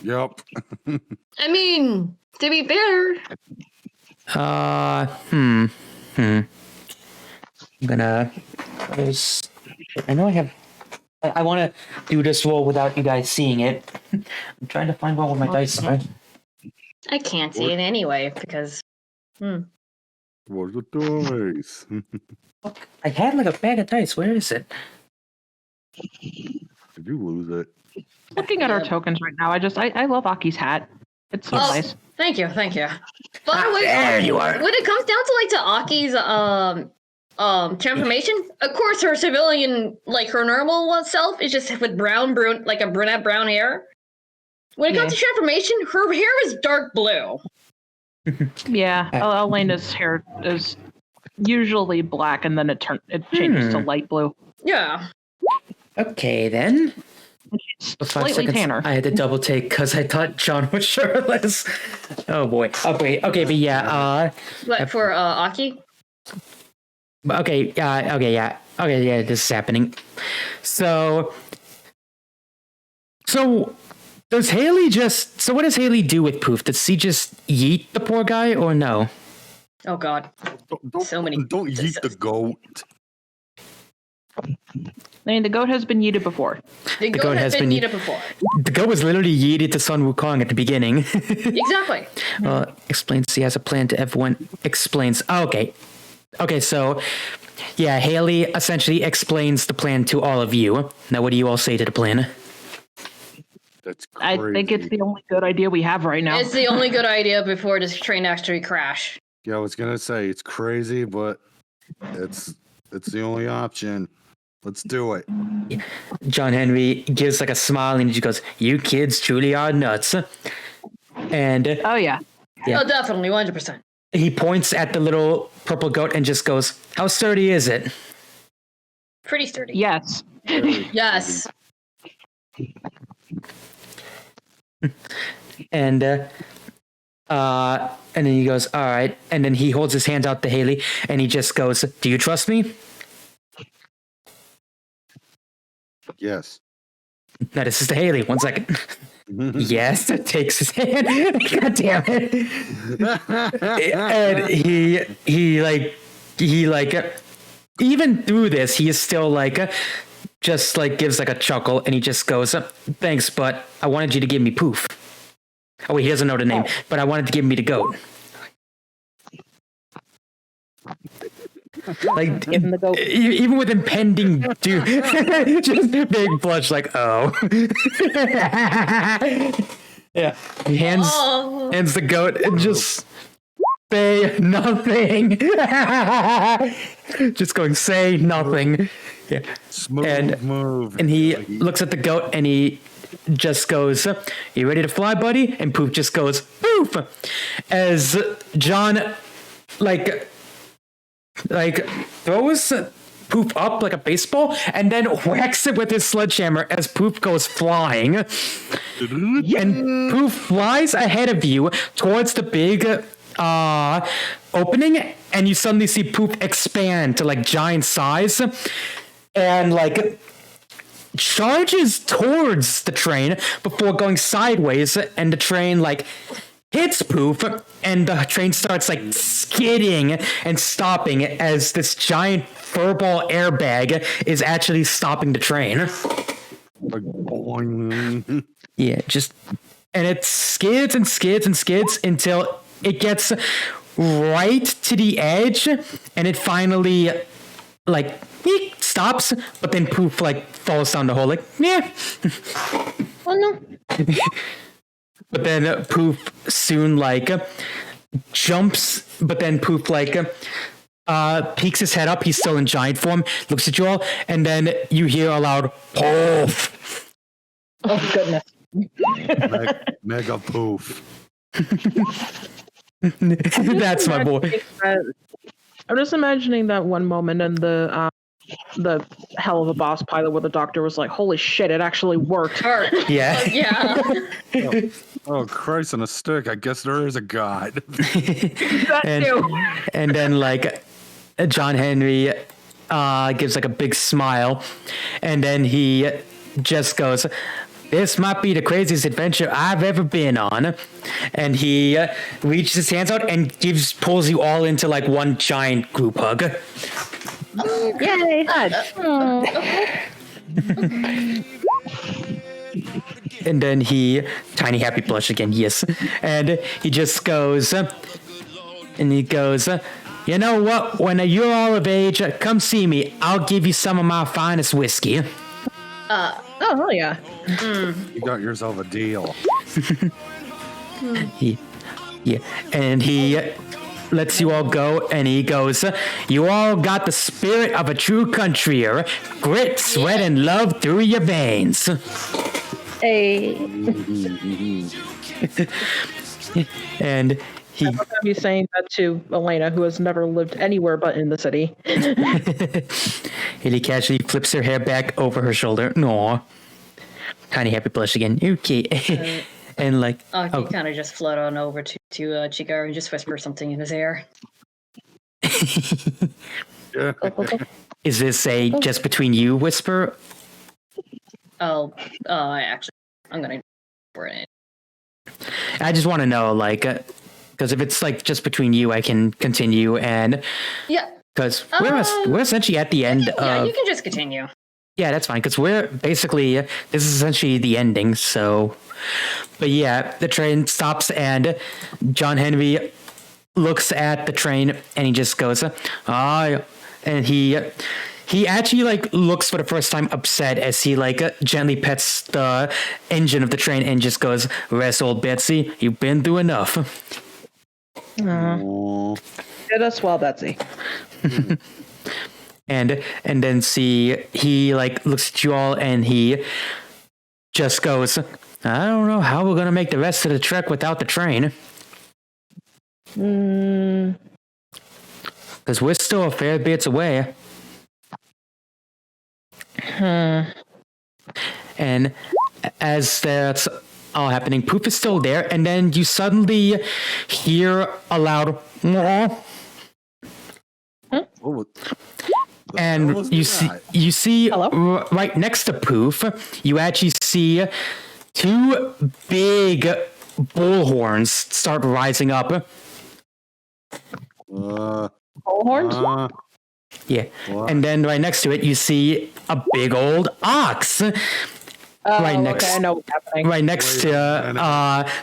Yep. I mean, to be fair, I'm gonna. I know I have. I want to do this roll without you guys seeing it. I'm trying to find one where my dice are. I can't see it anyway because. What's the dice? I had like a bag of dice. Where is it? Did you lose it? Looking at our tokens right now, I love Aki's hat. It's so nice. Thank you. By the way, There you are. when it comes down to like Aki's transformation, of course her civilian, like her normal self, is just with like a brunette brown hair. When it comes to transformation, her hair is dark blue. Yeah, Elena's hair is usually black, and then it changes to light blue. Yeah. Okay then. For 5 Slightly seconds, tanner. I had to double take because I thought John was shirtless. Oh boy. Okay, but yeah. But for Aki, Okay, yeah. This is happening. So does Haley just? So what does Haley do with Poof? Does she just yeet the poor guy or no? oh god, So many Don't yeet the goat. I mean, the goat has been yeeted before. the goat has been yeeted before. The goat was literally yeeted to Sun Wukong at the beginning. Exactly. Explains he has a plan to everyone. Explains. Okay, so yeah, Haley essentially explains the plan to all of you. Now, what do you all say to the plan? That's crazy. I think it's the only good idea we have right now. It's the only good idea before this train actually crash. Yeah, I was gonna say it's crazy, but it's the only option. Let's do it. John Henry gives like a smile and he goes, "You kids truly are nuts." And Oh yeah. Yeah. Oh, definitely, 100%. he points at the little purple goat and just goes, "How sturdy is it?" Pretty sturdy. Yes. Yes. And then he goes, "All right." And then he holds his hand out to Haley and he just goes, "Do you trust me?" Yes. No, this is to Haley. 1 second. Yes, it takes his hand. God damn it. And he even through this, he is still like, just like gives like a chuckle and he just goes, "Thanks, but I wanted you to give me Poof." Oh, wait, he doesn't know the name, but I wanted to give me the goat. Like, Give him the goat. even with impending doom, just big blush, like, oh. Yeah, he hands the goat and just say nothing. Just going, say nothing. Yeah. Smooth move. And he looks at the goat and he just goes, "You ready to fly, buddy?" And Poof just goes, "Poof!" As John, like throws Poof up like a baseball and then whacks it with his sledgehammer as Poof goes flying. And Poof flies ahead of you towards the big opening, and you suddenly see Poof expand to like giant size and like charges towards the train before going sideways, and the train like hits Poof, and the train starts like skidding and stopping as this giant furball airbag is actually stopping the train. Like, boing. Yeah, and it skids and skids and skids until it gets right to the edge, and it finally like stops, but then Poof like falls down the hole like, yeah. Oh no. But then Poof soon like jumps, but then Poof like peeks his head up. He's still in giant form, looks at you all, and then you hear a loud Poof. Oh goodness. Mega Poof. That's my boy. I'm just imagining that one moment in the Hell of a Boss pilot where the doctor was like, "Holy shit, it actually worked." Yeah. Yeah. Oh, Christ on a stick. I guess there is a God. and then like John Henry gives like a big smile, and then he just goes, "This might be the craziest adventure I've ever been on," and he reaches his hands out and pulls you all into like one giant group hug. Yay! And then tiny happy blush again, yes. And he just goes, "You know what? When you're all of age, come see me. I'll give you some of my finest whiskey." Oh hell yeah! You got yourself a deal. Yeah, and he lets you all go, and he goes, "You all got the spirit of a true countryer, grit, sweat, and love through your veins." Hey. And he I love you saying that to Elena, who has never lived anywhere but in the city. and he casually flips her hair back over her shoulder. Aw. Tiny happy blush again. Okay. And like, He kind of just float on over to Chigaro and just whisper something in his ear. is this a just between you whisper? I'm gonna for it. I just want to know, like, because if it's like just between you, I can continue, and Yeah. because we're essentially at the end. Yeah, you can just continue. Yeah, that's fine, because we're basically this is essentially the ending. So, but yeah, the train stops, and John Henry looks at the train, and he just goes, and he actually like looks for the first time upset as he like gently pets the engine of the train and just goes, "Rest, old Betsy, you've been through enough." Did us well, Betsy. and then he like looks at you all and he just goes, "I don't know how we're gonna make the rest of the trek without the train, because we're still a fair bit away." And as that's all happening, Poof is still there, and then you suddenly hear a loud "Mwah," and you see right next to Poof, you actually see two big bullhorns start rising up. Bullhorns? Yeah. And then right next to it, you see a big old ox. Right next, okay, I know what's happening. Right next to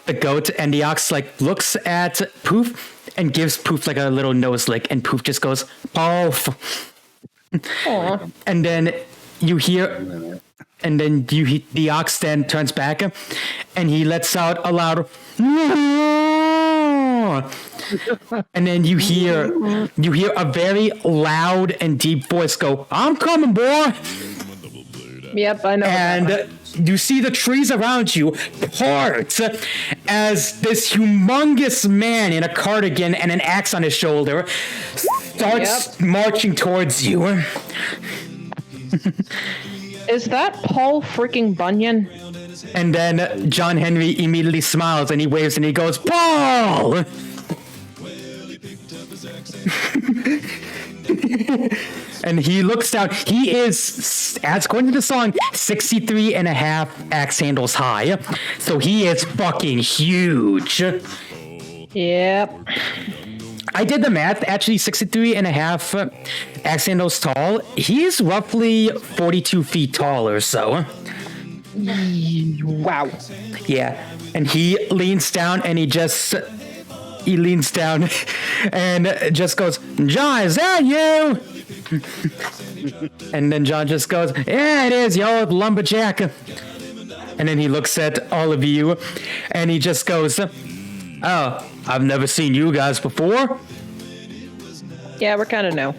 the goat, and the ox like looks at Poof and gives Poof like a little nose lick, and Poof just goes "Poof." And then you hear, the ox then turns back, and he lets out a loud and then you hear a very loud and deep voice go, "I'm coming, boy." Yep, I know. And you see the trees around you part as this humongous man in a cardigan and an axe on his shoulder starts marching towards you. Is that Paul freaking Bunyan? And then John Henry immediately smiles and he waves and he goes, "Paul!" And he looks down. He is, as according to the song, 63 and a half axe handles high. So he is fucking huge. Yep. I did the math. Actually, 63 and a half Axandos tall. He's roughly 42 feet tall or so. Wow. Yeah. And he leans down and he leans down and just goes, John, is that you? And then John just goes, yeah, it is, you old lumberjack. And then he looks at all of you and he just goes, oh, I've never seen you guys before. Yeah, we're kind of new.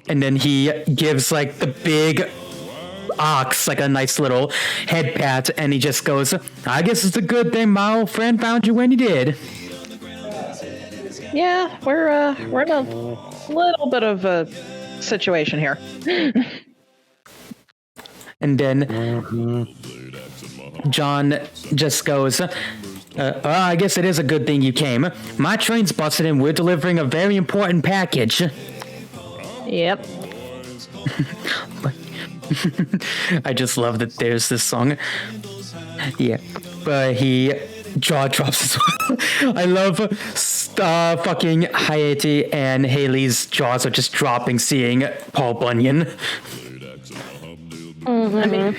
And then he gives like the big ox like a nice little head pat and he just goes, I guess it's a good thing my old friend found you when he did. Yeah, we're in a little bit of a situation here. And then John just goes, I guess it is a good thing you came. My train's busted and we're delivering a very important package. Yep. I just love that there's this song. Yeah. But he jaw drops as well. I love fucking Hayate and Haley's jaws are just dropping seeing Paul Bunyan. Mm-hmm. I mean,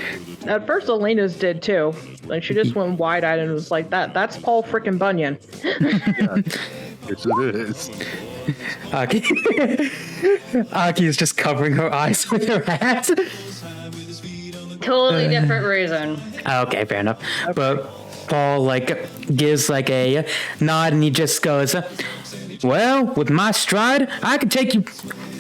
at first Elena's did too. Like she just went wide-eyed and was like, "That's Paul frickin' Bunyan." Yes, it is. Aki is just covering her eyes with her hat. Totally different reason. Okay, fair enough. Okay. But Paul like gives like a nod and he just goes, well, with my stride, I can take you.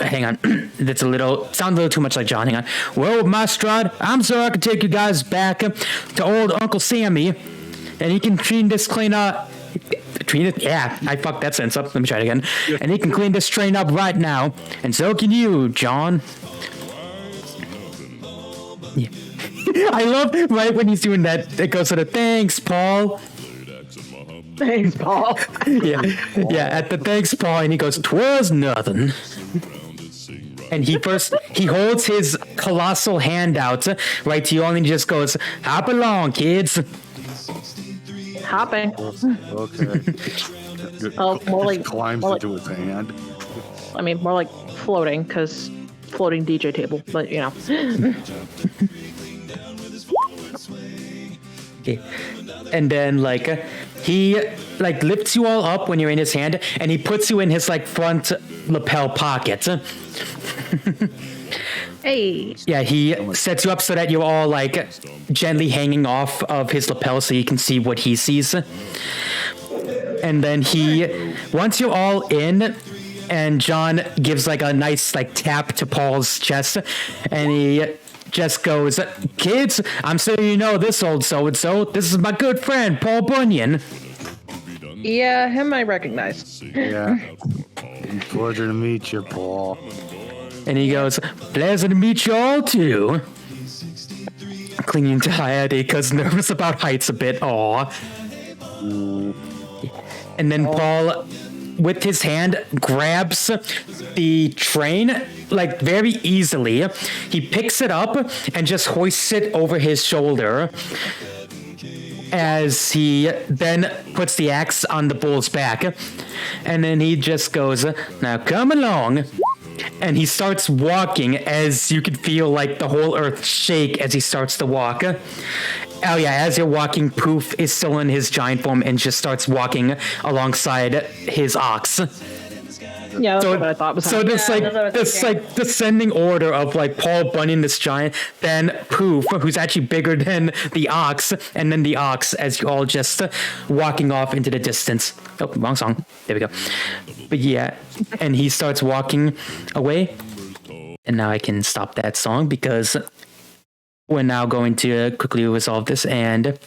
Hang on, that's sounds a little too much like John. Hang on. Well, with my stride, I'm sure I can take you guys back to old Uncle Sammy, and he can clean this yeah, I fucked that sentence up. Let me try it again. And he can clean this train up right now, and so can you, John. Yeah. I love right when he's doing that. It goes to the thanks, Paul. Thanks, Paul. Yeah, at the thanks, Paul, and he goes, 'twas nothing. And he holds his colossal hand out right to you all, and he just goes, hop along, kids. Hopping. Okay. Oh, more like climbs into his hand. I mean, more like floating, because floating DJ table, but you know. Okay. And then he lifts you all up when you're in his hand, and he puts you in his front lapel pocket. Hey. Yeah, he sets you up so that you're all gently hanging off of his lapel so you can see what he sees. And then once you're all in, and John gives a nice tap to Paul's chest, and he just goes, kids, I'm sure you know this old so-and-so. This is my good friend, Paul Bunyan. Yeah, him I recognize. Yeah. Pleasure to meet you, Paul. And he goes, pleasure to meet you all too. Clinging to Hayate because nervous about heights a bit. Aw. And then Paul, with his hand, grabs the train very easily. He picks it up and just hoists it over his shoulder as he then puts the axe on the bull's back. And then he just goes, now come along. And he starts walking as you can feel the whole earth shake as he starts to walk. Oh yeah, as you're walking, Poof is still in his giant form and just starts walking alongside his ox. Yeah, that's what I thought was happening. So this descending order of Paul Bunyan, this giant, then Poof, who's actually bigger than the ox, and then the ox as you all just walking off into the distance. Oh, wrong song. There we go. But yeah, and he starts walking away. And now I can stop that song because we're now going to quickly resolve this and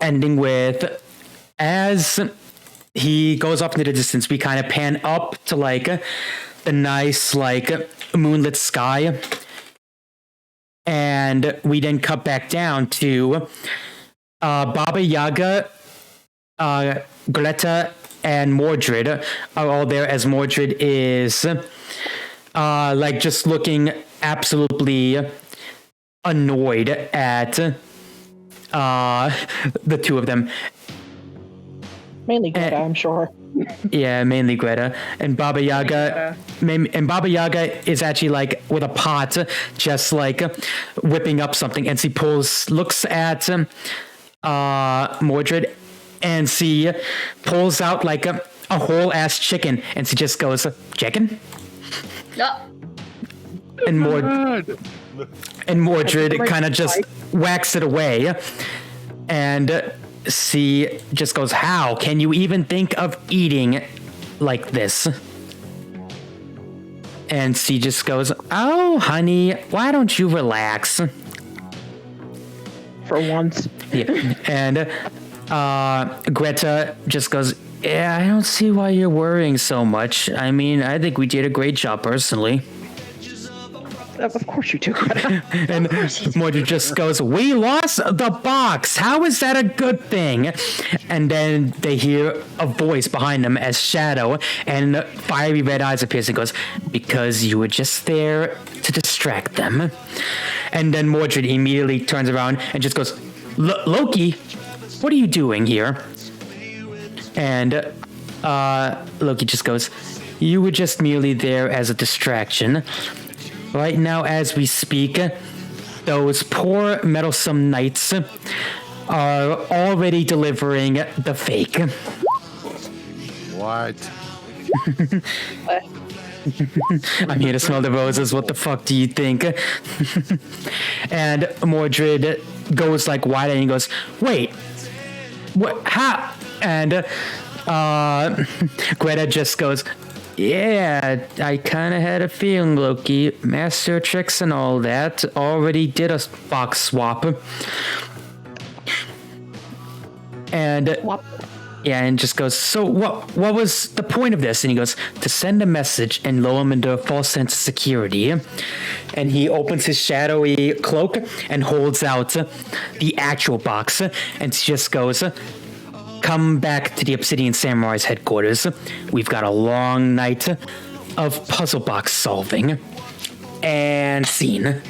ending with as he goes off into the distance, we kind of pan up to the nice moonlit sky, and we then cut back down to Baba Yaga, Greta, and Mordred are all there as Mordred is just looking absolutely annoyed at the two of them. Mainly Greta, I'm sure. Yeah, mainly Greta and Baba Yaga. And Baba Yaga is actually like with a pot, just like whipping up something, and she looks at Mordred, and she pulls out like a whole ass chicken, and she just goes, "Chicken." No. And Mordred kind of just whacks it away, and she just goes, "How can you even think of eating like this?" And she just goes, "Oh, honey, why don't you relax?" For once. Yeah. And Greta just goes, "Yeah, I don't see why you're worrying so much. I mean, I think we did a great job personally." Of course you do, Greta. And Mordred just goes, "We lost the box. How is that a good thing?" And then they hear a voice behind them as Shadow and fiery red eyes appears and goes, "Because you were just there to distract them." And then Mordred immediately turns around and just goes, "Loki, what are you doing here?" And Loki just goes, "You were just merely there as a distraction. Right now, as we speak, those poor meddlesome knights are already delivering the fake." What? I'm here to smell the roses. What the fuck do you think? And Mordred goes like wide and he goes, "Wait, what? How?" And Greta just goes, "Yeah, I kind of had a feeling, Loki. Master tricks and all that. Already did a box swap." And yeah, and just goes, "So what was the point of this?" And he goes, "To send a message and lull him into a false sense of security." And he opens his shadowy cloak and holds out the actual box, and just goes, "Come back to the Obsidian Samurai's headquarters. We've got a long night of puzzle box solving." And scene.